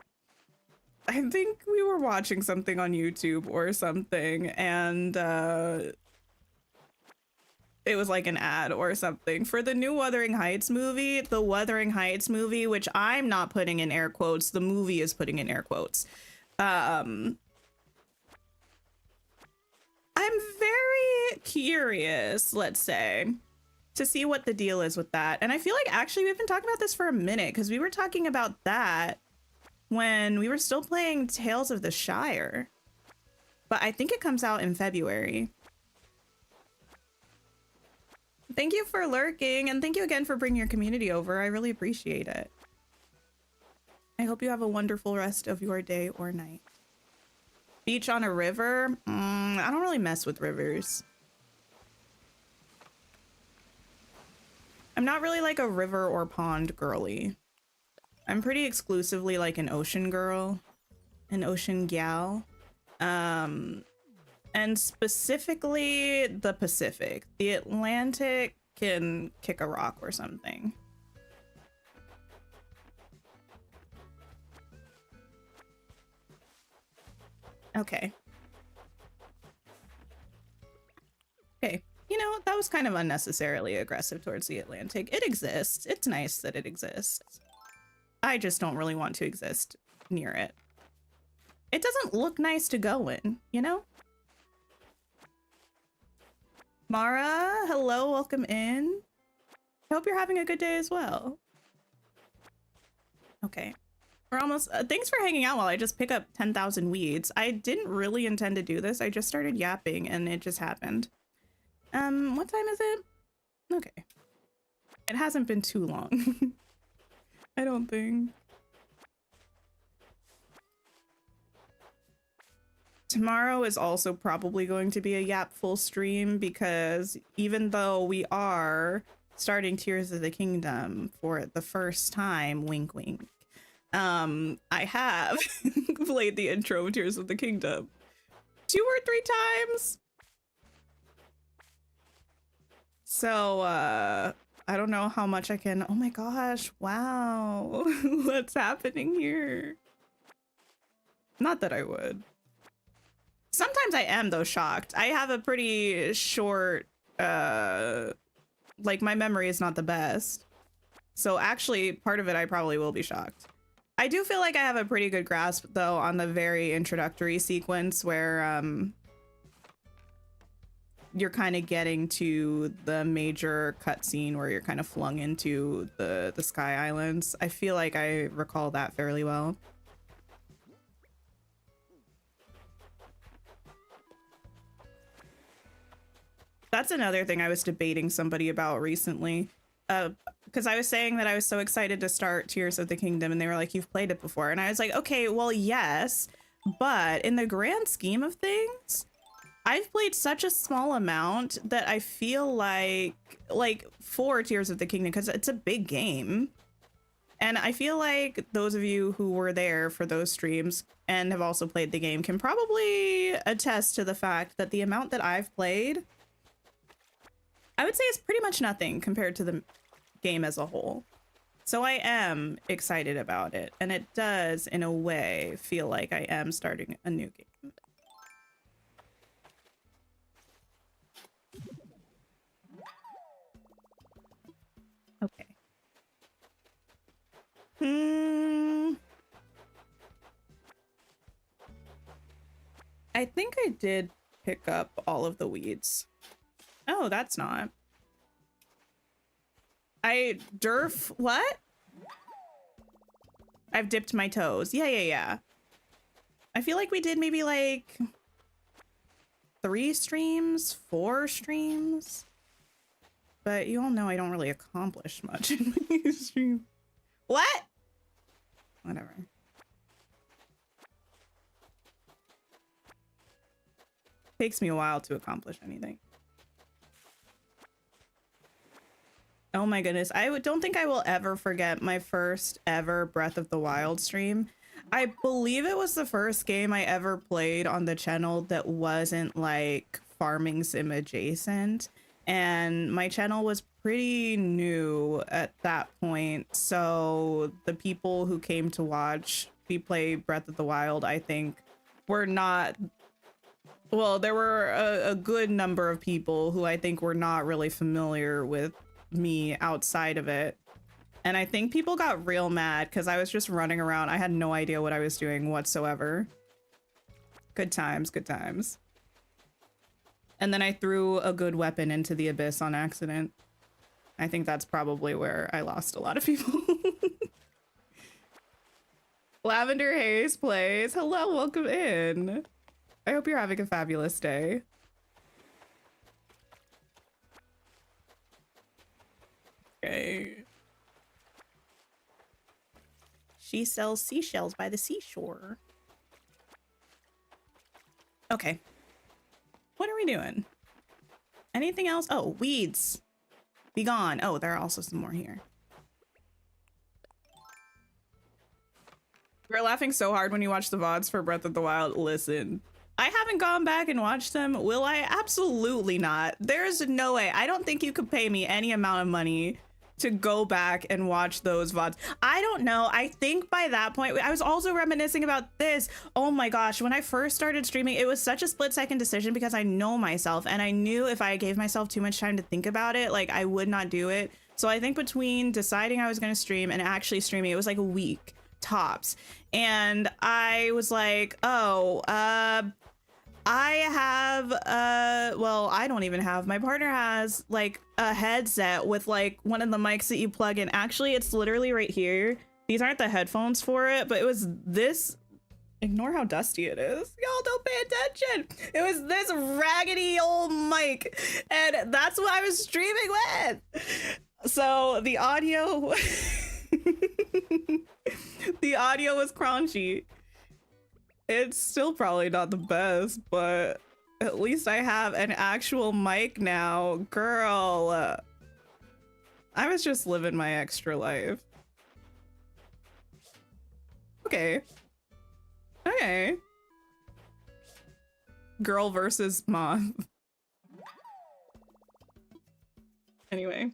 think we were watching something on YouTube or something, and it was like an ad or something for the new Wuthering Heights movie. The Wuthering Heights movie, which I'm not putting in air quotes, the movie is putting in air quotes. I'm very curious, let's say, to see what the deal is with that. And I feel like actually we've been talking about this for a minute because we were talking about that when we were still playing Tales of the Shire. But I think it comes out in February. Thank you for lurking, and thank you again for bringing your community over. I really appreciate it. I hope you have a wonderful rest of your day or night. Beach on a river? I don't really mess with rivers. I'm not really like a river or pond girly. I'm pretty exclusively like an ocean girl, an ocean gal. And specifically the Pacific. The Atlantic can kick a rock or something. Okay. Okay. You know, that was kind of unnecessarily aggressive towards the Atlantic. It exists. It's nice that it exists. I just don't really want to exist near it. It doesn't look nice to go in, you know? Mara, hello, welcome in. I hope you're having a good day as well. Okay. We're almost, thanks for hanging out while I just pick up 10,000 weeds. I didn't really intend to do this. I just started yapping and it just happened. What time is it? Okay. It hasn't been too long. I don't think. Tomorrow is also probably going to be a yap full stream because even though we are starting Tears of the Kingdom for the first time, wink wink, I have played the intro of Tears of the Kingdom 2 or 3 times. So, I don't know how much I can. Oh my gosh, wow. What's happening here? Not that I would. Sometimes I am, though, shocked. I have a pretty short, like, my memory is not the best. So actually, part of it, I probably will be shocked. I do feel like I have a pretty good grasp, though, on the very introductory sequence where, you're kind of getting to the major cutscene where you're kind of flung into the Sky Islands. I feel like I recall that fairly well. That's another thing I was debating somebody about recently. Because I was saying that I was so excited to start Tears of the Kingdom, and they were like, you've played it before. And I was like, okay, well, yes, but in the grand scheme of things, I've played such a small amount that I feel like for Tears of the Kingdom, because it's a big game. And I feel like those of you who were there for those streams and have also played the game can probably attest to the fact that the amount that I've played, I would say is pretty much nothing compared to the game as a whole. So I am excited about it. And it does, in a way, feel like I am starting a new game. Okay. I think I did pick up all of the weeds. Oh, that's not. What? I've dipped my toes. Yeah. I feel like we did maybe like 3 streams, 4 streams. But you all know I don't really accomplish much in my stream. What? Whatever. Takes me a while to accomplish anything. Oh my goodness. Don't think I will ever forget my first ever Breath of the Wild stream. I believe it was the first game I ever played on the channel that wasn't like farming sim adjacent. And my channel was pretty new at that point. So the people who came to watch me play Breath of the Wild, I think, were not... Well, there were a good number of people who I think were not really familiar with me outside of it. And I think people got real mad because I was just running around. I had no idea what I was doing whatsoever. Good times, good times. And then I threw a good weapon into the abyss on accident. I think that's probably where I lost a lot of people. Lavender Haze plays. Hello, welcome in. I hope you're having a fabulous day. Okay. She sells seashells by the seashore. Okay. What are we doing? Anything else? Oh, weeds. Be gone. Oh, there are also some more here. We're laughing so hard when you watch the VODs for Breath of the Wild. Listen, I haven't gone back and watched them. Will I? Absolutely not. There's no way. I don't think you could pay me any amount of money to go back and watch those VODs. I don't know. I think by that point, I was also reminiscing about this. Oh my gosh, when I first started streaming, it was such a split-second decision because I know myself and I knew if I gave myself too much time to think about it, like I would not do it. So I think between deciding I was going to stream and actually streaming, it was like a week tops. And I was like, oh, I have, well, I don't even have, my partner has like a headset with like one of the mics that you plug in. Actually, it's literally right here. These aren't the headphones for it, but it was this, ignore how dusty it is. Y'all don't pay attention. It was this raggedy old mic and that's what I was streaming with. So the audio, the audio was crunchy. It's still probably not the best, but at least I have an actual mic now. Girl, I was just living my extra life. Okay. Okay. Girl versus moth. Anyway.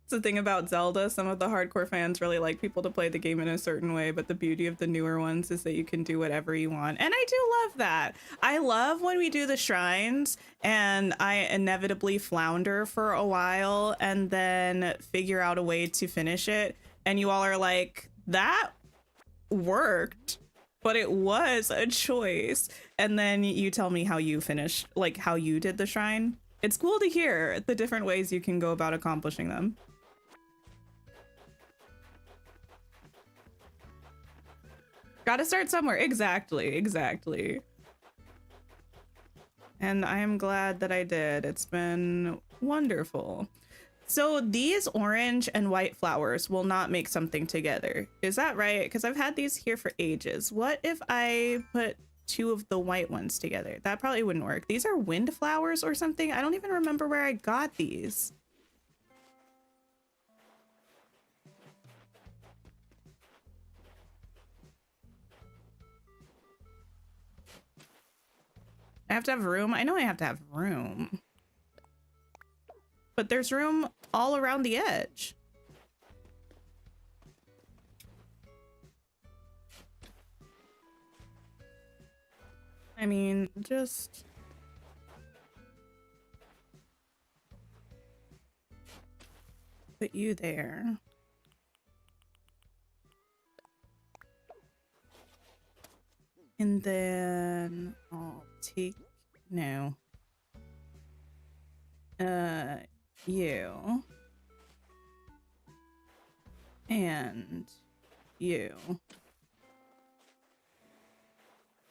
It's the thing about Zelda, some of the hardcore fans really like people to play the game in a certain way, but the beauty of the newer ones is that you can do whatever you want. And I do love that. I love when we do the shrines and I inevitably flounder for a while and then figure out a way to finish it. And you all are like, that worked, but it was a choice. And then you tell me how you finished, like how you did the shrine. It's cool to hear the different ways you can go about accomplishing them. Gotta start somewhere. Exactly, exactly. And I am glad that I did. It's been wonderful. So these orange and white flowers will not make something together. Is that right? Because I've had these here for ages. What if I put two of the white ones together? That probably wouldn't work. These are wind flowers or something. I don't even remember where I got these. I have to have room. I know I have to have room. But there's room all around the edge. I mean, just... put you there. And then I'll take, no. You. And you.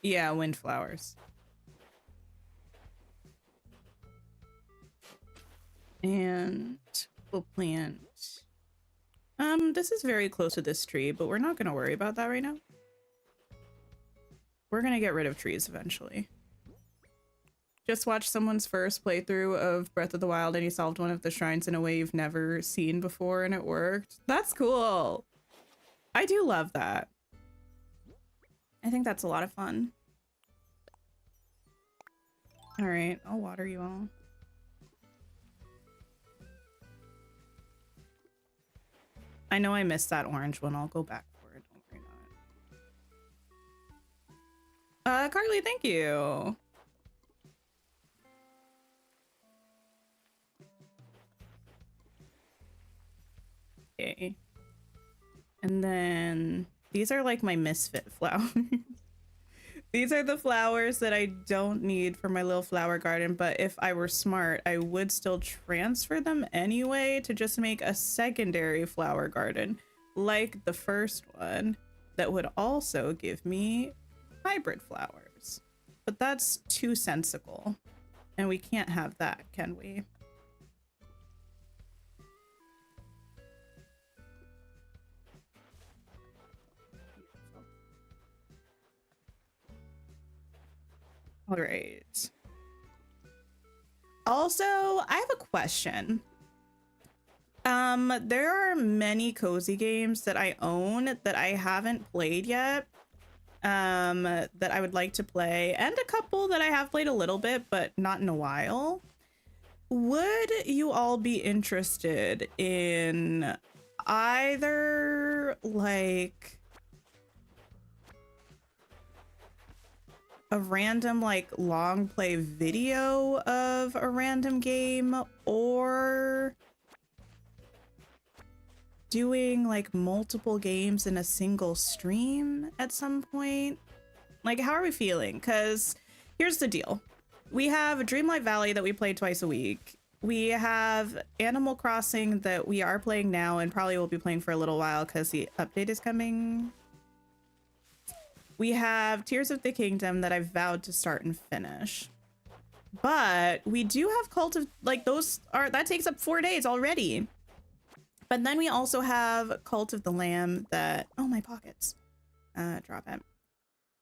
Yeah, windflowers. And we'll plant. This is very close to this tree, but we're not gonna worry about that right now. We're gonna get rid of trees eventually. Just watched someone's first playthrough of Breath of the Wild and he solved one of the shrines in a way you've never seen before and it worked. That's cool. I do love that. I think that's a lot of fun. All right, I'll water you all. I know I missed that orange one. I'll go back for it. Don't worry about it. Carly, thank you. Okay. And then these are like my misfit flowers. These are the flowers that I don't need for my little flower garden, but if I were smart, I would still transfer them anyway to just make a secondary flower garden, like the first one, that would also give me hybrid flowers. But that's too sensical, and we can't have that, can we? All right. Also, I have a question. There are many cozy games that I own that I haven't played yet, that I would like to play, and a couple that I have played a little bit, but not in a while. Would you all be interested in either like a random like long play video of a random game, or doing like multiple games in a single stream at some point? Like, how are we feeling? Because here's the deal. We have Dreamlight Valley that we play twice a week. We have Animal Crossing that we are playing now and probably will be playing for a little while because the update is coming. We have Tears of the Kingdom that I've vowed to start and finish. But we do have Cult of, like, that takes up 4 days already. But then we also have Cult of the Lamb that, oh, my pockets. Drop it.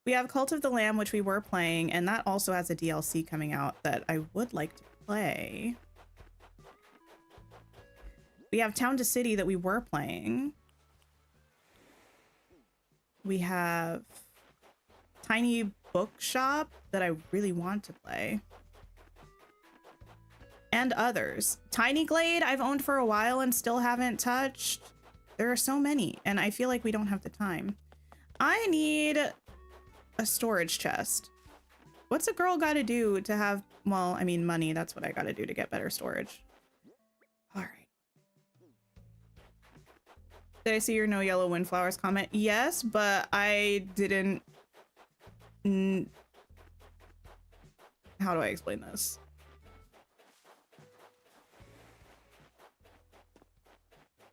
We have Cult of the Lamb, which we were playing, and that also has a DLC coming out that I would like to play. We have Town to City that we were playing. We have Tiny Bookshop that I really want to play. And others. Tiny Glade I've owned for a while and still haven't touched. There are so many, and I feel like we don't have the time. I need a storage chest. What's a girl gotta do to have, well, I mean, money. That's what I gotta do to get better storage. All right. Did I see your no yellow windflowers comment? Yes, but I didn't. How do I explain this?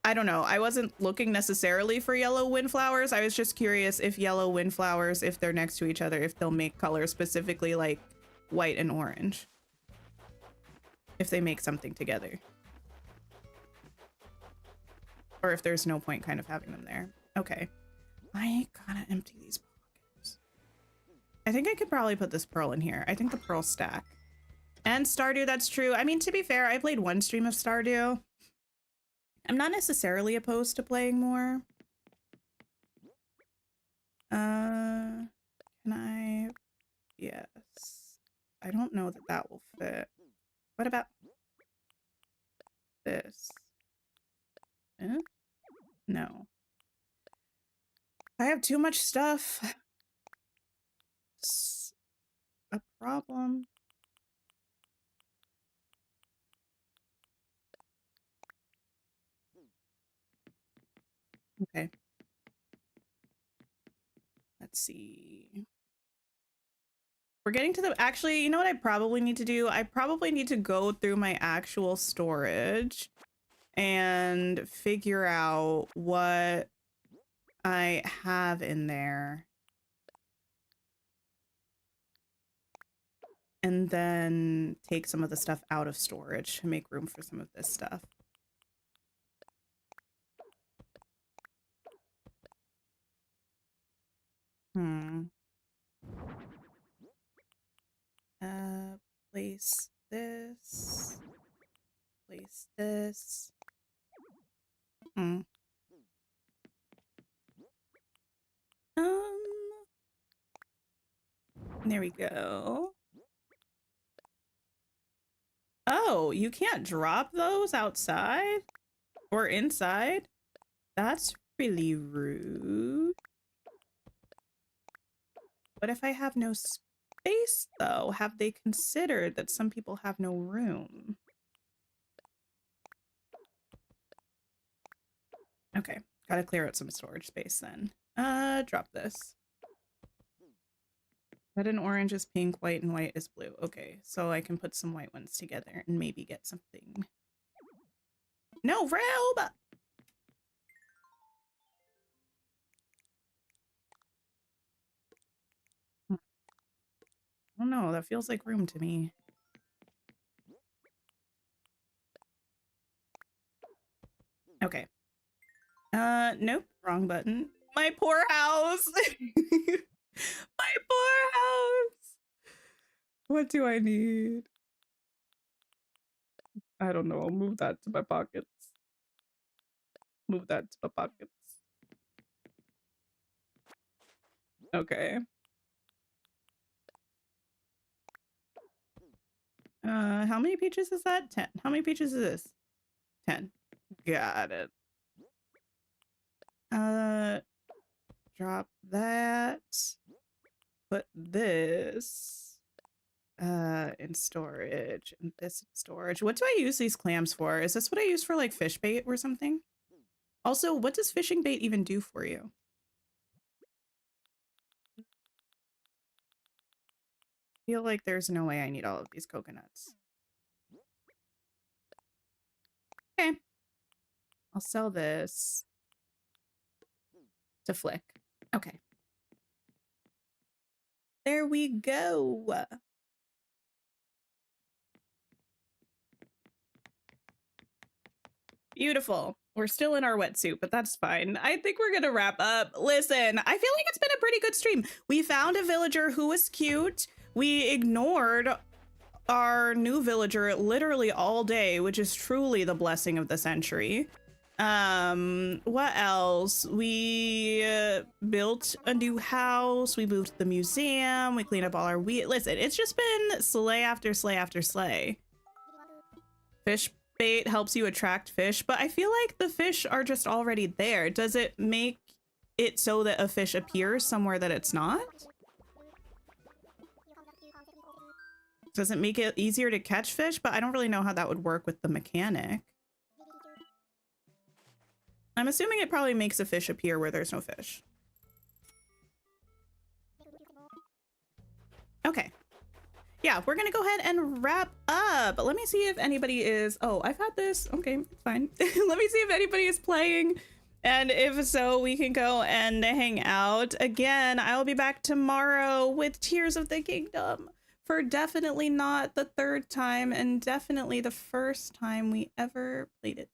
I don't know. I wasn't looking necessarily for yellow windflowers. I was just curious if yellow windflowers, if they're next to each other, if they'll make colors specifically like white and orange. If they make something together. Or if there's no point kind of having them there. Okay. I gotta empty these pockets. I think I could probably put this pearl in here. I think the pearls stack. And Stardew, that's true. I mean, to be fair, I played one stream of Stardew. I'm not necessarily opposed to playing more. Can I? Yes. I don't know that that will fit. What about this? Eh? No. I have too much stuff. It's a problem. Okay. Let's see. We're getting to the, actually, you know what I probably need to do? I probably need to go through my actual storage and figure out what I have in there. And then take some of the stuff out of storage to make room for some of this stuff. Place this. Place this. There we go. Oh, you can't drop those outside or inside? That's really rude. What if I have no space though? Have they considered that some people have no room? Okay, gotta clear out some storage space then. Drop this. Red and orange is pink, white and white is blue. Okay, so I can put some white ones together and maybe get something. No, robe! Oh no, that feels like room to me. Okay. Nope, wrong button. My poor house! My poor house! What do I need? I don't know, I'll move that to my pockets. Move that to my pockets. Okay. How many pages is that? 10. How many pages is this? 10. Got it. Drop that. Put this in storage and this in storage. What do I use these clams for? Is this what I use for like fish bait or something? Also, what does fishing bait even do for you? I feel like there's no way I need all of these coconuts. Okay. I'll sell this to Flick. Okay. There we go. Beautiful. We're still in our wetsuit, but that's fine. I think we're gonna wrap up. Listen, I feel like it's been a pretty good stream. We found a villager who was cute. We ignored our new villager literally all day, which is truly the blessing of the century. What else? We built a new house. We moved to the museum. We cleaned up all our wheat. Listen, it's just been slay after slay after slay. Fish bait helps you attract fish, but I feel like the fish are just already there. Does it make it so that a fish appears somewhere that it's not? Does it make it easier to catch fish? But I don't really know how that would work with the mechanic. I'm assuming it probably makes a fish appear where there's no fish. Okay. Yeah, we're gonna go ahead and wrap up. Let me see if anybody is... Oh, I've had this. Okay, it's fine. Let me see if anybody is playing. And if so, we can go and hang out. Again, I'll be back tomorrow with Tears of the Kingdom. For definitely not the third time and definitely the first time we ever played it.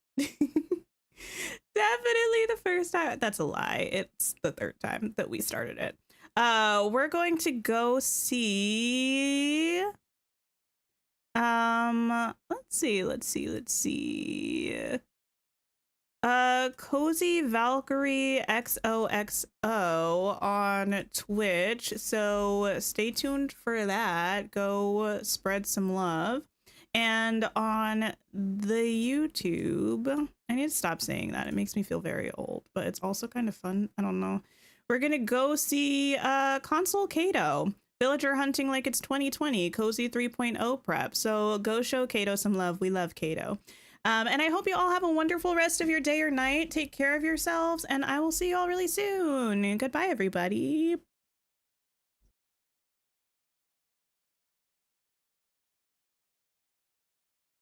Definitely the first time. That's a lie. It's the third time that we started it. We're going to go see... let's see. Cozy Valkyrie XOXO on Twitch. So stay tuned for that. Go spread some love. And on the YouTube, I need to stop saying that. It makes me feel very old, but it's also kind of fun. I don't know. We're gonna go see Console Kato. Villager hunting like it's 2020. Cozy 3.0 prep. So go show Kato some love. We love Kato. And I hope you all have a wonderful rest of your day or night. Take care of yourselves, and I will see you all really soon. Goodbye, everybody.